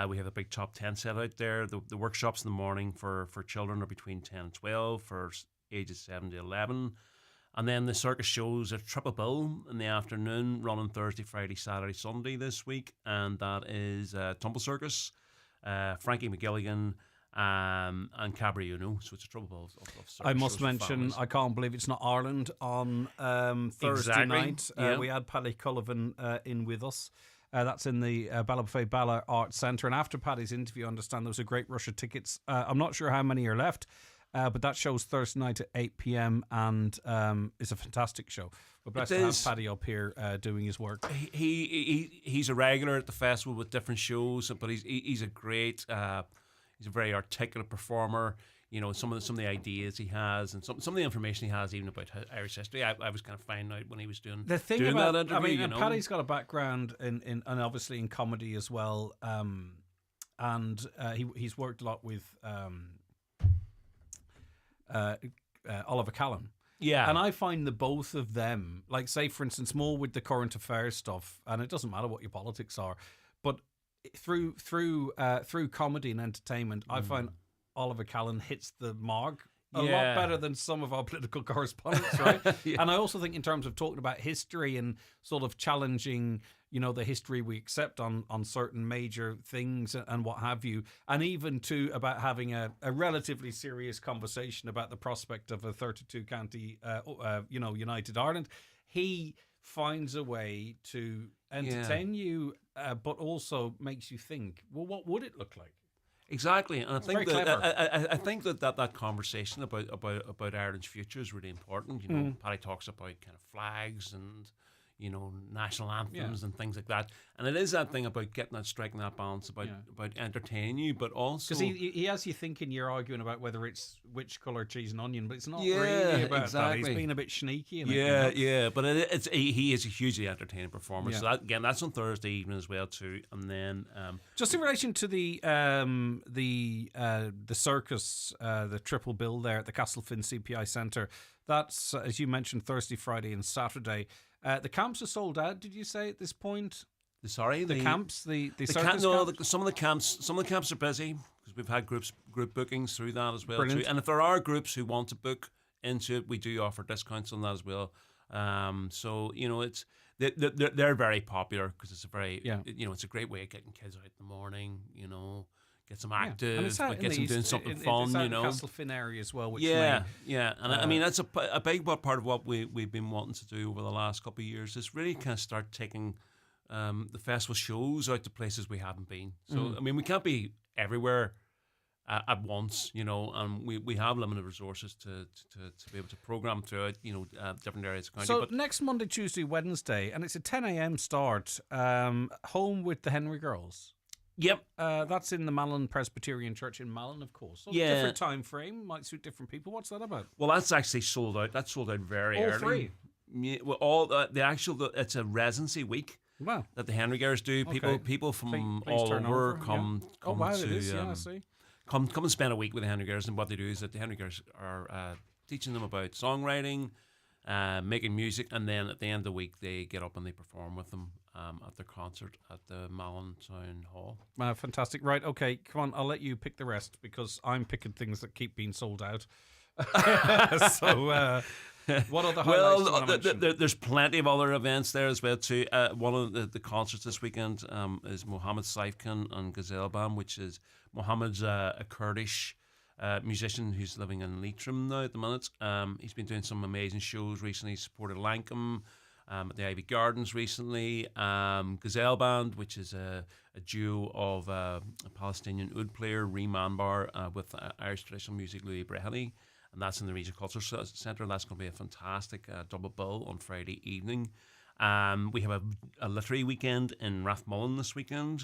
We have a big top 10 set out there. The workshops in the morning for children are between 10 and 12 for ages 7 to 11. And then the circus shows are triple bill in the afternoon, running Thursday, Friday, Saturday, Sunday this week. And that is Tumble Circus, Frankie McGilligan, and Cabaret Uno. So it's a triple bill of circus. I must mention, I can't believe it's not Ireland on Thursday night. We had Paddy Cullivan in with us. That's in the Ballabufey Bala Arts Centre. And after Paddy's interview, I understand there was a great rush of tickets. I'm not sure how many are left, but that show's Thursday night at 8 p.m. and it's a fantastic show. We're blessed to have Paddy up here doing his work. He's a regular at the festival with different shows, but he's a great, he's a very articulate performer. Some of the ideas he has, and some of the information he has, even about Irish history. I was kind of finding out when he was doing the thing doing about that interview. Paddy's got a background in and obviously in comedy as well, and he's worked a lot with Oliver Callan. Yeah, and I find the both of them, like say for instance, more with the current affairs stuff, and it doesn't matter what your politics are, but through comedy and entertainment, I find Oliver Callan hits the mark a lot better than some of our political correspondents, right? And I also think in terms of talking about history and sort of challenging, the history we accept on certain major things and what have you, and even too about having a relatively serious conversation about the prospect of a 32 county, United Ireland. He finds a way to entertain you, but also makes you think, well, what would it look like? Exactly, and I think that conversation about Ireland's future is really important. Paddy talks about kind of flags and national anthems and things like that, and it is that thing about striking that balance about entertaining you, but also because he has you thinking you're arguing about whether it's which colour cheese and onion, but it's not really about that. He's being a bit sneaky. But he is a hugely entertaining performer. So that's on Thursday evening as well too, and then just in relation to the circus, the triple bill there at the Castlefin CPI Centre. That's as you mentioned, Thursday, Friday, and Saturday. The camps are sold out. Did you say at this point? The camps, the circus camps? Some of the camps are busy because we've had group bookings through that as well. Brilliant. Too. And if there are groups who want to book into it, we do offer discounts on that as well. So it's they're very popular because it's a very it's a great way of getting kids out in the morning. Get them active, but get them doing something fun. It's out Castlefin area as well. Which and I mean that's a big part of what we've been wanting to do over the last couple of years is really kind of start taking the festival shows out to places we haven't been. So I mean we can't be everywhere at once, and we have limited resources to be able to program throughout different areas of the country. So next Monday, Tuesday, Wednesday, and it's a 10 a.m. start. Home with the Henry Girls. Yep, that's in the Malin Presbyterian Church in Malin, of course. So different time frame might suit different people. What's that about? Well, that's actually sold out. That's sold out very early. All three. Yeah, well, all the actual it's a residency week. Wow. That the Henry Girls do. People from Please all turn over over, come Oh, wow, to it is. I see. come and spend a week with the Henry Girls, and what they do is that the Henry Girls are teaching them about songwriting, making music, and then at the end of the week they get up and they perform with them at their concert at the Malin Town Hall. Fantastic. Right, okay, come on, I'll let you pick the rest because I'm picking things that keep being sold out. So what other highlights? Well, there's plenty of other events there as well too. One of the concerts this weekend is Mohammed Saifkan and Gazelle Band, which is Mohammed's a Kurdish musician who's living in Leitrim now at the minute. He's been doing some amazing shows recently. He supported Lankham at the Ivy Gardens recently. Gazelle Band, which is a duo of a Palestinian oud player, Reem Anbar, with Irish traditional music, Louis Breheny. And that's in the Regional Culture Centre. That's going to be a fantastic double bill on Friday evening. We have a literary weekend in Rathmullen this weekend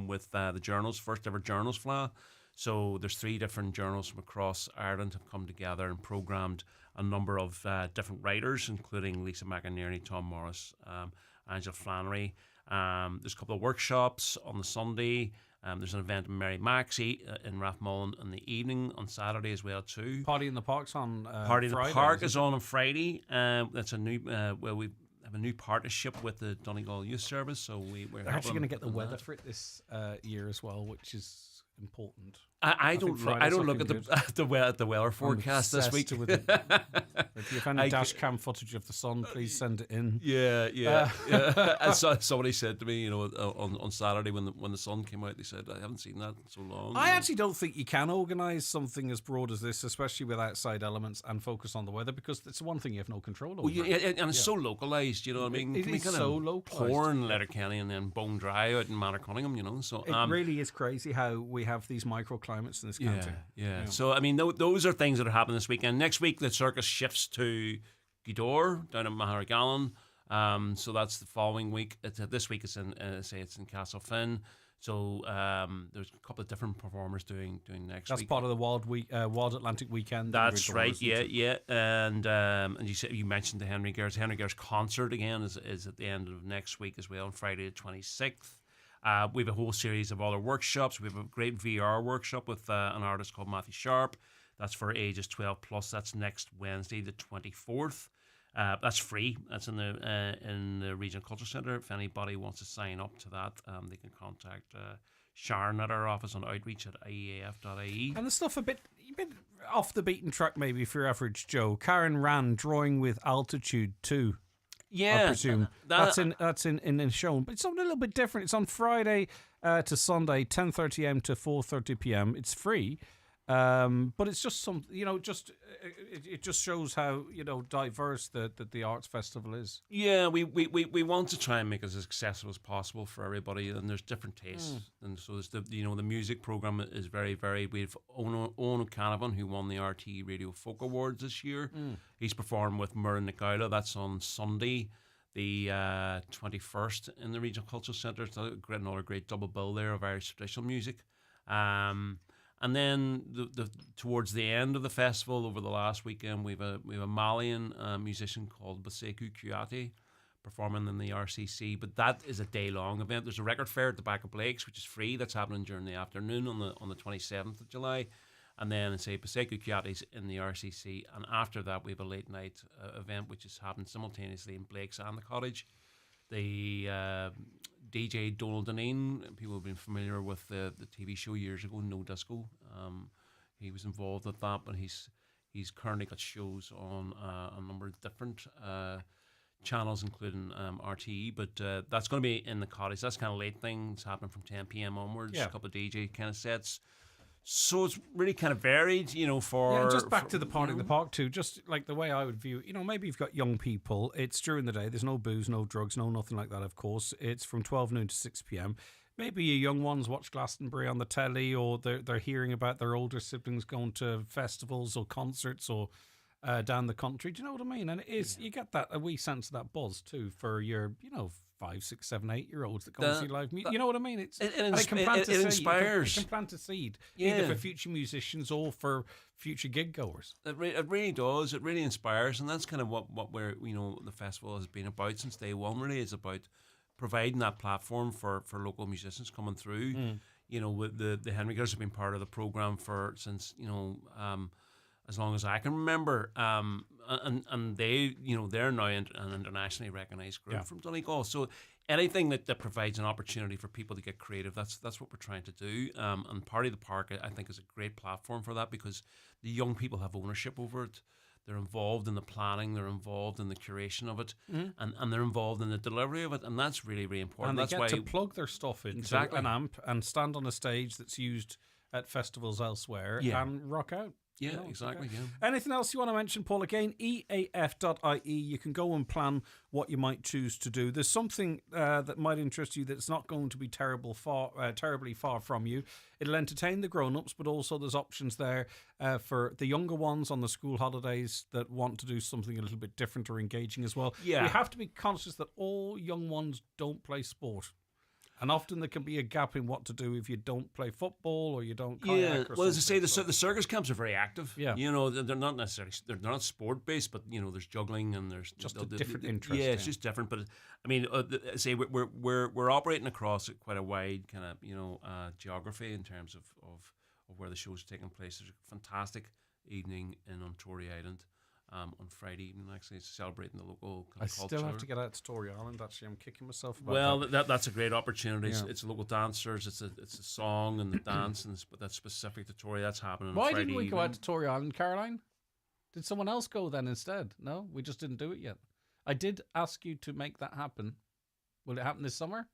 with the journals, first ever journals fla. So there's 3 different journals from across Ireland have come together and programmed a number of different writers, including Lisa McInerney, Tom Morris, Angela Flannery. There's a couple of workshops on the Sunday. There's an event in Mary Maxey in Rathmullen in the evening on Saturday as well too. Party in the Park's on Party in Friday, the Park is on Friday. That's a new we have a new partnership with the Donegal Youth Service, so we're actually going to get the weather that for it this year as well, which is important. I don't look at the weather forecast this week. If you have any dash cam footage of the sun, please send it in. Yeah. And somebody said to me, on Saturday when the sun came out, they said, I haven't seen that in so long. I actually don't think you can organise something as broad as this, especially with outside elements, and focus on the weather, because it's one thing you have no control over. Well, and it's so localised, you know what I mean? It is so localised. Pour in Letterkenny and then Bone Dry out in Manor Cunningham, So it really is crazy how we have these microclimates in this county. Yeah. So, I mean, those are things that are happening this weekend. Next week, the circus shifts to Gweedore down at Mahargallen. So that's the following week. This week it's in Castlefin. So there's a couple of different performers doing next week. That's part of the Wild Atlantic Weekend. That's right. Yeah. And you mentioned the Henry Girls. Henry Girls concert again is at the end of next week as well, on Friday the 26th. We have a whole series of other workshops. We have a great VR workshop with an artist called Matthew Sharp. That's for ages 12 plus. That's next Wednesday, the 24th. That's free. That's in the Regional Culture Centre. If anybody wants to sign up to that, they can contact Sharon at our office on outreach at IEAF.ie. And the stuff a bit off the beaten track maybe for your average Joe. Karen Rand drawing with Altitude 2. Yeah, I presume that's in the show, but it's something a little bit different. It's on Friday to Sunday, 10:30 a.m. to 4:30 p.m. It's free, but it's just some, it just shows how diverse the arts festival is. Yeah, we want to try and make it as accessible as possible for everybody, and there's different tastes, and so there's the music program is very varied. We have Owen O'Canavan, who won the RT Radio Folk Awards this year. He's performed with Muireann Nic Gabhla. That's on Sunday, the 21st in the Regional Cultural Centre. It's another great double bill there of Irish traditional music. And then towards the end of the festival, over the last weekend, we have a Malian musician called Baseku Kuyate performing in the RCC. But that is a day-long event. There's a record fair at the back of Blake's, which is free. That's happening during the afternoon on the 27th of July. And then, Baseku Kuyate's in the RCC. And after that, we have a late-night event, which is happening simultaneously in Blake's and the Cottage. The DJ Donald Deneen, people have been familiar with the TV show years ago, No Disco. He was involved with that, but he's currently got shows on a number of different channels, including RTE. But that's going to be in the Cottage. That's kind of late thing. It's happening from 10 p.m. onwards. A couple of DJ kind of sets. So it's really kind of varied, for... Yeah, just back to the Party in the Park too, just like the way I would view it, maybe you've got young people, it's during the day, there's no booze, no drugs, no nothing like that, of course. It's from 12 noon to 6 p.m. Maybe your young ones watch Glastonbury on the telly, or they're hearing about their older siblings going to festivals or concerts or down the country. Do you know what I mean? And it is you get that a wee sense of that buzz too for your 5, 6, 7, 8-year-olds that go and see live music. You know what I mean? It inspires. It can plant a seed, either for future musicians or for future gig goers. It really does. It really inspires, and that's kind of what we're the festival has been about since day one. Really, is about providing that platform for local musicians coming through. With the Henrikers have been part of the program since as long as I can remember, and they they're now an internationally recognised group from Donegal. So anything that provides an opportunity for people to get creative, that's what we're trying to do. And Party the Park, I think, is a great platform for that, because the young people have ownership over it. They're involved in the planning, they're involved in the curation of it, and they're involved in the delivery of it, and that's really, really important. And they get to plug their stuff into an amp and stand on a stage that's used at festivals elsewhere and rock out. Yeah, exactly. Yeah. Anything else you want to mention, Paul? Again, eaf.ie. You can go and plan what you might choose to do. There's something that might interest you that's not going to be terribly far from you. It'll entertain the grown-ups, but also there's options there for the younger ones on the school holidays that want to do something a little bit different or engaging as well. Yeah. We have to be conscious that all young ones don't play sport. And often there can be a gap in what to do if you don't play football or you don't kayak or well, as I say, something. the circus camps are very active. Yeah. They're not necessarily, they're not sport-based, but, there's juggling and there's... Just a different interest. Yeah, it's just different. But, I mean, say we're operating across quite a wide kind of, geography in terms of where the shows are taking place. There's a fantastic evening in Ontario Island. On Friday evening, actually, celebrating the local kind of culture. I still have to get out to Tory Island. Actually, I'm kicking myself about Well, that's a great opportunity. Yeah. It's local dancers. It's a song and the dance, but that's specific to Tory. That's happening. Why on Friday didn't we evening. go out to Tory Island, Caroline? Did someone else go then instead? No, we just didn't do it yet. I did ask you to make that happen. Will it happen this summer?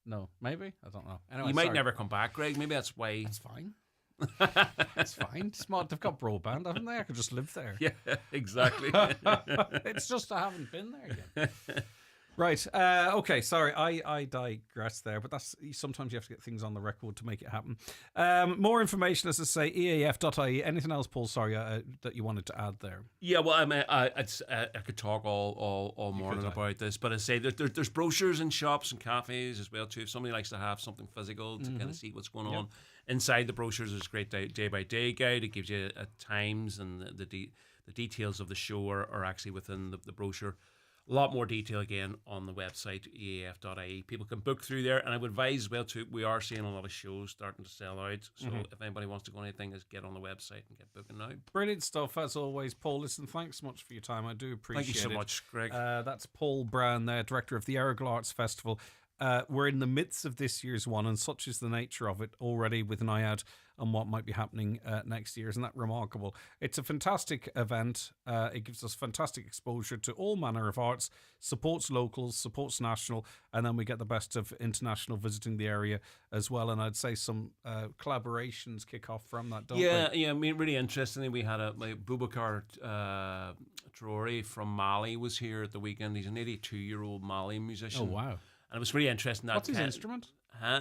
No, maybe. I don't know. Anyway, you might never come back, Greg. Maybe that's why. That's fine. That's fine. Smart. They've got broadband, haven't they? I could just live there. Yeah, exactly. It's just I haven't been there yet. Right. Okay. Sorry, I digress there, but that's sometimes you have to get things on the record to make it happen. More information, as I say, eaf.ie. Anything else, Paul? Sorry, that you wanted to add there? Yeah. Well, I mean, I could talk all morning about this, but I say there's brochures in shops and cafes as well too. If somebody likes to have something physical to kind of see what's going on inside the brochures, there's a great day by day guide. It gives you times and the details of the show are actually within the brochure. A lot more detail again on the website eaf.ie. People can book through there, and I would advise as well too. We are seeing a lot of shows starting to sell out, so if anybody wants to go anything, is get on the website and get booking now. Brilliant stuff as always, Paul. Listen, thanks so much for your time. I do appreciate it. Thank you so much, Greg. That's Paul Brown there, director of the Electoral Arts Festival. We're in the midst of this year's one, and such is the nature of it already, with an eye out on what might be happening next year. Isn't that remarkable? It's a fantastic event. It gives us fantastic exposure to all manner of arts, supports locals, supports national, and then we get the best of international visiting the area as well. And I'd say some collaborations kick off from that, don't they? Yeah. I mean, really interestingly, we had Boubacar Traoré from Mali was here at the weekend. He's an 82-year-old Mali musician. Oh, wow. And it was really interesting. What's his instrument?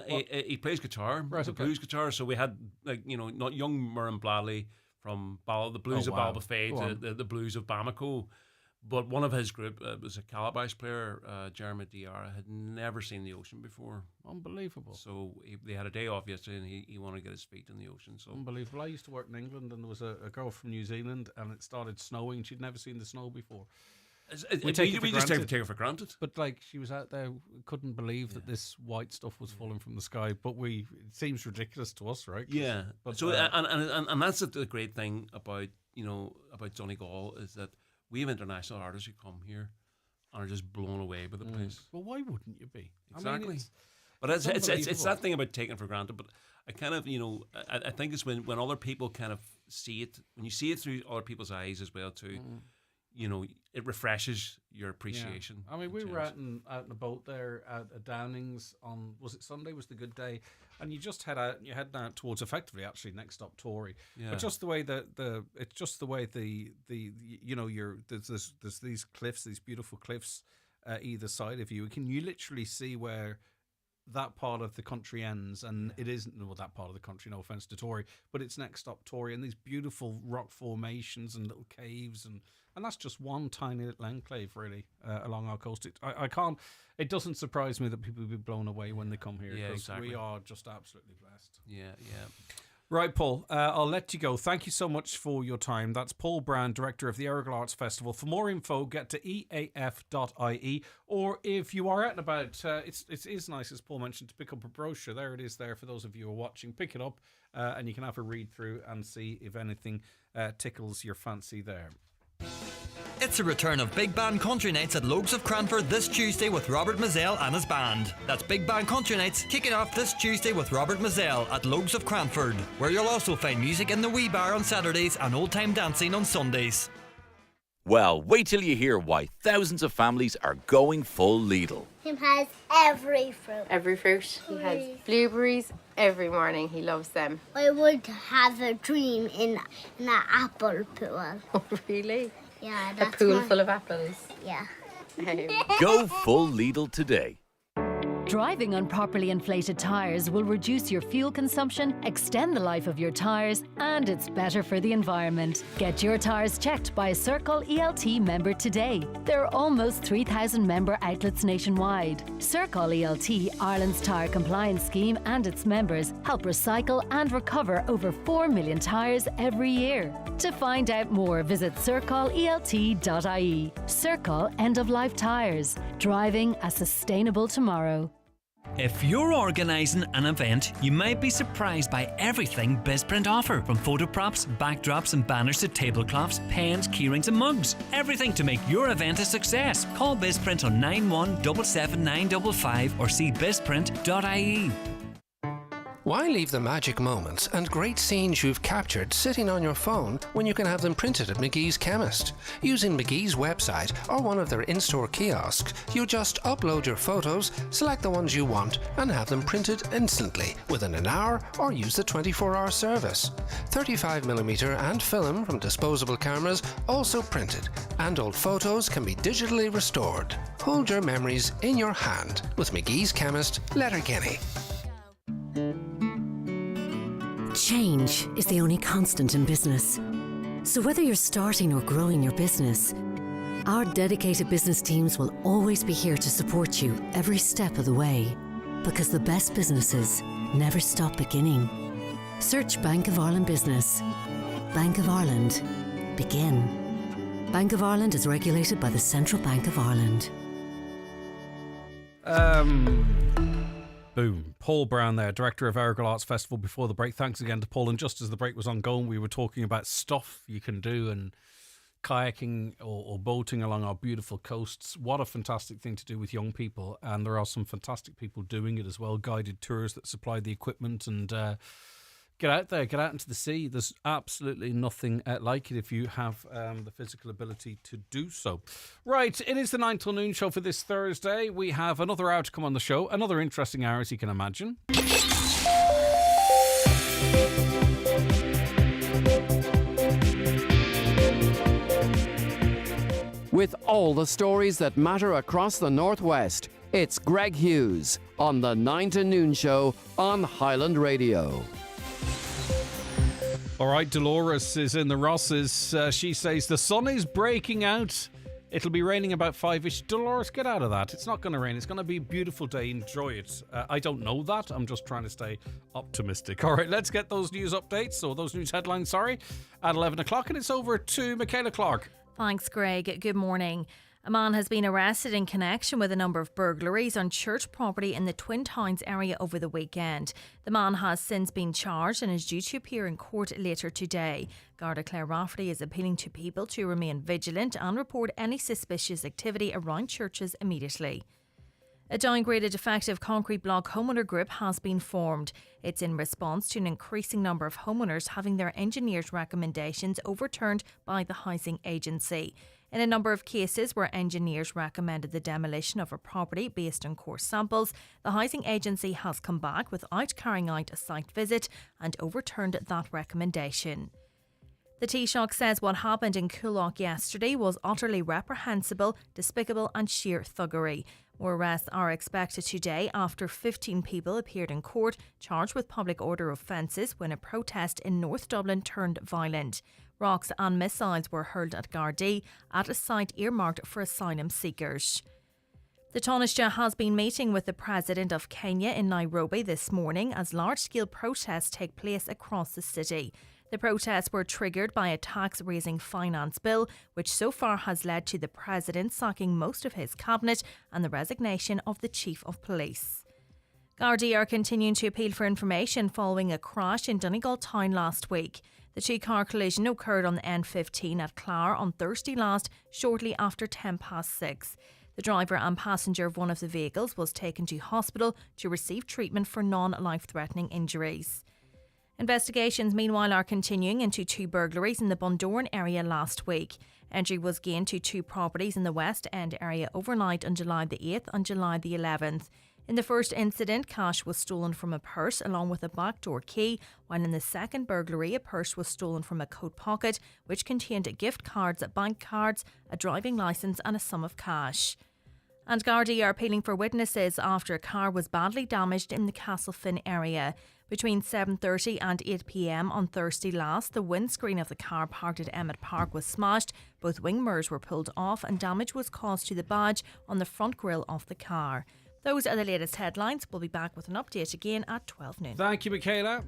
He plays guitar. Right, blues guitar. So we had, not young Murren Bradley from the blues of Balbafay to the blues of Bamako. But one of his group was a calabash player, Jeremy Diarra, had never seen the ocean before. Unbelievable. So they had a day off yesterday, and he wanted to get his feet in the ocean. So unbelievable. I used to work in England, and there was a girl from New Zealand, and it started snowing. She'd never seen the snow before. We just take it for granted. But she was out there, couldn't believe that this white stuff was falling from the sky. But it seems ridiculous to us, right? Yeah. But, so and that's the great thing about Donegal is that we have international artists who come here and are just blown away by the place. Well, why wouldn't you be? Exactly. I mean, but it's that thing about taking for granted. But I kind of I think it's when other people kind of see it, when you see it through other people's eyes as well too. It refreshes your appreciation. Yeah. I mean, we were out in a boat there at Downings on, was it Sunday was the good day, and you just head out, and you head out towards effectively actually next stop Tory. Yeah. But just the way there's these cliffs, these beautiful cliffs either side of you. You literally see where that part of the country ends, and it isn't that part of the country, no offence to Tory, but it's next stop Tory, and these beautiful rock formations and little caves, and that's just one tiny little enclave really along our coast. It doesn't surprise me that people will be blown away when they come here, because exactly. we are just absolutely blessed. Yeah. Right, Paul, I'll let you go. Thank you so much for your time. That's Paul Brand, Director of the Electoral Arts Festival. For more info, get to eaf.ie, or if you are out and about, it is nice, as Paul mentioned, to pick up a brochure. There it is there for those of you who are watching. Pick it up and you can have a read through and see if anything tickles your fancy there. It's the return of Big Band Country Nights at Logues of Cranford this Tuesday with Robert Mazzell and his band. That's Big Band Country Nights kicking off this Tuesday with Robert Mazzell at Logues of Cranford, where you'll also find music in the Wee Bar on Saturdays and old time dancing on Sundays. Well, wait till you hear why thousands of families are going full Lidl. He has every fruit. Every fruit. He has blueberries every morning. He loves them. I would have a dream in an apple pool. Oh, really? Yeah, A that's pool full of apples. Yeah. Go full Lidl today. Driving on properly inflated tyres will reduce your fuel consumption, extend the life of your tyres, and it's better for the environment. Get your tyres checked by a Circle ELT member today. There are almost 3,000 member outlets nationwide. Circle ELT, Ireland's tyre compliance scheme, and its members help recycle and recover over 4 million tyres every year. To find out more, visit circleelt.ie. Circle End of Life Tyres. Driving a sustainable tomorrow. If you're organising an event, you might be surprised by everything BizPrint offer. From photo props, backdrops and banners to tablecloths, pens, keyrings and mugs. Everything to make your event a success. Call BizPrint on 9177955 or see bizprint.ie. Why leave the magic moments and great scenes you've captured sitting on your phone when you can have them printed at McGee's Chemist? Using McGee's website or one of their in-store kiosks, you just upload your photos, select the ones you want, and have them printed instantly within an hour, or use the 24-hour service. 35mm and film from disposable cameras also printed, and old photos can be digitally restored. Hold your memories in your hand with McGee's Chemist, Letterkenny. Change is the only constant in business. So whether you're starting or growing your business, our dedicated business teams will always be here to support you every step of the way. Because the best businesses never stop beginning. Search Bank of Ireland Business. Bank of Ireland. Begin. Bank of Ireland is regulated by the Central Bank of Ireland. Boom. Paul Brown there, Director of Electoral Arts Festival, before the break. Thanks again to Paul. And just as the break was ongoing, we were talking about stuff you can do and kayaking or boating along our beautiful coasts. What a fantastic thing to do with young people. And there are some fantastic people doing it as well. Guided tours that supply the equipment and get out there, get out into the sea. There's absolutely nothing like it if you have the physical ability to do so. Right, it is the 9 till noon show for this Thursday. We have another hour to come on the show. Another interesting hour, as you can imagine. With all the stories that matter across the Northwest, it's Greg Hughes on the 9 to noon show on Highland Radio. All right, Dolores is in the Rosses. She says the sun is breaking out. It'll be raining about 5-ish. Dolores, get out of that. It's not going to rain. It's going to be a beautiful day. Enjoy it. I don't know that. I'm just trying to stay optimistic. All right, let's get those news updates, or those news headlines, at 11 o'clock. And it's over to Michaela Clark. Thanks, Greg. Good morning. A man has been arrested in connection with a number of burglaries on church property in the Twin Towns area over the weekend. The man has since been charged and is due to appear in court later today. Garda Claire Rafferty is appealing to people to remain vigilant and report any suspicious activity around churches immediately. A downgraded defective concrete block homeowner group has been formed. It's in response to an increasing number of homeowners having their engineers' recommendations overturned by the housing agency. In a number of cases where engineers recommended the demolition of a property based on core samples, the housing agency has come back without carrying out a site visit and overturned that recommendation. The Taoiseach says what happened in Coolock yesterday was utterly reprehensible, despicable and sheer thuggery. More arrests are expected today after 15 people appeared in court charged with public order offences when a protest in North Dublin turned violent. Rocks and missiles were hurled at Garda at a site earmarked for asylum seekers. The Taoiseach has been meeting with the President of Kenya in Nairobi this morning as large-scale protests take place across the city. The protests were triggered by a tax-raising finance bill, which so far has led to the President sacking most of his cabinet and the resignation of the Chief of Police. Garda are continuing to appeal for information following a crash in Donegal town last week. The two-car collision occurred on the N15 at Clare on Thursday last, shortly after 6:10. The driver and passenger of one of the vehicles was taken to hospital to receive treatment for non-life-threatening injuries. Investigations, meanwhile, are continuing into two burglaries in the Bundoran area last week. Entry was gained to two properties in the West End area overnight on July the 8th and July the 11th. In the first incident, cash was stolen from a purse along with a backdoor key, while in the second burglary, a purse was stolen from a coat pocket, which contained gift cards, bank cards, a driving licence and a sum of cash. And Garda are appealing for witnesses after a car was badly damaged in the Castlefin area. Between 7:30 and 8 p.m. on Thursday last, the windscreen of the car parked at Emmett Park was smashed, both wing mirrors were pulled off and damage was caused to the badge on the front grille of the car. Those are the latest headlines. We'll be back with an update again at 12 noon. Thank you, Michaela.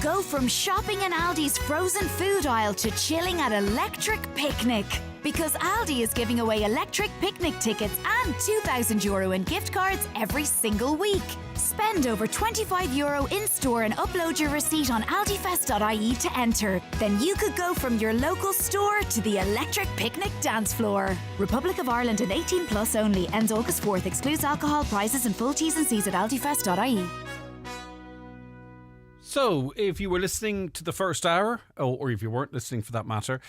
Go from shopping in Aldi's frozen food aisle to chilling at Electric Picnic. Because Aldi is giving away Electric Picnic tickets and €2,000 in gift cards every single week. Spend over €25 in-store and upload your receipt on aldifest.ie to enter. Then you could go from your local store to the Electric Picnic dance floor. Republic of Ireland and 18 plus only. Ends August 4th. Excludes alcohol, prices and full T's and C's at aldifest.ie. So, if you were listening to the first hour, or if you weren't listening for that matter,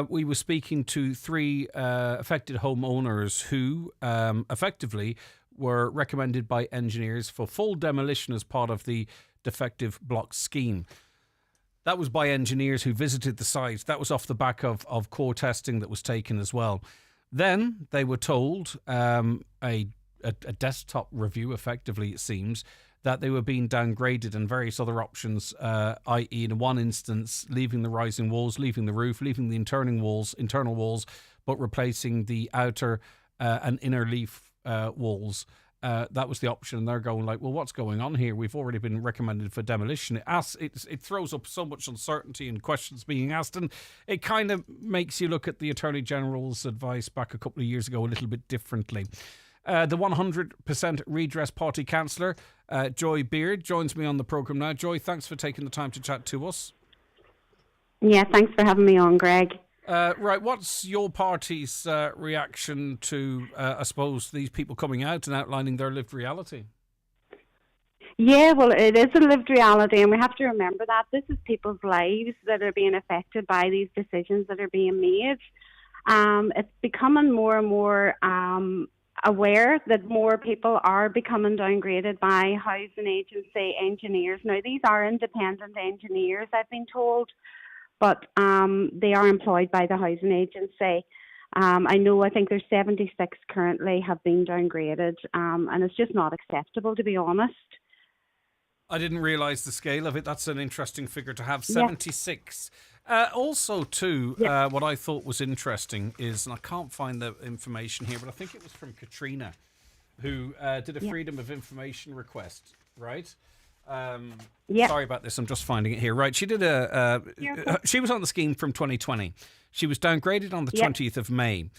we were speaking to three affected homeowners who effectively were recommended by engineers for full demolition as part of the Defective block scheme. That was by engineers who visited the site. That was off the back of core testing that was taken as well. Then they were told, a desktop review, effectively it seems, that they were being downgraded and various other options, i.e. in one instance, leaving the rising walls, leaving the roof, leaving the internal walls, but replacing the outer and inner leaf walls. That was the option. And they're going like, well, what's going on here? We've already been recommended for demolition. It throws up so much uncertainty and questions being asked. And it kind of makes you look at the Attorney General's advice back a couple of years ago a little bit differently. The 100% Redress Party councillor, Joy Beard, joins me on the programme now. Joy, thanks for taking the time to chat to us. Yeah, thanks for having me on, Greg. Right, what's your party's reaction to, I suppose, these people coming out and outlining their lived reality? Yeah, well, it is a lived reality, and we have to remember that. This is people's lives that are being affected by these decisions that are being made. It's becoming more and more aware that more people are becoming downgraded by housing agency engineers. Now, these are independent engineers, I've been told, but they are employed by the housing agency. I think there's 76 currently have been downgraded, and it's just not acceptable, to be honest. I didn't realise the scale of it. That's an interesting figure to have, 76. Yeah. Also, too, what I thought was interesting is, and I can't find the information here, but I think it was from Katrina, who did a Freedom of Information request, right? Sorry about this, I'm just finding it here. Right, she did she was on the scheme from 2020. She was downgraded on the 20th of May.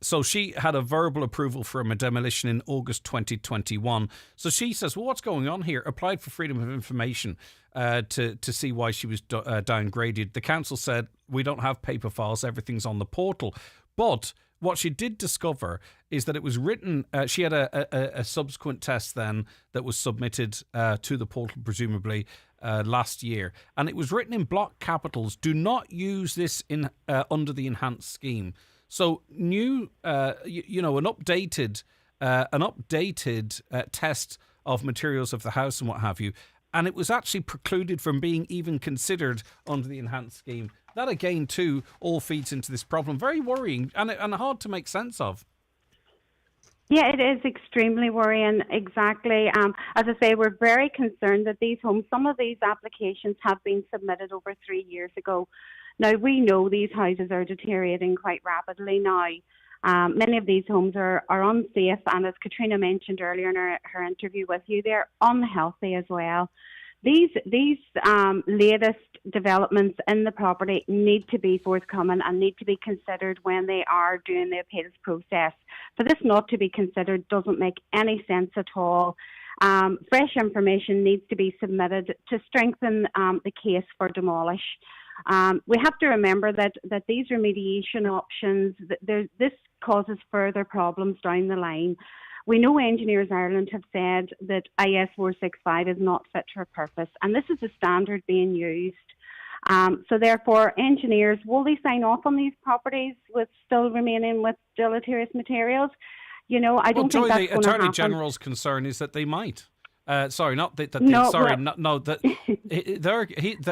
So she had a verbal approval from a demolition in August 2021. So she says, well, what's going on here? Applied for Freedom of Information to see why she was downgraded. The council said, we don't have paper files, everything's on the portal. But what she did discover is that it was written, she had a subsequent test then that was submitted to the portal, presumably, last year. And it was written in block capitals, do not use this in under the enhanced scheme. So new, an updated test of materials of the house and what have you and it was actually precluded from being even considered under the enhanced scheme. That again too all feeds into this problem. Very worrying and hard to make sense of. Yeah, it is extremely worrying, exactly. As I say, we're very concerned that these homes, some of these applications have been submitted over 3 years ago. Now, we know these houses are deteriorating quite rapidly now. Many of these homes are unsafe, and as Katrina mentioned earlier in her interview with you, they're unhealthy as well. These latest developments in the property need to be forthcoming and need to be considered when they are doing the appeals process. For this not to be considered doesn't make any sense at all. Fresh information needs to be submitted to strengthen the case for demolish. We have to remember that these remediation options, this causes further problems down the line. We know Engineers Ireland have said that IS 465 is not fit for purpose, and this is the standard being used. So therefore, engineers, will they sign off on these properties with still remaining with deleterious materials? You know, I don't think that's going to happen. The Attorney General's concern is that they might. Sorry, not that.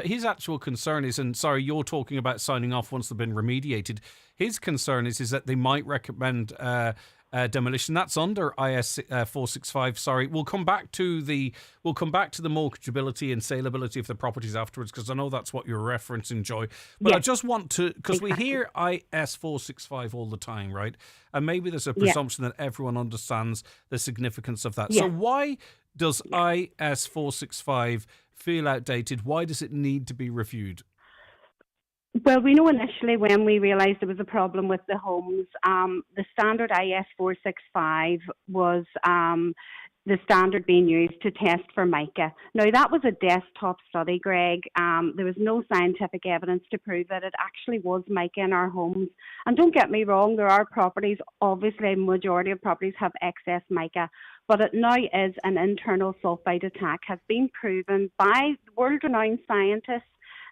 His actual concern is, and sorry, you're talking about signing off once they've been remediated. His concern is that they might recommend demolition. That's under IS 465. Sorry, we'll come back to the mortgageability and saleability of the properties afterwards, because I know that's what you're referencing, Joy. But yes. I just want to, because we hear IS 465 all the time, right? And maybe there's a presumption that everyone understands the significance of that. So why does IS 465 feel outdated? Why does it need to be reviewed? Well, we know initially when we realised there was a problem with the homes, the standard IS 465 was the standard being used to test for mica. Now, that was a desktop study, Greg. There was no scientific evidence to prove that it actually was mica in our homes. And don't get me wrong, there are properties, obviously a majority of properties have excess mica, but it now is an internal sulfide attack, has been proven by world-renowned scientists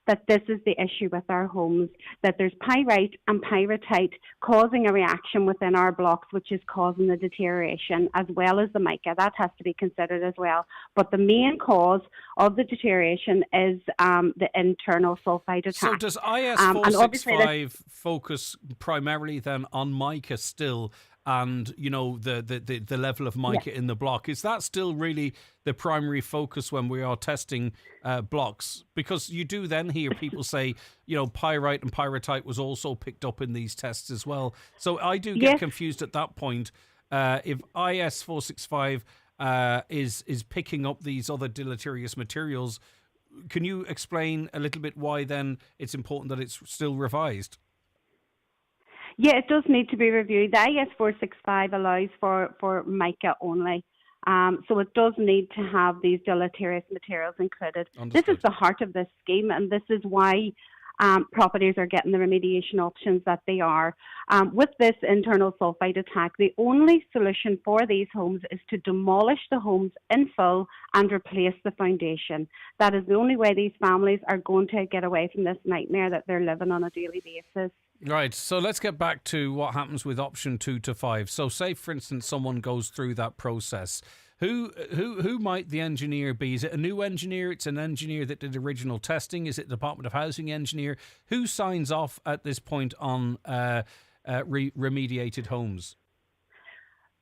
that this is the issue with our homes, that there's pyrite and pyrrhotite causing a reaction within our blocks, which is causing the deterioration, as well as the mica. That has to be considered as well. But the main cause of the deterioration is the internal sulfide attack. So does IS 465 focus primarily then on mica still, and you know the level of mica in the block? Is that still really the primary focus when we are testing blocks? Because you do then hear people say, you know, pyrite and pyrrhotite was also picked up in these tests as well. So I do get confused at that point. If IS 465 is picking up these other deleterious materials, can you explain a little bit why then it's important that it's still revised? Yeah, it does need to be reviewed. The IS 465 allows for mica only. So it does need to have these deleterious materials included. Understood. This is the heart of this scheme, and this is why properties are getting the remediation options that they are. With this internal sulfide attack, the only solution for these homes is to demolish the homes in full and replace the foundation. That is the only way these families are going to get away from this nightmare that they're living on a daily basis. Right, so let's get back to what happens with option 2 to 5. So say, for instance, someone goes through that process. Who might the engineer be? Is it a new engineer? It's an engineer that did original testing? Is it the Department of Housing engineer? Who signs off at this point on remediated homes?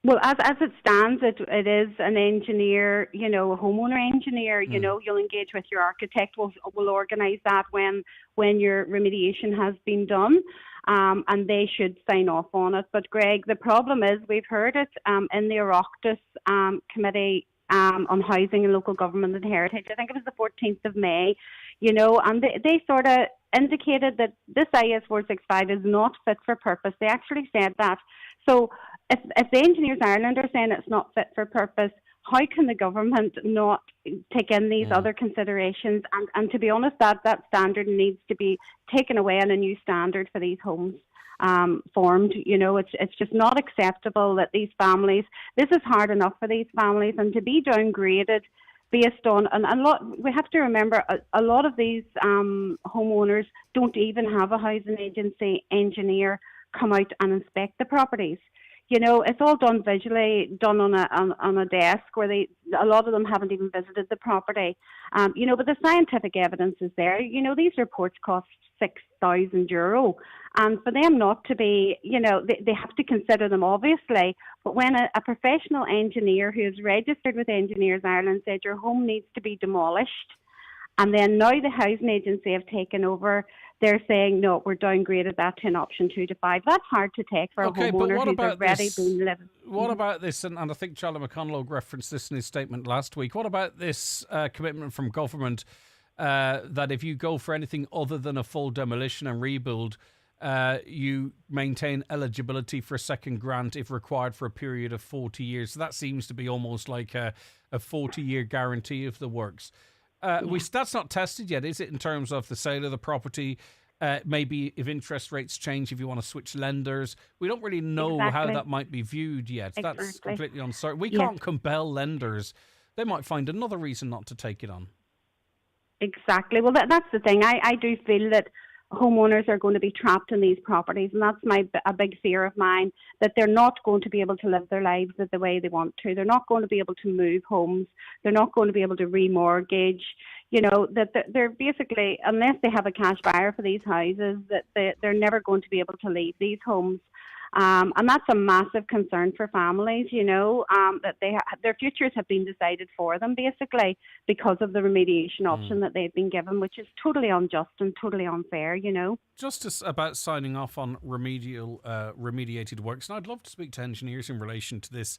Well, as it stands, it is an engineer, you know, a homeowner engineer. You know, you'll engage with your architect. We'll organise that when your remediation has been done, and they should sign off on it. But Greg, the problem is we've heard it in the Oireachtas committee on housing and local government and heritage. I think it was the 14th of May. You know, and they sort of indicated that this IS 465 is not fit for purpose. They actually said that. So if the Engineers Ireland are saying it's not fit for purpose, how can the government not take in these other considerations? And to be honest, that standard needs to be taken away and a new standard for these homes formed. You know, it's just not acceptable that these families, this is hard enough for these families, and to be downgraded based on, we have to remember, a lot of these homeowners don't even have a housing agency engineer come out and inspect the properties. It's all done visually, done on a desk where a lot of them haven't even visited the property. But the scientific evidence is there. These reports cost €6,000. And for them not to be, they have to consider them, obviously. But when a professional engineer who is registered with Engineers Ireland said your home needs to be demolished, and then now the housing agency have taken over, they're saying, no, we're downgraded that to an option 2 to 5. That's hard to take for a homeowner who's already been living. What about this, and I think Charlie McConlogue referenced this in his statement last week, what about this commitment from government that if you go for anything other than a full demolition and rebuild, you maintain eligibility for a second grant if required for a period of 40 years. So that seems to be almost like a 40-year guarantee of the works. That's not tested yet, is it, in terms of the sale of the property? Maybe if interest rates change, if you want to switch lenders. We don't really know how that might be viewed yet. Exactly. That's completely uncertain. We can't compel lenders. They might find another reason not to take it on. Exactly. Well, that's the thing. I do feel that homeowners are going to be trapped in these properties, and that's a big fear of mine, that they're not going to be able to live their lives the way they want to. They're not going to be able to move homes. They're not going to be able to remortgage. That they're basically, unless they have a cash buyer for these houses, that they're never going to be able to leave these homes. And that's a massive concern for families, that their futures have been decided for them, basically, because of the remediation option that they've been given, which is totally unjust and totally unfair, Just about signing off on remediated works, and I'd love to speak to engineers in relation to this.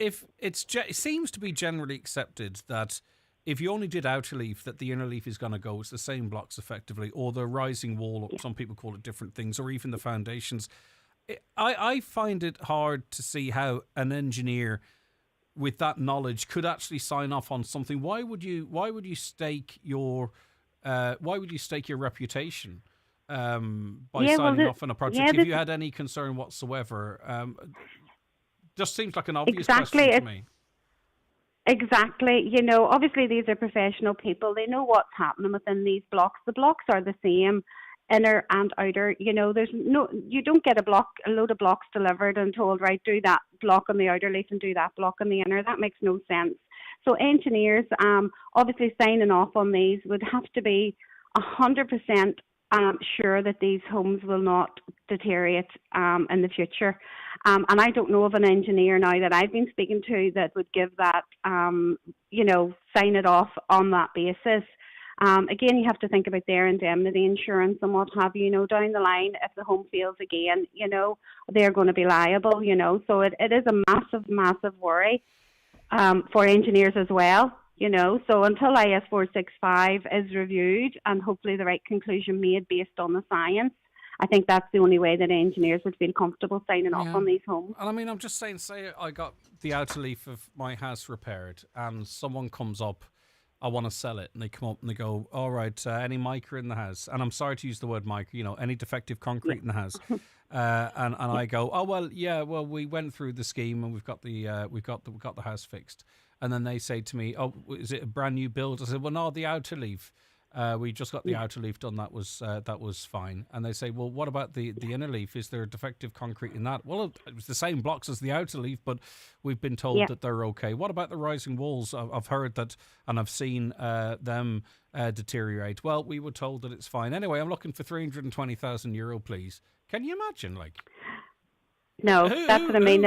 It seems to be generally accepted that if you only did outer leaf, that the inner leaf is going to go. It's the same blocks, effectively, or the rising wall, or some people call it different things, or even the foundations. I find it hard to see how an engineer with that knowledge could actually sign off on something. Why would you stake your reputation by signing off on a project if you had any concern whatsoever? Just seems like an obvious question to me. Exactly. Obviously these are professional people. They know what's happening within these blocks. The blocks are the same, inner and outer. You don't get a load of blocks delivered and told, right, do that block on the outer leaf and do that block on the inner. That makes no sense. So engineers, obviously signing off on these would have to be 100% sure that these homes will not deteriorate in the future. And I don't know of an engineer now that I've been speaking to that would give that, sign it off on that basis. Again, you have to think about their indemnity insurance and what have you. Down the line, if the home fails again, they're going to be liable. So it is a massive, massive worry for engineers as well. So until IS 465 is reviewed and hopefully the right conclusion made based on the science, I think that's the only way that engineers would feel comfortable signing off on these homes. And I mean, I'm just saying, say I got the outer leaf of my house repaired and someone comes up, I want to sell it, and they come up and they go, all right, any mica in the house? And I'm sorry to use the word mica, any defective concrete in the house. And I go, oh, well, we went through the scheme and we've got the house fixed. And then they say to me, oh, is it a brand new build? I said, well, no, the outer leaf. We just got the outer leaf done. That was fine. And they say, well, what about the inner leaf? Is there defective concrete in that? Well, it was the same blocks as the outer leaf, but we've been told that they're okay. What about the rising walls? I've heard that, and I've seen them deteriorate. Well, we were told that it's fine. Anyway, I'm looking for €320,000, please. Can you imagine, No, that's what I mean.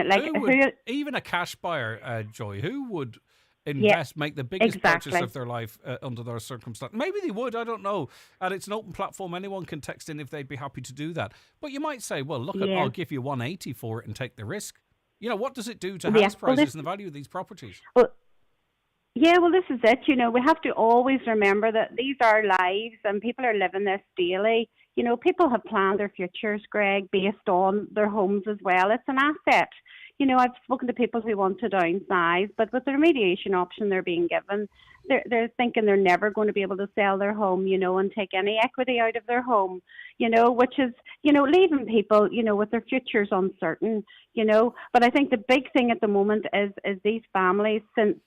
Even a cash buyer, Joy, who would make the biggest purchase of their life under those circumstances? Maybe they would, I don't know. And it's an open platform. Anyone can text in if they'd be happy to do that. But you might say, well, look, I'll give you 180 for it and take the risk. What does it do to house prices and the value of these properties? Well, this is it. We have to always remember that these are lives and people are living this daily. People have planned their futures, Greg, based on their homes as well. It's an asset. I've spoken to people who want to downsize, but with the remediation option they're being given, they're thinking they're never going to be able to sell their home, and take any equity out of their home, which is, leaving people, with their futures uncertain, But I think the big thing at the moment is these families, since,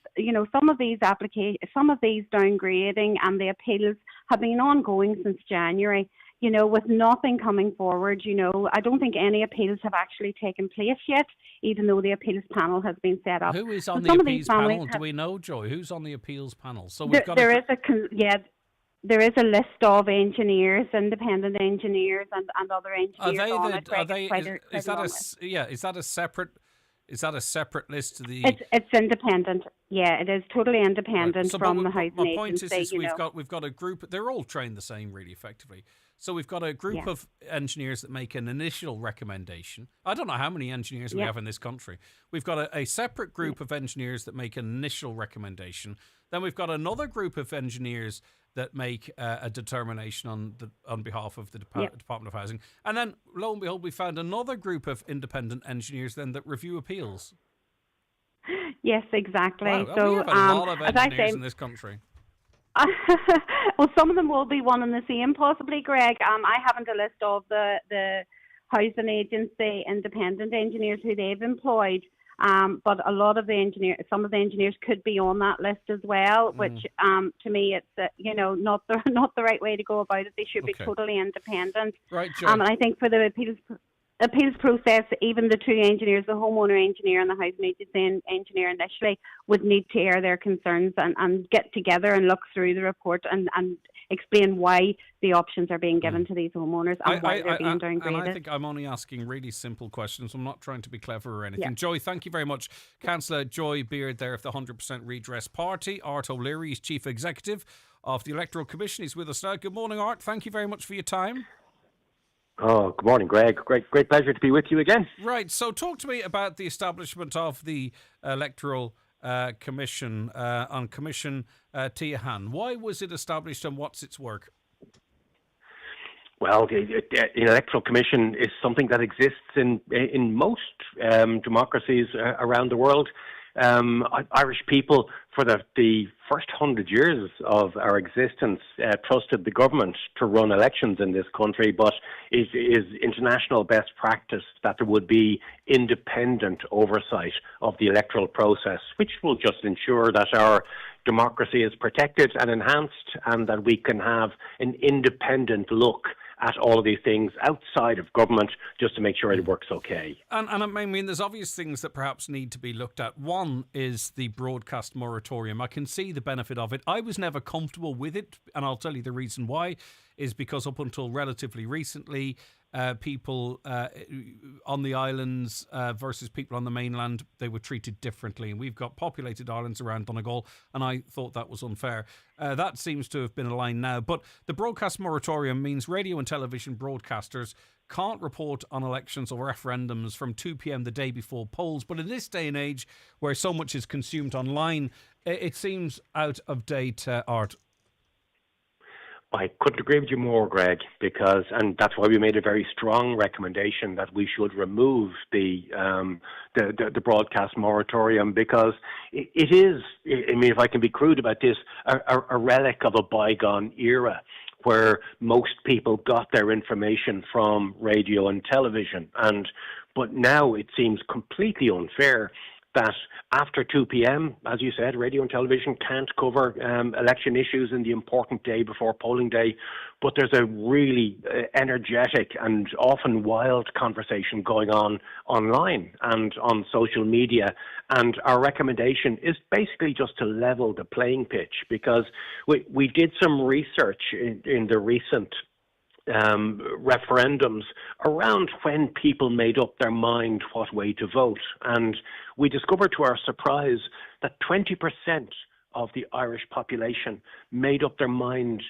some of these downgrading and the appeals have been ongoing since January. With nothing coming forward, I don't think any appeals have actually taken place yet, even though the appeals panel has been set up. Who is on the appeals panel? Do we know, Joy? Who's on the appeals panel? So we've got there is a list of engineers, independent engineers, and other engineers on it. Is that a separate? Is that a separate list to the? It's independent. Yeah, it is totally independent from the housing agency. My point is we've got a group. They're all trained the same, really, effectively. So we've got a group of engineers that make an initial recommendation. I don't know how many engineers we have in this country. We've got a separate group of engineers that make an initial recommendation. Then we've got another group of engineers that make a determination on behalf of the Department of Housing. And then, lo and behold, we found another group of independent engineers then that review appeals. Yes, exactly. Wow. So we have a lot of engineers in this country. Well, some of them will be one and the same, possibly, Greg. I haven't a list of the housing agency independent engineers who they've employed, but a lot of some of the engineers could be on that list as well. Which, to me, it's not the right way to go about it. They should be totally independent. Right, Joe. And I think for the appeals process, even the two engineers, the homeowner engineer and the housing agency engineer initially, would need to air their concerns and get together and look through the report and explain why the options are being given to these homeowners and why they're being downgraded. And I think I'm only asking really simple questions. I'm not trying to be clever or anything. Yeah. Joy, thank you very much. Councillor Joy Beard there of the 100% Redress Party. Art O'Leary is Chief Executive of the Electoral Commission. He's with us now. Good morning, Art. Thank you very much for your time. Oh, good morning, Greg. Great pleasure to be with you again. Right, so talk to me about the establishment of the Electoral Commission on Commission Tiahan. Why was it established and what's its work? Well, the Electoral Commission is something that exists in most democracies around the world. Irish people, for the first 100 years of our existence, trusted the government to run elections in this country, but it is international best practice that there would be independent oversight of the electoral process, which will just ensure that our democracy is protected and enhanced and that we can have an independent look at all of these things outside of government just to make sure it works okay. And I mean, there's obvious things that perhaps need to be looked at. One is the broadcast moratorium. I can see the benefit of it. I was never comfortable with it, and I'll tell you the reason why, is because up until relatively recently, people on the islands versus people on the mainland, they were treated differently. And we've got populated islands around Donegal, and I thought that was unfair. That seems to have been aligned now. But the broadcast moratorium means radio and television broadcasters can't report on elections or referendums from 2 p.m. the day before polls. But in this day and age, where so much is consumed online, it seems out of date, Art. I couldn't agree with you more, Greg, and that's why we made a very strong recommendation that we should remove the broadcast moratorium, because it is, I mean, if I can be crude about this, a relic of a bygone era where most people got their information from radio and television. But now it seems completely unfair that after 2 p.m., as you said, radio and television can't cover election issues in the important day before polling day, but there's a really energetic and often wild conversation going on online and on social media. And our recommendation is basically just to level the playing pitch, because we did some research in the recent referendums around when people made up their mind what way to vote. And we discovered to our surprise that 20% of the Irish population made up their mind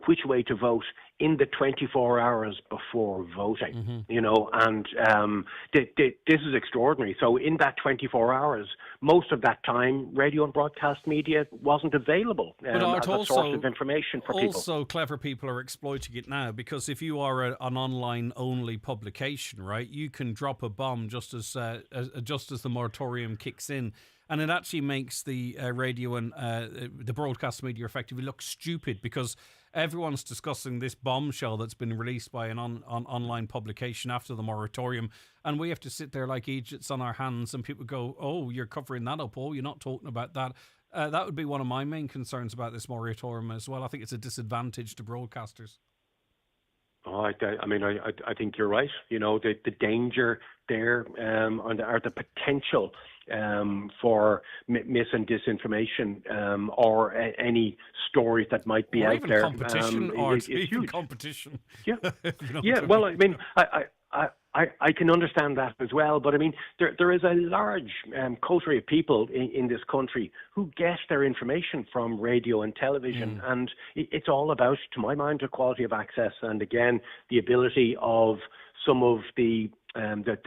which way to vote in the 24 hours before voting, and this is extraordinary. So in that 24 hours, most of that time, radio and broadcast media wasn't available as a source of information for people. Also, clever people are exploiting it now, because if you are an online-only publication, right, you can drop a bomb just as the moratorium kicks in. And it actually makes the radio and the broadcast media effectively look stupid, because everyone's discussing this bombshell that's been released by an online publication after the moratorium. And we have to sit there like idiots on our hands, and people go, oh, you're covering that up. Oh, you're not talking about that. That would be one of my main concerns about this moratorium as well. I think it's a disadvantage to broadcasters. Oh, I think you're right. You know, the danger there, or the potential for mis and disinformation, or any stories that might be or out even there. Competition, or it's huge. Competition. Yeah, You know, yeah. Well, I mean, I can understand that as well, but I mean, there is a large coterie of people in this country who get their information from radio and television, and it's all about, to my mind, the quality of access, and again, the ability of some of the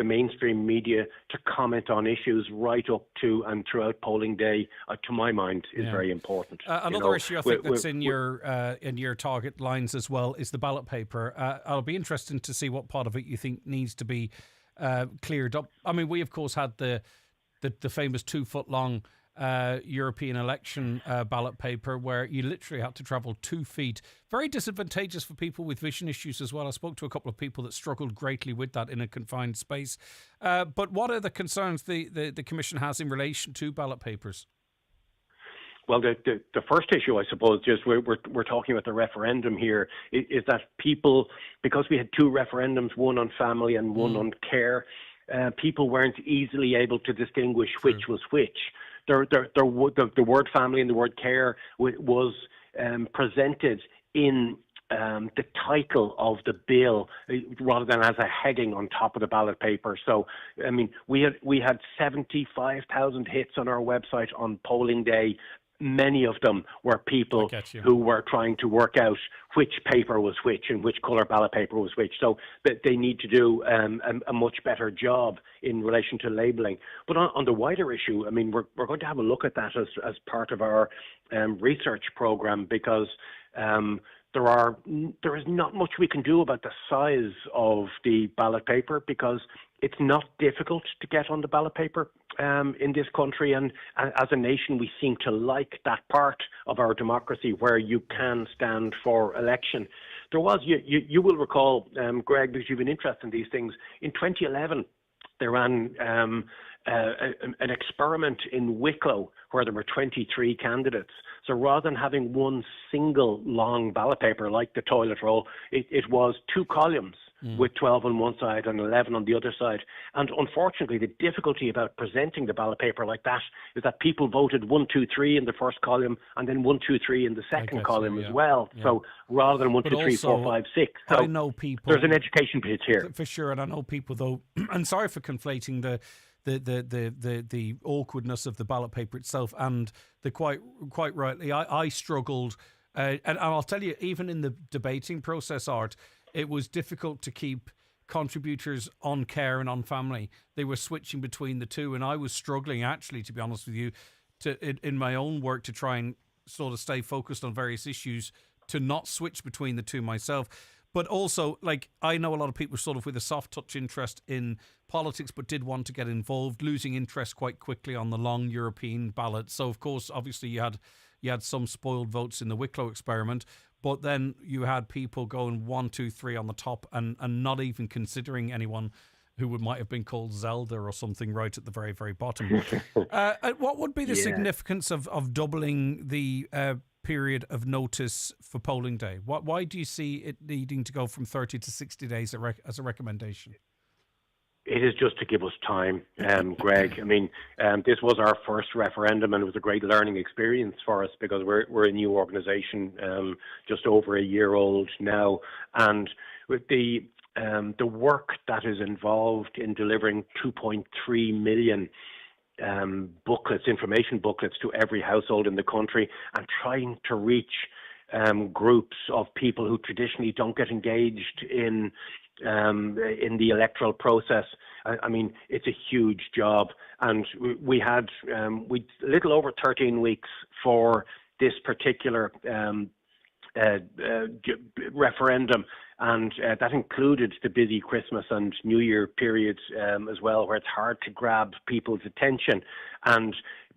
mainstream media to comment on issues right up to and throughout polling day, to my mind, is very important. Another issue I think that's in your target lines as well is the ballot paper. I'll be interested to see what part of it you think needs to be cleared up. I mean, we of course had the famous 2-foot-long European election ballot paper where you literally had to travel 2 feet. Very disadvantageous for people with vision issues as well. I spoke to a couple of people that struggled greatly with that in a confined space. But what are the concerns the Commission has in relation to ballot papers? Well, the first issue, I suppose, just we're talking about the referendum here, is that people, because we had 2 referendums, one on family and one on care, people weren't easily able to distinguish which was which. The word family and the word care was presented in the title of the bill rather than as a heading on top of the ballot paper. So, I mean, we had 75,000 hits on our website on polling day. Many of them were people who were trying to work out which paper was which and which colour ballot paper was which. So they need to do a much better job in relation to labelling. But on the wider issue, I mean, we're going to have a look at that as part of our research programme, because there is not much we can do about the size of the ballot paper, because it's not difficult to get on the ballot paper in this country, and as a nation we seem to like that part of our democracy where you can stand for election. There was, you will recall, Greg, because you've been interested in these things, in 2011 they ran an experiment in Wicklow where there were 23 candidates. So rather than having one single long ballot paper like the toilet roll, it was 2 columns with 12 on one side and 11 on the other side. And unfortunately, the difficulty about presenting the ballot paper like that is that people voted 1, 2, 3 in the first column and then 1, 2, 3 in the second column as well. Yeah. So rather than 1, 2, 3, 4, 5, 6. So I know people. There's an education piece here. For sure. And I know people, though, and sorry for conflating the awkwardness of the ballot paper itself and the quite rightly, I struggled, and I'll tell you, even in the debating process, Art, it was difficult to keep contributors on care and on family. They were switching between the two, and I was struggling, actually, to be honest with you, in my own work to try and sort of stay focused on various issues, to not switch between the two myself. But also, like, I know a lot of people sort of with a soft touch interest in politics, but did want to get involved, losing interest quite quickly on the long European ballot. So, of course, obviously you had some spoiled votes in the Wicklow experiment, but then you had people going 1, 2, 3 on the top and not even considering anyone who might have been called Zelda or something right at the very, very bottom. What would be the significance of doubling the period of notice for polling day? Why do you see it needing to go from 30 to 60 days as a recommendation? It is just to give us time, Greg. I mean, this was our first referendum, and it was a great learning experience for us because we're a new organisation, just over a year old now, and with the work that is involved in delivering 2.3 million booklets, information booklets to every household in the country, and trying to reach groups of people who traditionally don't get engaged in the electoral process. I mean, it's a huge job, and we had a little over 13 weeks for this particular referendum, and that included the busy Christmas and New Year periods as well, where it's hard to grab people's attention.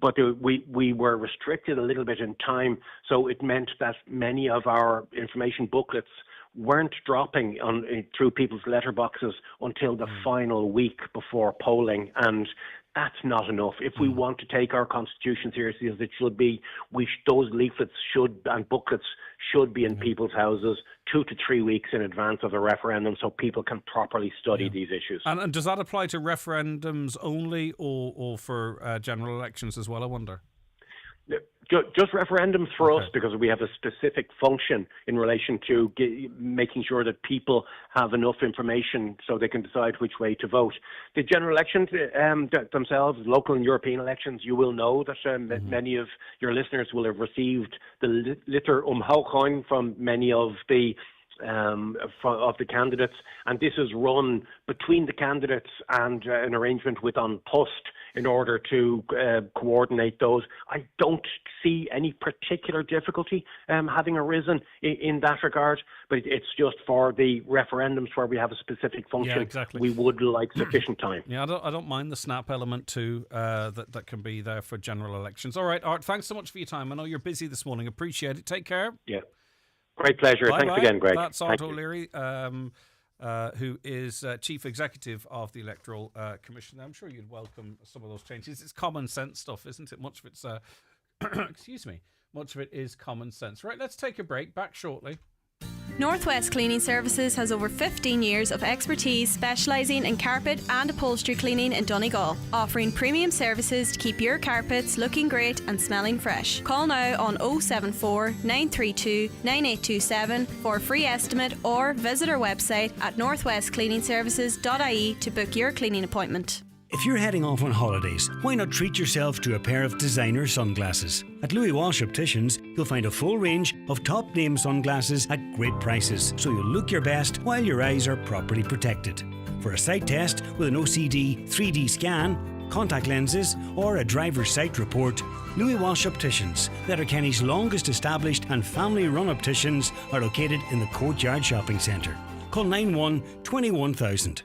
But we were restricted a little bit in time, so it meant that many of our information booklets weren't dropping through people's letterboxes until the final week before polling, and that's not enough. If we want to take our constitution seriously as it should be, those leaflets and booklets should be in people's houses 2 to 3 weeks in advance of the referendum, so people can properly study these issues. And does that apply to referendums only, or for general elections as well, I wonder? Just referendums for us, because we have a specific function in relation to making sure that people have enough information so they can decide which way to vote. The general elections themselves, local and European elections, you will know that many of your listeners will have received the Litter Umhauchoin from many of the candidates, and this is run between the candidates and an arrangement with An Post in order to coordinate those. I don't see any particular difficulty having arisen in that regard, but it's just for the referendums where we have a specific function. Yeah, exactly. We would like sufficient time. Yeah, I don't mind the snap element too, that can be there for general elections. All right, Art, thanks so much for your time. I know you're busy this morning. Appreciate it. Take care. Yeah. Great pleasure. Bye-bye. Thanks again, Greg. That's Art O'Leary, who is Chief Executive of the Electoral Commission. I'm sure you'd welcome some of those changes. It's common sense stuff, isn't it? Much of it's, excuse me, much of it is common sense. Right, let's take a break. Back shortly. Northwest Cleaning Services has over 15 years of expertise specialising in carpet and upholstery cleaning in Donegal, offering premium services to keep your carpets looking great and smelling fresh. Call now on 074 932 9827 for a free estimate, or visit our website at northwestcleaningservices.ie to book your cleaning appointment. If you're heading off on holidays, why not treat yourself to a pair of designer sunglasses? At Louis Walsh Opticians, you'll find a full range of top-name sunglasses at great prices, so you'll look your best while your eyes are properly protected. For a sight test with an OCD 3D scan, contact lenses, or a driver's sight report, Louis Walsh Opticians, Letterkenny's longest established and family-run opticians, are located in the Courtyard Shopping Centre. Call 91 21000.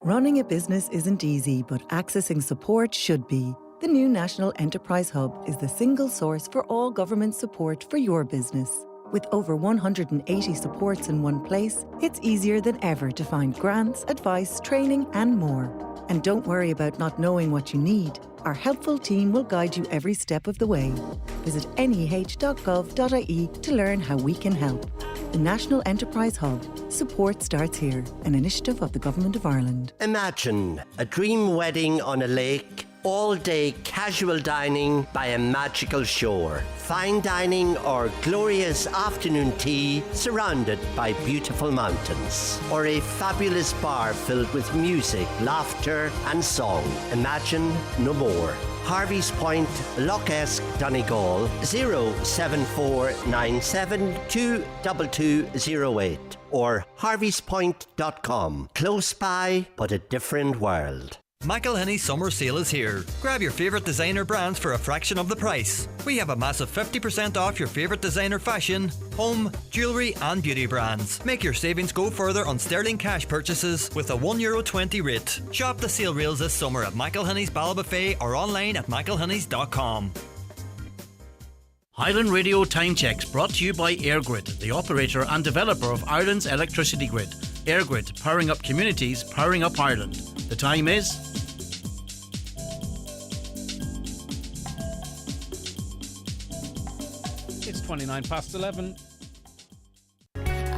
Running a business isn't easy, but accessing support should be. The new National Enterprise Hub is the single source for all government support for your business. With over 180 supports in one place, it's easier than ever to find grants, advice, training, and more. And don't worry about not knowing what you need. Our helpful team will guide you every step of the way. Visit neh.gov.ie to learn how we can help. The National Enterprise Hub. Support starts here, an initiative of the Government of Ireland. Imagine a dream wedding on a lake, all-day casual dining by a magical shore, fine dining or glorious afternoon tea surrounded by beautiful mountains, or a fabulous bar filled with music, laughter and song. Imagine no more. Harvey's Point, Lough Esk, Donegal, 07497222208 or harveyspoint.com. Close by, but a different world. McElhinney's summer sale is here. Grab your favourite designer brands for a fraction of the price. We have a massive 50% off your favourite designer fashion, home, jewellery and beauty brands. Make your savings go further on sterling cash purchases with a €1.20 rate. Shop the sale rails this summer at McElhinney's Ballabafay or online at mcelhinneys.com. Highland Radio Time Checks brought to you by EirGrid, the operator and developer of Ireland's electricity grid. EirGrid, powering up communities, powering up Ireland. The time is... It's 11:29.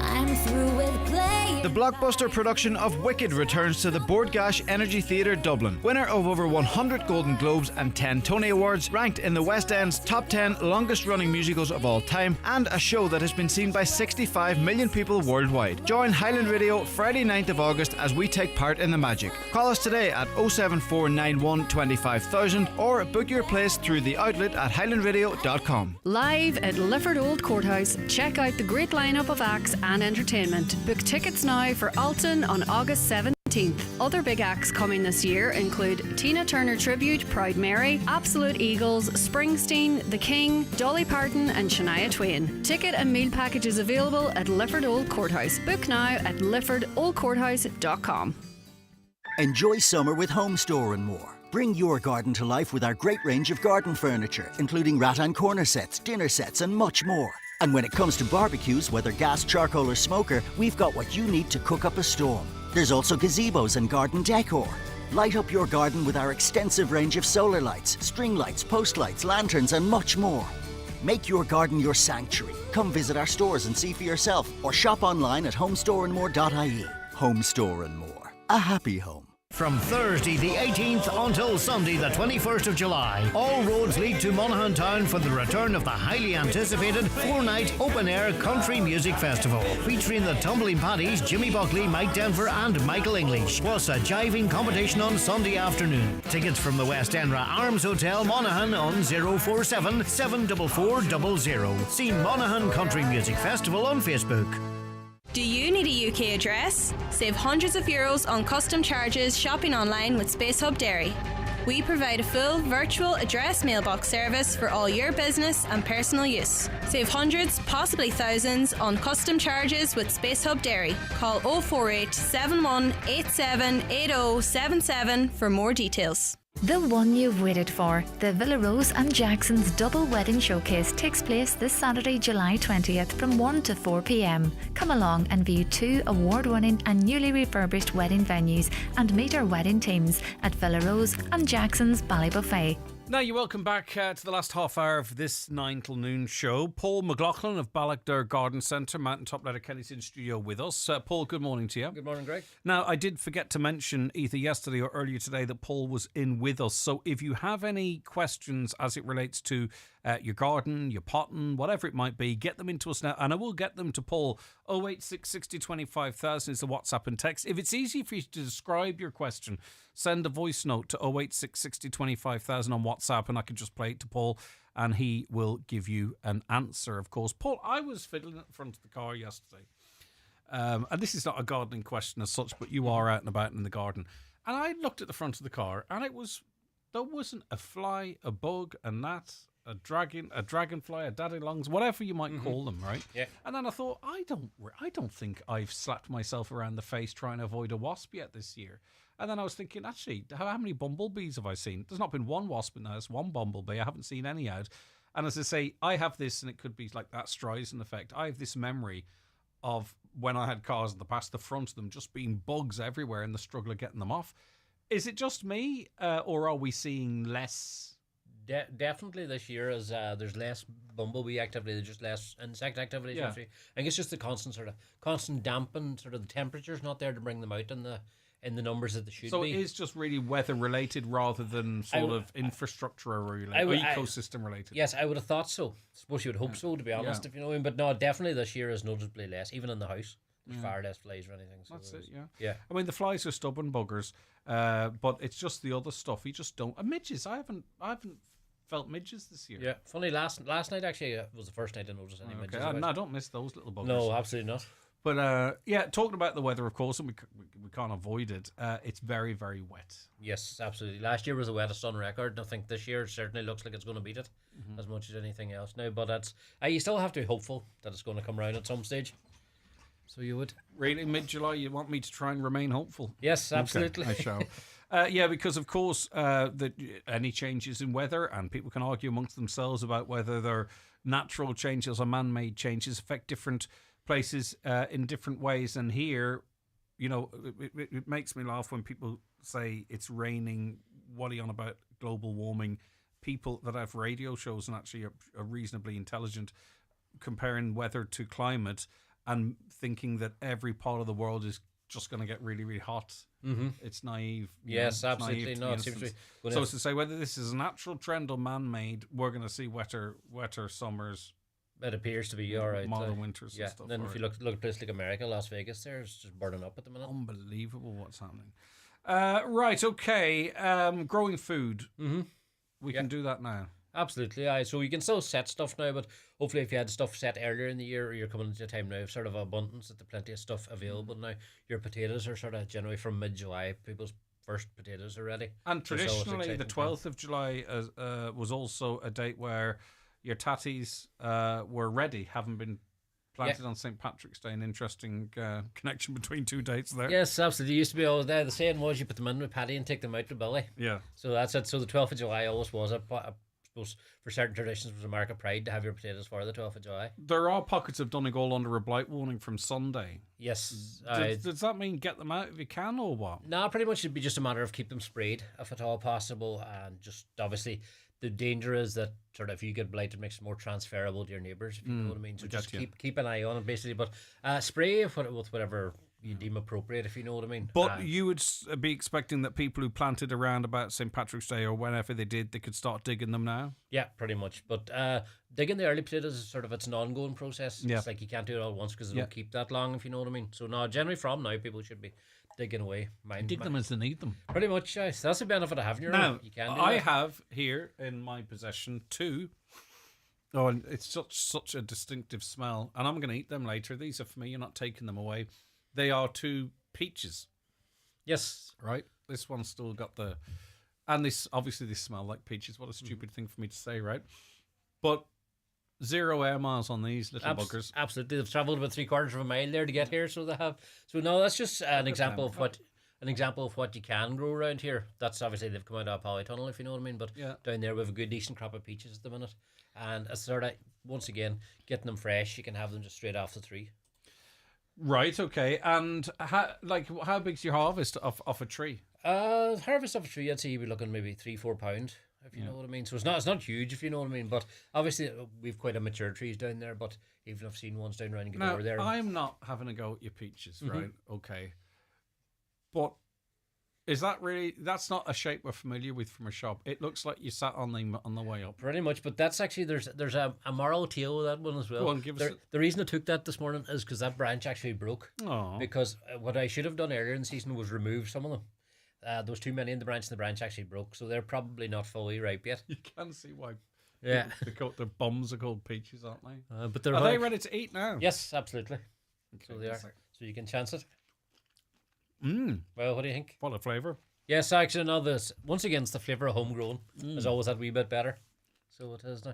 I'm through with play. The blockbuster production of Wicked returns to the Bordgash Energy Theatre, Dublin. Winner of over 100 Golden Globes and 10 Tony Awards, ranked in the West End's top 10 longest-running musicals of all time, and a show that has been seen by 65 million people worldwide. Join Highland Radio Friday 9th of August as we take part in the magic. Call us today at 07491 25000 or book your place through the outlet at highlandradio.com. Live at Lifford Old Courthouse, check out the great lineup of acts and entertainment. Book tickets now for Alton on August 17th. Other big acts coming this year include Tina Turner Tribute, Proud Mary, Absolute Eagles, Springsteen, The King, Dolly Parton and Shania Twain. Ticket and meal packages available at Lifford Old Courthouse. Book now at liffordoldcourthouse.com. Enjoy summer with Home Store and more. Bring your garden to life with our great range of garden furniture, including rattan corner sets, dinner sets and much more. And when it comes to barbecues, whether gas, charcoal or smoker, we've got what you need to cook up a storm. There's also gazebos and garden decor. Light up your garden with our extensive range of solar lights, string lights, post lights, lanterns and much more. Make your garden your sanctuary. Come visit our stores and see for yourself or shop online at homestoreandmore.ie. Home Store and More. A happy home. From Thursday the 18th until Sunday the 21st of July, all roads lead to Monaghan Town for the return of the highly anticipated 4-night open-air country music festival, featuring the Tumbling Paddies, Jimmy Buckley, Mike Denver and Michael English, plus a jiving competition on Sunday afternoon. Tickets from the West Enra Arms Hotel, Monaghan on 047 744 00. See Monaghan Country Music Festival on Facebook. Do you need a UK address? Save hundreds of euros on custom charges shopping online with Space Hub Dairy. We provide a full virtual address mailbox service for all your business and personal use. Save hundreds, possibly thousands, on custom charges with Space Hub Dairy. Call 048 71 87 8077 for more details. The one you've waited for, the Villa Rose and Jackson's Double Wedding Showcase takes place this Saturday, July 20th from 1 to 4 p.m. Come along and view 2 award-winning and newly refurbished wedding venues and meet our wedding teams at Villa Rose and Jackson's Ballybuffet. Now you're welcome back to the last half hour of this 9 till noon show. Paul McLaughlin of Ballochder Garden Centre, Mountaintop Letterkenny's in studio with us. Paul, good morning to you. Good morning, Greg. Now, I did forget to mention either yesterday or earlier today that Paul was in with us. So if you have any questions as it relates to your garden, your potting, whatever it might be, get them into us now. And I will get them to Paul. 086 60 25,000 is the WhatsApp and text. If it's easy for you to describe your question, send a voice note to 086 60 25,000 on WhatsApp and I can just play it to Paul and he will give you an answer, of course. Paul, I was fiddling at the front of the car yesterday. And this is not a gardening question as such, but you are out and about in the garden. And I looked at the front of the car and there wasn't a fly, a bug, a gnat, a dragonfly, a daddy longs, whatever you might call them, right? Yeah. And then I thought, I don't think I've slapped myself around the face trying to avoid a wasp yet this year. And then I was thinking, actually, how many bumblebees have I seen? There's not been one wasp in the house, one bumblebee. I haven't seen any out. And as I say, I have this, and it could be like that Streisand effect. I have this memory of when I had cars in the past, the front of them just being bugs everywhere and the struggle of getting them off. Is it just me, or are we seeing less? Definitely this year, as there's less bumblebee activity, there's just less insect activity. Yeah. I think it's just the constant dampen, sort of the temperature's not there to bring them out in the numbers that they should be. So it is just really weather related rather than sort of infrastructure related, or ecosystem related. Yes, I would have thought so. I suppose you would hope so, to be honest, if you know what I mean. But no, definitely this year is noticeably less, even in the house. There's far less flies or anything. So That's it, yeah. Yeah. I mean, the flies are stubborn buggers, but it's just the other stuff. You just don't. Midges, I haven't felt midges this year. Yeah, funny, last night actually was the first night I noticed any midges. I don't miss those little buggers. No, absolutely not. But talking about the weather, of course, and we can't avoid it. It's very, very wet. Yes, absolutely. Last year was the wettest on record, and I think this year certainly looks like it's going to beat it as much as anything else now. But you still have to be hopeful that it's going to come around at some stage. So you would really mid-July? You want me to try and remain hopeful? Yes, absolutely. Okay, I shall. Because of course, any changes in weather, and people can argue amongst themselves about whether they're natural changes or man-made changes, affect different places in different ways. And here, it makes me laugh when people say it's raining. What are you on about? Global warming. People that have radio shows and actually are reasonably intelligent, comparing weather to climate and thinking that every part of the world is just going to get really, really hot. It's naive. Yes, absolutely. No, it seems to be. So to say whether this is a natural trend or man-made, we're going to see wetter summers. It appears to be all right. Milder winters and stuff. Then if you look at a place like America, Las Vegas, there it's just burning up at the minute. Unbelievable what's happening. Right, okay. Growing food. We can do that now. Absolutely, aye. So you can still set stuff now, but hopefully if you had stuff set earlier in the year, or you're coming into a time now of sort of abundance, that there's plenty of stuff available now. Your potatoes are sort of generally from mid-July. People's first potatoes are ready. And traditionally, the 12th of July was also a date where your tatties were ready, having been planted on St. Patrick's Day. An interesting connection between two dates there. Yes, absolutely. It used to be always there. The saying was you put them in with Paddy and take them out with Billy. Yeah. So that's it. So the 12th of July always was a suppose for certain traditions, it was a mark of pride to have your potatoes for the 12th of July. There are pockets of Donegal under a blight warning from Sunday. Yes. Does that mean get them out if you can, or what? No, pretty much it'd be just a matter of keep them sprayed if at all possible, and just obviously the danger is that sort of if you get blight, it makes it more transferable to your neighbours, if you know what I mean. So just keep an eye on it basically, but spray with whatever you deem appropriate, if you know what I mean. But you would be expecting that people who planted around about St. Patrick's Day or whenever they did, they could start digging them now? Yeah, pretty much. But digging the early potatoes is sort of, it's an ongoing process. It's like you can't do it all at once because they don't keep that long, if you know what I mean. So now, generally from now, people should be digging away. Dig them as they need them. Pretty much, yes. That's the benefit of having your own. You can do I that. have here in my possession 2. Oh, and it's such a distinctive smell. And I'm going to eat them later. These are for me. You're not taking them away. They are 2 peaches. Yes. Right? This one's still got the... And this obviously they smell like peaches. What a stupid thing for me to say, right? But 0 air miles on these little buggers. Absolutely. They've travelled about 3/4 of a mile there to get here, so they have. So no, that's just an example of what you can grow around here. That's obviously they've come out of a polytunnel, if you know what I mean. But down there we have a good decent crop of peaches at the minute. And it's sort of, once again, getting them fresh, you can have them just straight off the tree. Right, okay. And how big's your harvest of a tree? Harvest of a tree, I'd say you'd be looking maybe 3-4 pound, if you know what I mean. So it's not huge, if you know what I mean. But obviously we've quite a mature trees down there. But even I've seen ones down around and get over there. I'm not having a go at your peaches, right? Okay, but is that really? That's not a shape we're familiar with from a shop. It looks like you sat on the way up. Pretty much, but that's actually there's a moral tale with that one as well. Go on, give us the reason I took that this morning is because that branch actually broke. Oh. Because what I should have done earlier in the season was remove some of them. There was too many in the branch, and the branch actually broke, so they're probably not fully ripe yet. You can see why. Yeah, the bombs are called peaches, aren't they? But are they ready to eat now? Yes, absolutely. Okay, so they are. So you can chance it. Well, what do you think? What a flavour! Yes, actually, no. This once again, it's the flavour of homegrown. It's always that wee bit better. So it is now.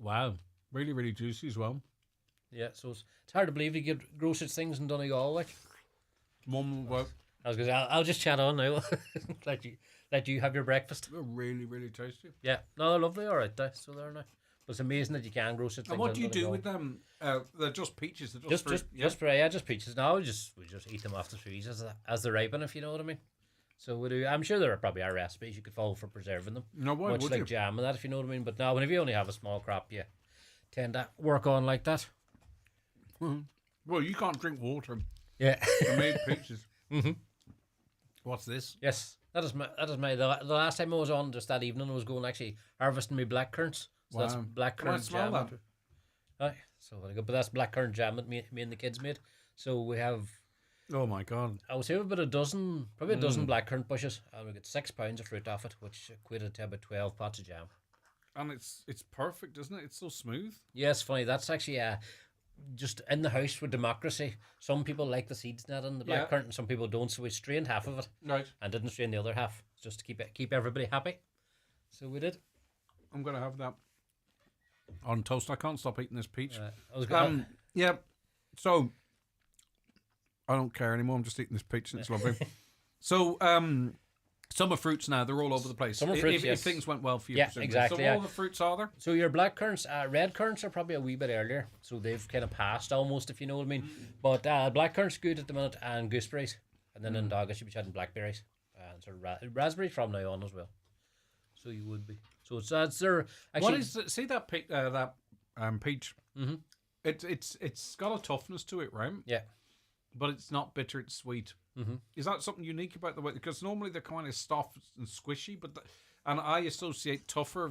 Wow, really, really juicy as well. Yeah, so it's hard to believe you could grow such things in Donegal, like. Mum, well, I was going to say, I'll just chat on now. let you have your breakfast. They're really, really tasty. Yeah, no, they're lovely. All right, so they're now. But it's amazing that you can grow such things. And what do you do with them? They're just peaches. They're just fruit. Just peaches. Now we just eat them off the trees as they ripen, if you know what I mean. So we do. I'm sure there probably are recipes you could follow for preserving them. No, why much would like you? Jam and that, if you know what I mean. But now, whenever you only have a small crop, you tend to work on like that. Mm-hmm. Well, you can't drink water. Yeah, I made peaches. Mm-hmm. What's this? Yes, that is my. The last time I was on just that evening, I was going actually harvesting my black currants. So that's black currant jam. Aye, so very good. But that's black currant jam that me and the kids made. So we have. Oh my god! I would say about a dozen black currant bushes, and we get 6 pounds of fruit off it, which equated to about 12 pots of jam. And it's perfect, isn't it? It's so smooth. Yes, funny. That's actually just in the house with democracy. Some people like the seeds net in the black currant, and some people don't. So we strained half of it, right, and didn't strain the other half, just to keep everybody happy. So we did. I'm gonna have that on toast. I can't stop eating this peach. I was going. Yeah. So I don't care anymore. I'm just eating this peach. And it's lovely. So summer fruits now, they're all over the place. Summer fruits, if things went well for you. Yeah, exactly. So all the fruits are there? So your black currants, red currants are probably a wee bit earlier. So they've kind of passed almost, if you know what I mean. But black currants good at the minute, and gooseberries. And then in August you'll be chatting blackberries. And sort of raspberries from now on as well. So you would be. So it's there. Actually, what is see that peach? Mm-hmm. It's got a toughness to it, right? Yeah. But it's not bitter, it's sweet. Mm-hmm. Is that something unique about the way? Because normally they're kind of soft and squishy, and I associate tougher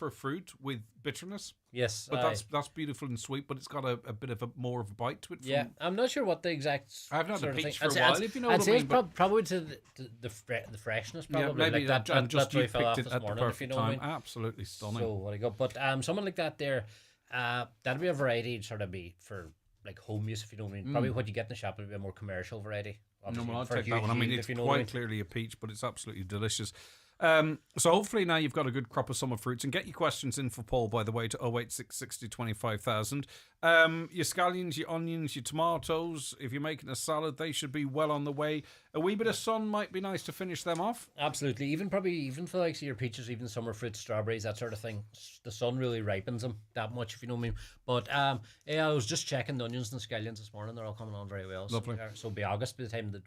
fruit with bitterness. Yes, but that's beautiful and sweet, but it's got a bit of more of a bite to it. Yeah, I'm not sure what the exact. I've not had a peach for a while. If you know what I mean. I'd say it's probably to the freshness, probably. Yeah, maybe like that. And just you picked it at the perfect time. Absolutely stunning. So what I got, but something like that there, that'd be a variety. It'd sort of be for like home use, if you know what I mean. Probably what you get in the shop would be a more commercial variety. No, well, I'll take that one. I mean, it's quite clearly a peach, but it's absolutely delicious. So hopefully now you've got a good crop of summer fruits, and get your questions in for Paul, by the way, to 08660 25,000. Your scallions, your onions, your tomatoes, if you're making a salad, they should be well on the way. A wee bit of sun might be nice to finish them off. Absolutely. Even for like your peaches, even summer fruits, strawberries, that sort of thing. The sun really ripens them that much, if you know what I mean. But yeah, I was just checking the onions and scallions this morning. They're all coming on very well. Lovely. So it'll be August by the time they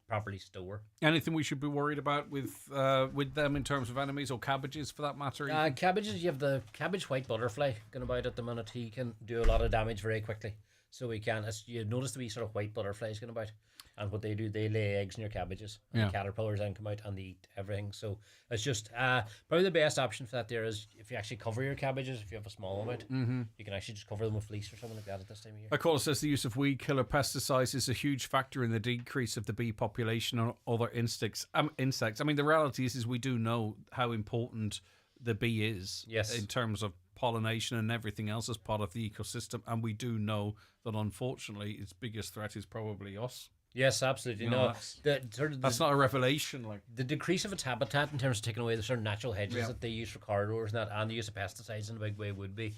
properly store. Anything we should be worried about with them in terms of enemies, or cabbages for that matter? Cabbages, you have the cabbage white butterfly going about at the minute. He can do a lot of damage very quickly. So he can, as you notice, the wee sort of white butterflies going about. And what they do, they lay eggs in your cabbages. And the caterpillars then come out and they eat everything. So it's just probably the best option for that there is if you actually cover your cabbages, if you have a small amount, you can actually just cover them with fleece or something like that at this time of year. Of course, says the use of weed killer pesticides is a huge factor in the decrease of the bee population and other insects. I mean, the reality is we do know how important the bee is in terms of pollination and everything else as part of the ecosystem. And we do know that, unfortunately, its biggest threat is probably us. Yes, absolutely. That's not a revelation. Like the decrease of its habitat in terms of taking away the sort of natural hedges that they use for corridors and that, and the use of pesticides in a big way would be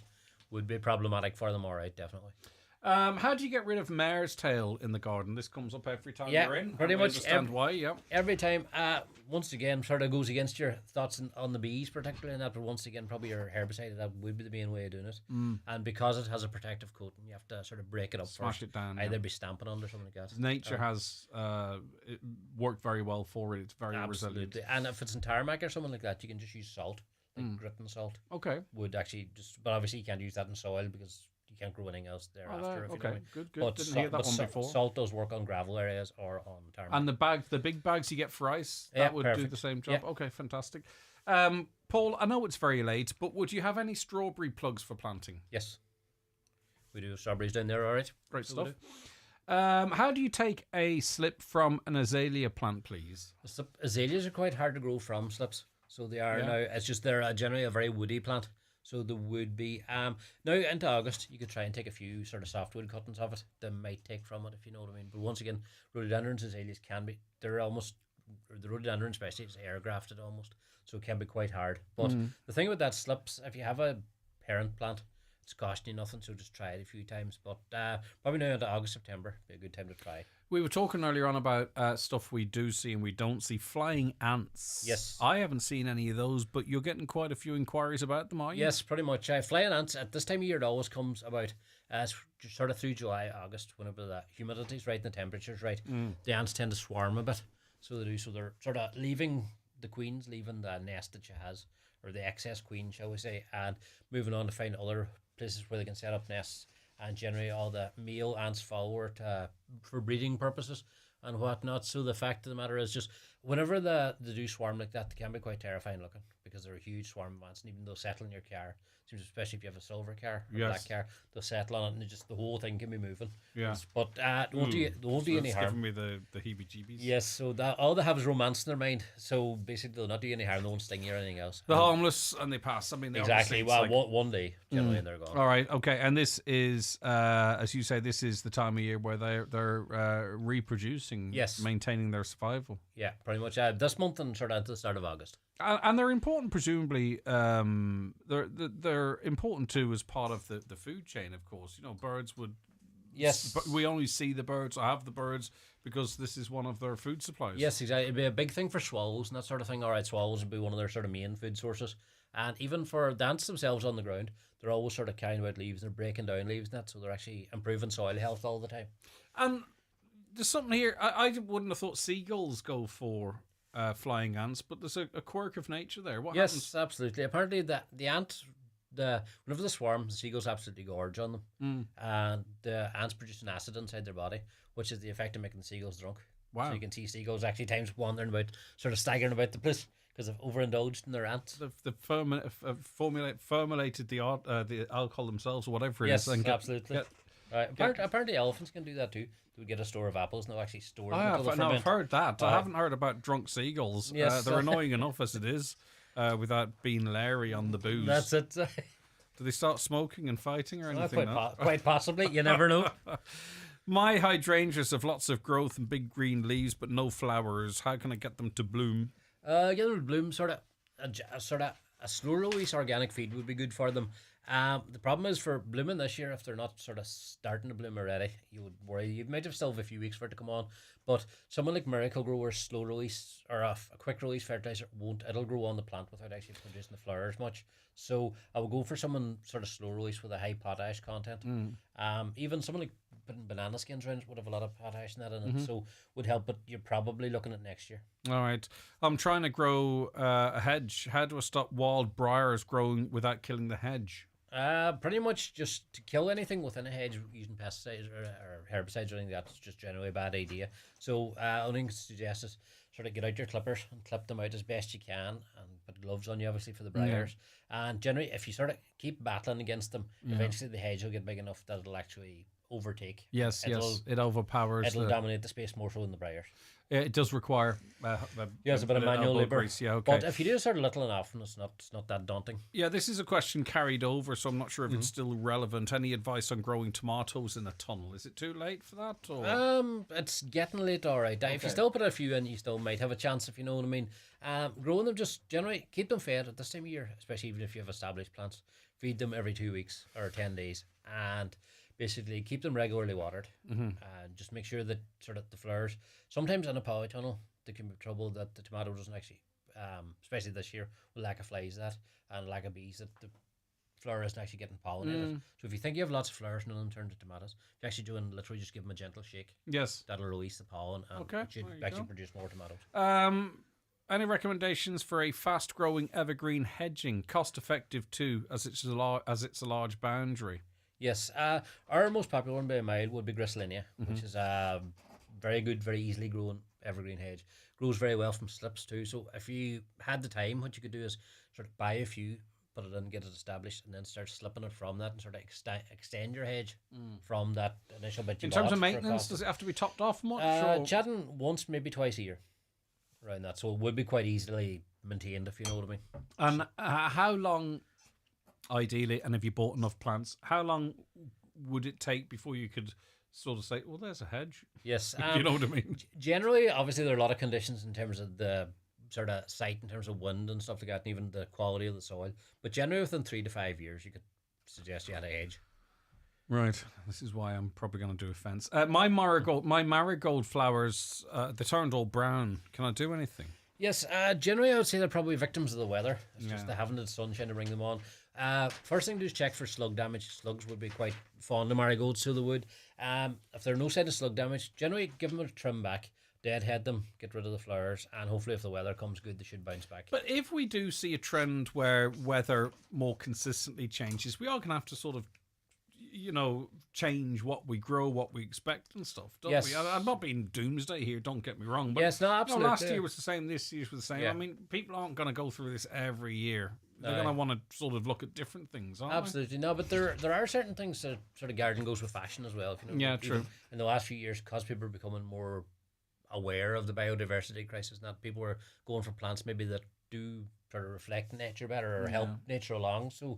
problematic for them. All right, definitely. How do you get rid of mare's tail in the garden? This comes up every time you're in. Pretty much. Understand why? Yeah. Every time. Once again, sort of goes against your thoughts on the bees, particularly in that. But once again, probably your herbicide, that would be the main way of doing it. And because it has a protective coating, you have to sort of break it up Smash first. it down. Either be stamping on or something like that. Nature has it worked very well for it. It's very resilient. And if it's in tarmac or something like that, you can just use salt, like grit and salt. Okay. Would actually but obviously you can't use that in soil because you can't grow anything else thereafter. Okay, good. But Didn't hear that one before. Salt does work on gravel areas or on tarmac. And the big bags you get for ice, that would do the same job. Yeah. Okay, fantastic. Paul, I know it's very late, but would you have any strawberry plugs for planting? Yes. We do have strawberries down there, all right. Great stuff. How do you take a slip from an azalea plant, please? Azaleas are quite hard to grow from slips. So they are now. It's just they're generally a very woody plant. So there would be now into August you could try and take a few sort of softwood cuttings of it that might take from it, if you know what I mean. But once again, rhododendrons and azaleas the rhododendron especially is air grafted almost, so it can be quite hard. But the thing with that slips, if you have a parent plant, it's costing you nothing, so just try it a few times. But probably now into August, September be a good time to try. We were talking earlier on about stuff we do see and we don't see. Flying ants. Yes. I haven't seen any of those, but you're getting quite a few inquiries about them, are you? Yes, pretty much. Flying ants, at this time of year, it always comes about sort of through July, August, whenever the humidity's right and the temperature's right. The ants tend to swarm a bit. So they do. So they're sort of leaving the nest that she has, or the excess queen, shall we say, and moving on to find other places where they can set up nests. And generally all the male ants follow her for breeding purposes and whatnot. So the fact of the matter is just whenever they do swarm like that, they can be quite terrifying looking because they're a huge swarm of ants, and even they'll settle in your car. Seems especially if you have a silver car or black car, they'll settle on it and just the whole thing can be moving. Yeah. But they won't do any harm. It's giving me the heebie-jeebies. Yes, so all they have is romance in their mind. So basically they'll not do any harm, they won't sting you or anything else. The harmless and they pass. I mean, exactly. Well, one day generally and they're gone. All right, okay. And this is, as you say, this is the time of year where they're reproducing, maintaining their survival. Yeah, pretty much. This month and sort of at the start of August. And they're important, presumably. They're important too as part of the food chain, of course. You know, birds would. Yes. But we only see the birds or have the birds because this is one of their food supplies. Yes, exactly. It'd be a big thing for swallows and that sort of thing. All right, swallows would be one of their sort of main food sources. And even for the ants themselves on the ground, they're always sort of carrying out leaves. They're breaking down leaves and that, so they're actually improving soil health all the time. And there's something here. I wouldn't have thought seagulls go for flying ants, but there's a quirk of nature there. What happens? Yes, absolutely. Apparently, the ant, whenever they swarm, the seagulls absolutely gorge on them, and the ants produce an acid inside their body, which is the effect of making the seagulls drunk. Wow! So you can see seagulls actually times wandering about, sort of staggering about the place because they've overindulged in their ants. They've formulated the alcohol themselves, or whatever it is. Yes, absolutely. Apparently, elephants can do that too. They would get a store of apples and they'll actually store them. I've heard that. I haven't heard about drunk seagulls. Yes. They're annoying enough as it is, without being Larry on the booze. That's it. Do they start smoking and fighting or anything? Quite possibly. You never know. My hydrangeas have lots of growth and big green leaves, but no flowers. How can I get them to bloom? Yellow bloom, sort of a slow release organic feed would be good for them. The problem is for blooming this year, if they're not sort of starting to bloom already, you would worry. You might have still have a few weeks for it to come on, but someone like Miracle Grower's slow release or a quick release fertilizer it'll grow on the plant without actually producing the flowers much. So I would go for someone sort of slow release with a high potash content. Even someone like putting banana skins around would have a lot of potash in that in it, so would help, but you're probably looking at next year. All right. I'm trying to grow a hedge. How do I stop wild briars growing without killing the hedge? Pretty much just to kill anything within a hedge using pesticides or herbicides or anything like that's just generally a bad idea. So only thing I suggest is sort of get out your clippers and clip them out as best you can and put gloves on you obviously for the briars. And generally if you sort of keep battling against them, eventually the hedge will get big enough that it'll actually overtake. Yes, it overpowers. It'll dominate the space more so than the briars. It does require a bit of manual labour. Grease. Yeah, okay. But if you do it sort of little and often, it's not that daunting. Yeah, this is a question carried over, so I'm not sure if it's still relevant. Any advice on growing tomatoes in a tunnel? Is it too late for that? Or? It's getting late, all right. If you still put a few in, you still might have a chance, if you know what I mean. Growing them, just generally keep them fed at this time of year, especially even if you have established plants. Feed them every 2 weeks or 10 days, and basically keep them regularly watered, and just make sure that sort of the flowers, sometimes in a polytunnel there can be trouble that the tomato doesn't actually, especially this year, with lack of flies and lack of bees, that the flower isn't actually getting pollinated. So if you think you have lots of flowers, none of them turn to tomatoes, you actually do and literally just give them a gentle shake. Yes, that'll release the pollen and it should actually produce more tomatoes. Any recommendations for a fast-growing evergreen hedging, cost-effective too, as it's a large boundary? Yes, our most popular one by a mile would be Gristlinia, which is a very good, very easily grown evergreen hedge. Grows very well from slips too. So if you had the time, what you could do is sort of buy a few, put it in, get it established, and then start slipping it from that and sort of extend your hedge from that initial bit you In terms of maintenance, does it have to be topped off much? Chatting once, maybe twice a year around that. So it would be quite easily maintained, if you know what I mean. And how long... Ideally, and if you bought enough plants, how long would it take before you could sort of say, well, there's a hedge? Yes. You know what I mean? Generally, obviously, there are a lot of conditions in terms of the sort of site, in terms of wind and stuff like that, and even the quality of the soil. But generally, within 3 to 5 years, you could suggest you had a hedge. Right. This is why I'm probably going to do a fence. My marigold flowers, they turned all brown. Can I do anything? Yes. Generally, I would say they're probably victims of the weather. It's just they haven't had sunshine to bring them on. First thing to do is check for slug damage. Slugs would be quite fond of marigolds, so they would. If there are no sign of slug damage, generally give them a trim back, deadhead them, get rid of the flowers, and hopefully if the weather comes good, they should bounce back. But if we do see a trend where weather more consistently changes, we are going to have to sort of, change what we grow, what we expect and stuff, don't we? I'm not being doomsday here, don't get me wrong. But yes, no, absolutely. Last year was the same, this year was the same. Yeah. I mean, people aren't going to go through this every year. They're going to want to sort of look at different things, aren't Absolutely. No, but there are certain things that sort of garden goes with fashion as well. If you know, yeah, true. In the last few years, because people are becoming more aware of the biodiversity crisis, not people are going for plants maybe that do sort of reflect nature better or help nature along. So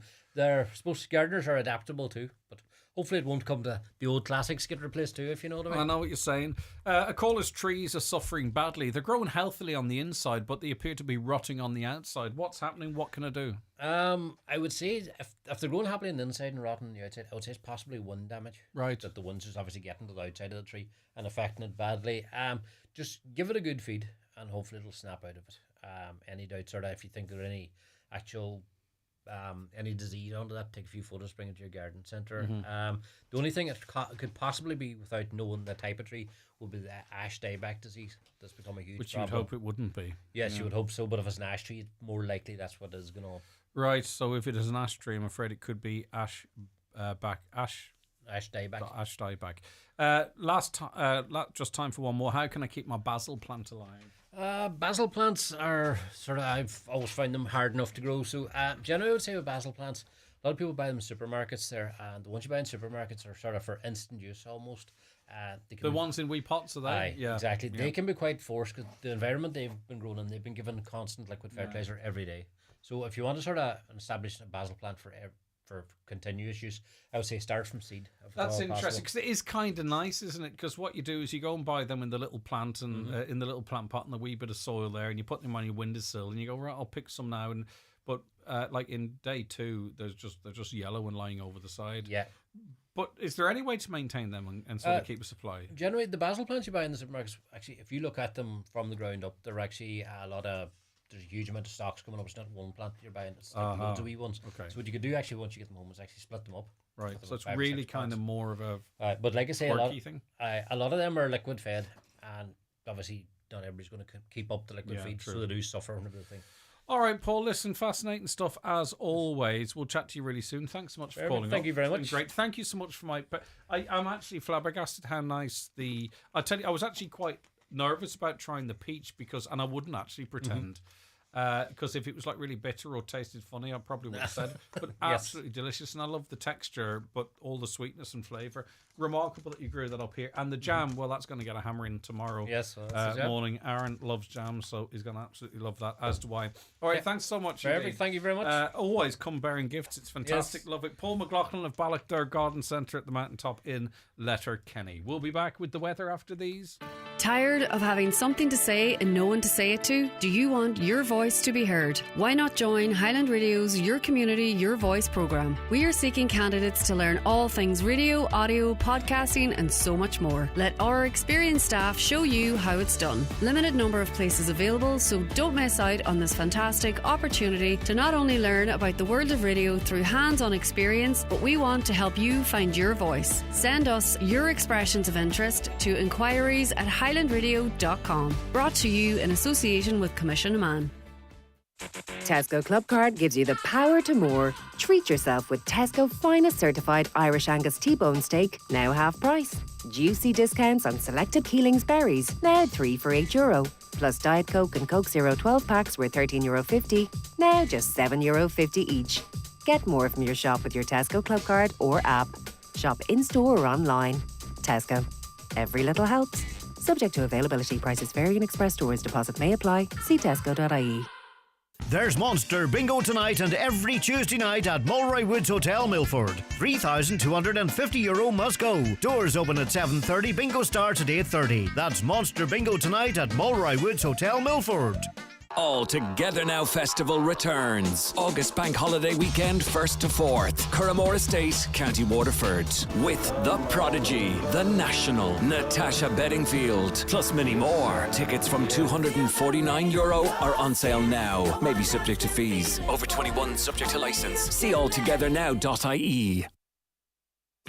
gardeners are adaptable too, but hopefully it won't come to the old classics get replaced too, if you know what I mean. I know what you're saying. Acola's trees are suffering badly. They're growing healthily on the inside, but they appear to be rotting on the outside. What's happening? What can I do? I would say if they're growing happily on the inside and rotting on the outside, I would say it's possibly wind damage. Right. That the wind's just obviously getting to the outside of the tree and affecting it badly. Just give it a good feed and hopefully it'll snap out of it. Any doubt sort of if you think there are any actual any disease onto that, take a few photos, bring it to your garden centre. The only thing it could possibly be, without knowing the type of tree, would be the ash dieback disease that's become a huge Which problem. you'd hope it wouldn't be. Yes, you would hope so, but if it's an ash tree, more likely that's what is going to... Right, so if it is an ash tree, I'm afraid it could be ash dieback. Ash dieback. Just time for one more. How can I keep my basil plant alive? Basil plants are I've always found them hard enough to grow. So generally I would say with basil plants, a lot of people buy them in supermarkets there, and the ones you buy in supermarkets are sort of for instant use almost. The ones in wee pots, are they? Yeah, exactly. They can be quite forced because the environment they've been grown in, they've been given constant liquid fertilizer every day. So if you want to sort of establish a basil plant for for continuous use, I would say start from seed. That's interesting because it is kind of nice, isn't it? Because what you do is you go and buy them in the little plant and in the little plant pot and a wee bit of soil there, and you put them on your windowsill, and you go, right, I'll pick some now. But like in day 2, they're just yellow and lying over the side. Yeah. But is there any way to maintain them and sort of keep a supply? Generally, the basil plants you buy in the supermarkets, actually, if you look at them from the ground up, they're actually there's a huge amount of stocks coming up. It's not one plant you're buying, it's like loads of wee ones. Okay. So what you could do actually once you get them home is actually split them up. Right, so it's really kind of more of a but like I say, a lot of them are liquid fed, and obviously not everybody's going to keep up the liquid feed, so they do suffer from everything. All right, Paul, listen, fascinating stuff as always. We'll chat to you really soon. Thanks so much for calling. Thank you very much. Great. Thank you so much for but I'm actually flabbergasted how nice I'll tell you, I was actually quite nervous about trying the peach and I wouldn't actually pretend. Because if it was like really bitter or tasted funny, I probably would have said. But absolutely delicious, and I love the texture, but all the sweetness and flavour. Remarkable that you grew that up here. And the jam, well, that's going to get a hammer in tomorrow. Yes, morning. Aaron loves jam, so he's going to absolutely love that, as do I. All right, thanks so much. Thank you very much. Always come bearing gifts. It's fantastic. Love it. Paul McLaughlin of Ballochder Garden Centre at the Mountaintop in Letterkenny. We'll be back with the weather after these. Tired of having something to say and no one to say it to? Do you want your voice to be heard? Why not join Highland Radio's Your Community, Your Voice programme? We are seeking candidates to learn all things radio, audio, podcasting and so much more. Let our experienced staff show you how it's done. Limited number of places available, so don't miss out on this fantastic opportunity to not only learn about the world of radio through hands-on experience, but we want to help you find your voice. Send us your expressions of interest to inquiries at highlandradio.com. Brought to you in association with Commission a Man. Tesco Club Card gives you the power to more. Treat yourself with Tesco finest certified Irish Angus T-bone steak, now half price. Juicy discounts on selected Keeling's berries, now 3 for €8. Plus Diet Coke and Coke Zero 12 packs worth €13.50, now just €7.50 each. Get more from your shop with your Tesco Club Card or app. Shop in-store or online. Tesco. Every little helps. Subject to availability, prices vary in express stores. Deposit may apply. See tesco.ie. There's Monster Bingo tonight and every Tuesday night at Mulroy Woods Hotel, Milford. €3,250 must go. Doors open at 7:30. Bingo starts at 8:30. That's Monster Bingo tonight at Mulroy Woods Hotel, Milford. All Together Now Festival returns. August Bank Holiday Weekend, 1st to 4th. Curramore Estate, County Waterford. With The Prodigy, The National, Natasha Bedingfield, plus many more. Tickets from €249 are on sale now. Maybe subject to fees. Over 21, subject to licence. See alltogethernow.ie.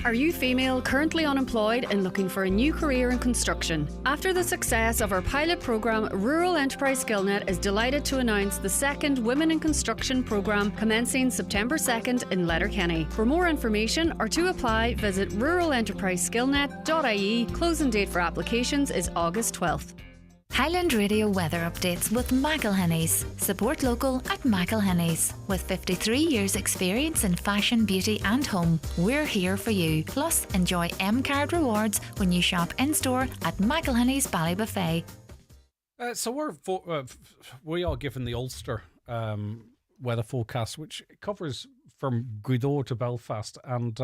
Are you female, currently unemployed and looking for a new career in construction? After the success of our pilot programme, Rural Enterprise SkillNet is delighted to announce the second Women in Construction programme commencing September 2nd in Letterkenny. For more information or to apply, visit ruralenterpriseskillnet.ie. Closing date for applications is August 12th. Highland Radio weather updates with McElhenny's. Support local at McElhenny's. With 53 years experience in fashion, beauty and home, we're here for you. Plus, enjoy M-Card rewards when you shop in-store at McElhenny's Ballybuffet. So we are given the Ulster weather forecast, which covers from Gweedore to Belfast, and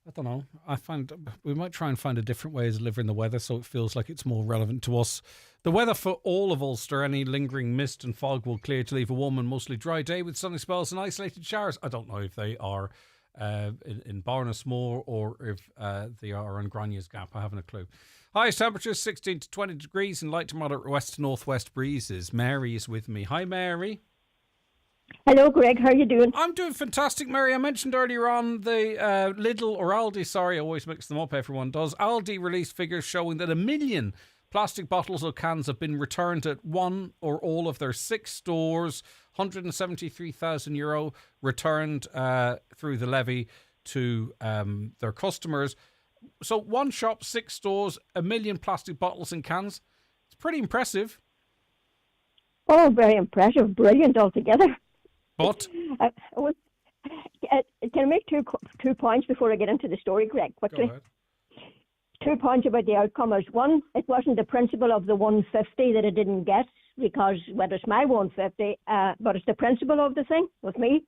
I don't know. I find we might try and find a different way of delivering the weather so it feels like it's more relevant to us. The weather for all of Ulster, any lingering mist and fog will clear to leave a warm and mostly dry day with sunny spells and isolated showers. I don't know if they are in Barnasmore or if they are on Grania's Gap. I haven't a clue. Highest temperatures 16 to 20 degrees and light to moderate west to northwest breezes. Mary is with me. Hi, Mary. Hello, Greg. How are you doing? I'm doing fantastic, Mary. I mentioned earlier on the Lidl or Aldi, sorry, I always mix them up, everyone does. Aldi released figures showing that 1 million plastic bottles or cans have been returned at one or all of their 6 stores. €173,000 returned through the levy to their customers. So one shop, 6 stores, 1 million plastic bottles and cans. It's pretty impressive. Oh, very impressive. Brilliant altogether. But can I make two points before I get into the story, Greg, quickly? 2 points about the outcomers. One, it wasn't the principle of the 150 that I didn't get, because, well, it's my 150, but it's the principle of the thing with me.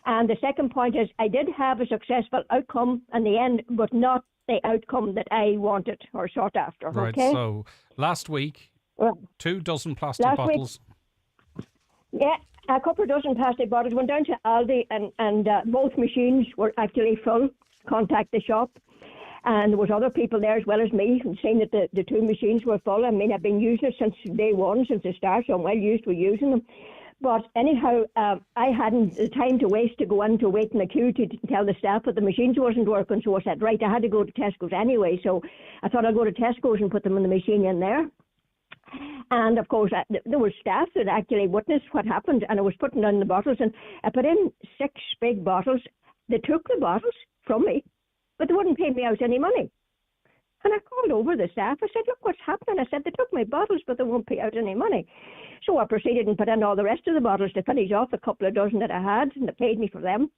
And the second point is I did have a successful outcome in the end, but not the outcome that I wanted or sought after. Right, okay? so last week, 2 dozen plastic last bottles. Yeah, a couple of dozen plastic bottles. Went down to Aldi and both machines were actually full. Contact the shop. And there was other people there as well as me saying that the two machines were full. I mean, I've been using it since day one, since the start, so I'm well used to using them. But anyhow, I hadn't the time to waste to go in to wait in the queue to tell the staff that the machines wasn't working. So I said, right, I had to go to Tesco's anyway. So I thought I'd go to Tesco's and put them in the machine in there. And of course, there were staff that actually witnessed what happened, and I was putting down the bottles, and I put in 6 big bottles. They took the bottles from me, but they wouldn't pay me out any money. And I called over the staff. I said, look, what's happening? I said, they took my bottles, but they won't pay out any money. So I proceeded and put in all the rest of the bottles to finish off a couple of dozen that I had, and they paid me for them.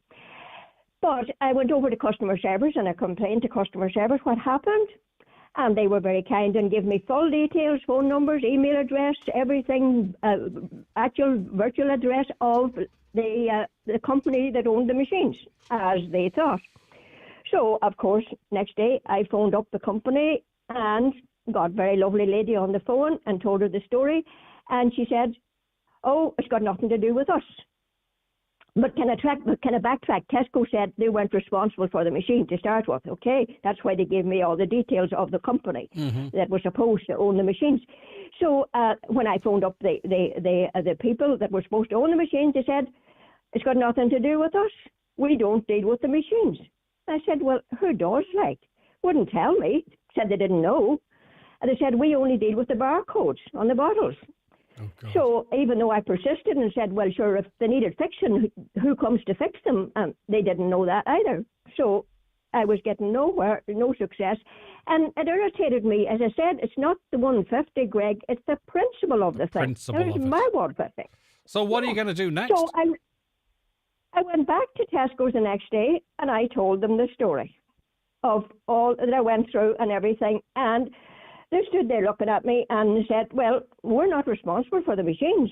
But I went over to customer service, and I complained to customer service what happened. And they were very kind and gave me full details, phone numbers, email address, everything, actual virtual address of the company that owned the machines, as they thought. So, of course, next day I phoned up the company and got a very lovely lady on the phone and told her the story. And she said, oh, it's got nothing to do with us. But can I backtrack? Tesco said they weren't responsible for the machine to start with, okay? That's why they gave me all the details of the company that was supposed to own the machines. So when I phoned up the people that were supposed to own the machines, they said, it's got nothing to do with us. We don't deal with the machines. I said, well, who does, like? Wouldn't tell me. Said they didn't know. And they said, we only deal with the barcodes on the bottles. So even though I persisted and said, well, sure, if they needed fixing, who comes to fix them? They didn't know that either. So I was getting nowhere, no success. And it irritated me. As I said, it's not the 150, Greg. It's the principle of the thing. It's my 150. So what are you going to do next? So I went back to Tesco's the next day and I told them the story of all that I went through and everything. And they stood there looking at me and said, well, we're not responsible for the machines.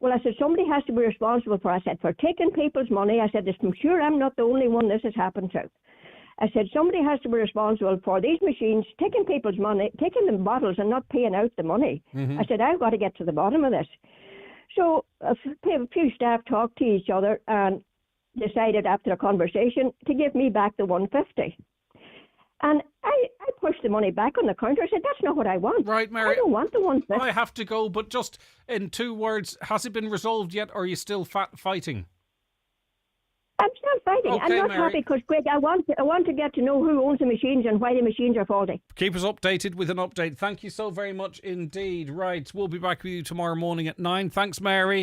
Well, I said, somebody has to be responsible for, I said, for taking people's money. I said, I'm sure I'm not the only one this has happened to. I said, somebody has to be responsible for these machines, taking people's money, taking the bottles and not paying out the money. I said, I've got to get to the bottom of this. So a few staff talked to each other and decided after a conversation to give me back the 150. And I pushed the money back on the counter. I said, that's not what I want. Right, Mary. I don't want the 150. I have to go, but just in 2 words, has it been resolved yet, or are you still fighting? I'm still fighting. Okay, I'm not Mary. happy because, Greg, I want to get to know who owns the machines and why the machines are faulty. Keep us updated with an update. Thank you so very much indeed. Right, we'll be back with you tomorrow morning at 9. Thanks, Mary.